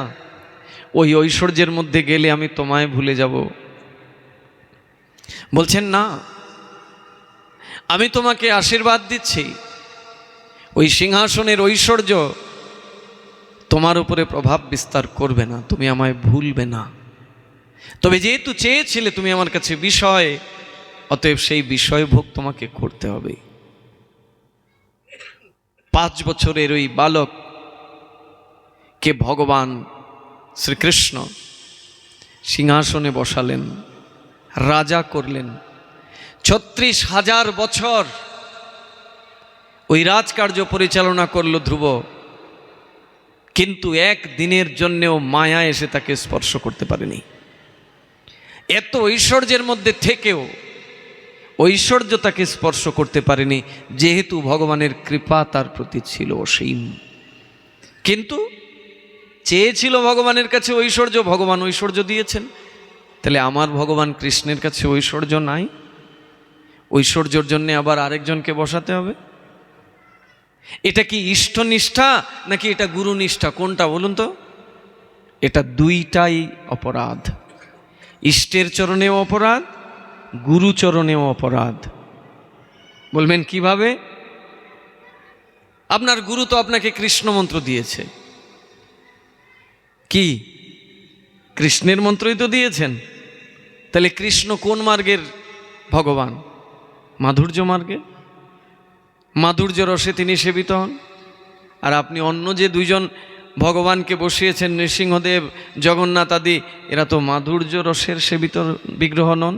ওই ঐশ্বর্যের মধ্যে গেলে আমি তোমায় ভুলে যাব। বলছেন, না, আমি তোমাকে আশীর্বাদ দিচ্ছি, ওই সিংহাসনের ঐশ্বর্য তোমার উপরে প্রভাব বিস্তার করবে না, তুমি আমায় ভুলবে না। তবে যেহেতু চেয়েছিলে তুমি আমার কাছে বিষয়, অতএব সেই বিষয় ভোগ তোমাকে করতে হবে। 5 বছরের ওই বালককে ভগবান শ্রীকৃষ্ণ সিংহাসনে বসালেন, রাজা করলেন। 36,000 বছর ওই রাজকার্য পরিচালনা করল ধ্রুব, কিন্তু একদিনের জন্যেও মায়া এসে তাকে স্পর্শ করতে পারেনি। এত ঐশ্বর্যের মধ্যে থেকেও ঐশ্বর্য তাকে স্পর্শ করতে পারেনি, যেহেতু ভগবানের কৃপা তার প্রতি ছিল অসীম। কিন্তু চেয়েছিল ভগবানের কাছে ঐশ্বর্য, ভগবান ঐশ্বর্য দিয়েছেন। তাহলে আমার ভগবান কৃষ্ণের কাছে ঐশ্বর্য নাই? ঐশ্বর্যের জন্য আবার আরেকজনকে বসাতে হবে? এটা কি ইষ্টনিষ্ঠা নাকি এটা গুরুনিষ্ঠা? কোনটা বলুন তো? এটা দুইটাই অপরাধ। ইষ্টের চরণেও অপরাধ, গুরুচরণেও অপরাধ। বলবেন কিভাবে? আপনার গুরু তো আপনাকে কৃষ্ণ মন্ত্র দিয়েছে, কি কৃষ্ণের মন্ত্রই তো দিয়েছেন। তাহলে কৃষ্ণ কোন মার্গের ভগবান মাধুর্য মার্গে, মাধুর্য রসে তিনি সেবিত হন। আর আপনি অন্য যে দুইজন ভগবানকে বসিয়েছেন, নৃসিংহদেব, জগন্নাথ আদি, এরা তো মাধুর্য রসের সেবিত বিগ্রহ নন,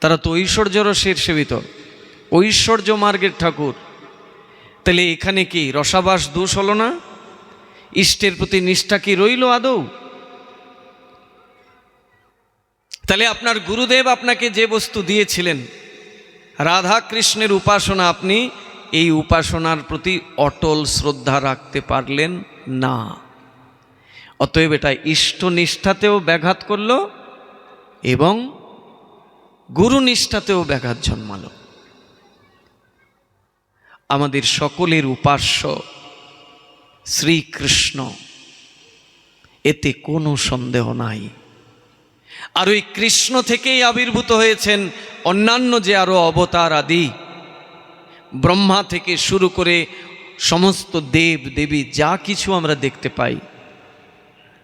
তারা তো ঐশ্বর্য রসের সেবিত, ঐশ্বর্য মার্গের ঠাকুর। তাহলে এখানে কি রসাবাস দোষ হলো না? ইষ্টের প্রতি নিষ্ঠা কি রইল আদৌ? তাহলে আপনার গুরুদেব আপনাকে যে বস্তু দিয়েছিলেন, রাধা কৃষ্ণের উপাসনা, আপনি এই উপাসনার প্রতি অটল শ্রদ্ধা রাখতে পারলেন না। অতএব এটা ইষ্ট নিষ্ঠাতেও ব্যাঘাত করল এবং গুরু নিষ্ঠাতেও ব্যাঘাত জন্মালো। আমাদের সকলের উপাস্য শ্রীকৃষ্ণ, এতে কোনো সন্দেহ নাই। আর ওই কৃষ্ণ থেকেই আবির্ভূত হয়েছেন অন্যান্য যে আরো অবতার আদি, ব্রহ্মা থেকে শুরু করে সমস্ত দেব দেবী যা কিছু আমরা দেখতে পাই,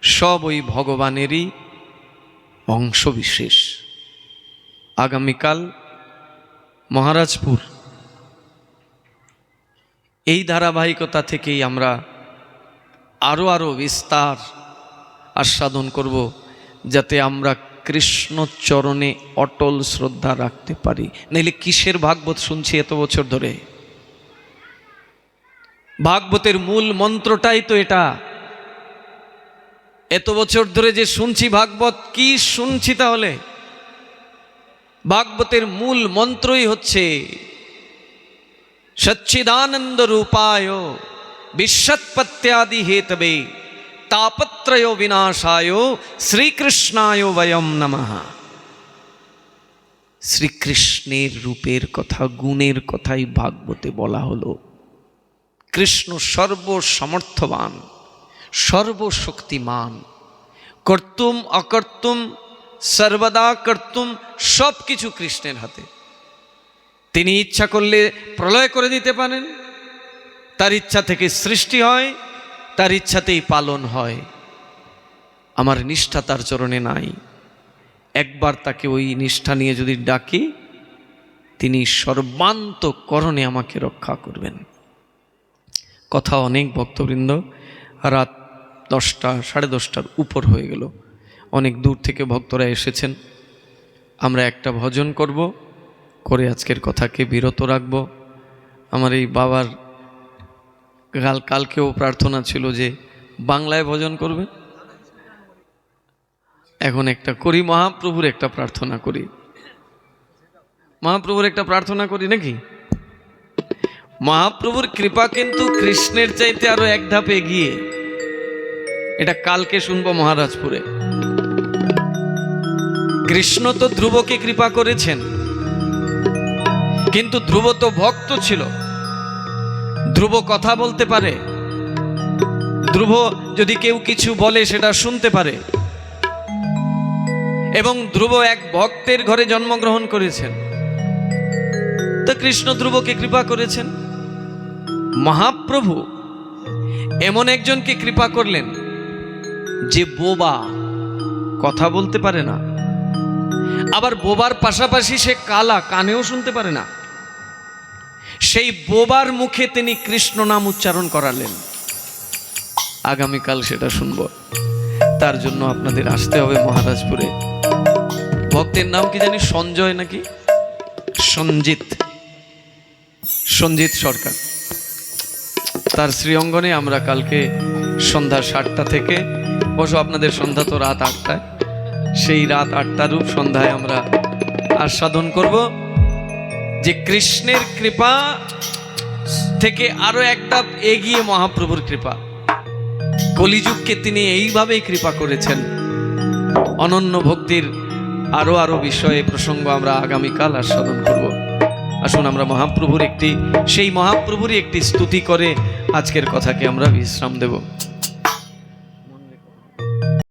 সব ওই ভগবানেরই অংশবিশেষ। আগামীকাল মহারাজপুর, এই ধারাবাহিকতা থেকেই আমরা আরো বিস্তার আস্বাদন করব, যাতে আমরা কৃষ্ণ চরণে অটল শ্রদ্ধা রাখতে পারি। নইলে কিসের ভাগবত শুনছি এত বছর ধরে? ভাগবতের মূল মন্ত্রটাই তো এটা। এত বছর ধরে যে শুনছি ভাগবত, কি শুনছি তাহলে? ভাগবতের মূল মন্ত্রই হচ্ছে সচ্চিদানন্দ রূপায় বিশ্বৎপত্যাদি হেতবে তাপত্রয় বিনাশায় শ্রীকৃষ্ণায় বয়ম নমঃ। শ্রীকৃষ্ণের রূপের কথা, গুণের কথাই ভাগবতে বলা হলো। কৃষ্ণ সর্বসমর্থবান, সর্বশক্তিমান, কর্তুম অকর্তুম সর্বদা কর্তুম, সব কিছু কৃষ্ণের হাতে। তিনি ইচ্ছা করলে প্রলয় করে দিতে পারেন, তার ইচ্ছা থেকে সৃষ্টি হয়, তার ইচ্ছাতেই পালন হয়। আমার নিষ্ঠা তার চরণে নাই। একবার তাকে ওই নিষ্ঠা নিয়ে যদি ডাকি, তিনি সর্বান্তকরণে আমাকে রক্ষা করবেন। কথা অনেক, ভক্তবৃন্দ, রাত 10টা, 10:30টার উপর হয়ে গেল। অনেক দূর থেকে ভক্তরা এসেছেন। আমরা একটা ভজন করব, করে আজকের কথাকে বিরত রাখব। আমার এই বাবার কালকেও প্রার্থনা ছিল যে বাংলায় ভজন করবে। এখন একটা করি, মহাপ্রভুর একটা প্রার্থনা করি, মহাপ্রভুর একটা প্রার্থনা করি নাকি? মহাপ্রভুর কৃপা কিন্তু কৃষ্ণের চাইতে আরো এক ধাপ এগিয়ে। এটা কালকে শুনবো মহারাজপুরে। কৃষ্ণ তো ধ্রুবকে কৃপা করেছেন, কিন্তু ধ্রুব তো ভক্ত ছিল। ধ্রুব কথা বলতে পারে, ধ্রুব যদি কেউ কিছু বলে সেটা শুনতে পারে, এবং ধ্রুব এক ভক্তের ঘরে জন্মগ্রহণ করেছেন। তো কৃষ্ণ ধ্রুবকে কৃপা করেছেন। মহাপ্রভু এমন একজনকে কৃপা করলেন যে বোবা, কথা বলতে পারে না, আবার বোবার পাশাপাশি সে কালা, কানেও শুনতে পারে না। সেই বোবার মুখে তিনি কৃষ্ণ নাম উচ্চারণ করালেন। আগামীকাল সেটা শুনব। তার জন্য আপনাদের আসতে হবে মহারাজপুরে। ভক্তের নাম কি জানি, সঞ্জয় নাকি সঞ্জিত সরকার। তার শ্রীঅঙ্গনে আমরা কালকে সন্ধ্যা 7টা থেকে, অবশ্য আপনাদের সন্ধ্যা তো রাত 8টায়, সেই রাত 8টার রূপ সন্ধ্যায় আমরা আস্বাদন করব। যে কৃষ্ণের কৃপা থেকে আরো একটা এগিয়ে মহাপ্রভুর কৃপা। কলিযুগকে তিনি এইভাবেই কৃপা করেছেন। অনন্য ভক্তির আরো বিষয়ে প্রসঙ্গ আমরা আগামীকাল আস্বাদন করব। আসুন আমরা মহাপ্রভুর সেই মহাপ্রভুরই একটি স্তুতি করে আজকের কথাকে আমরা বিশ্রাম দেব।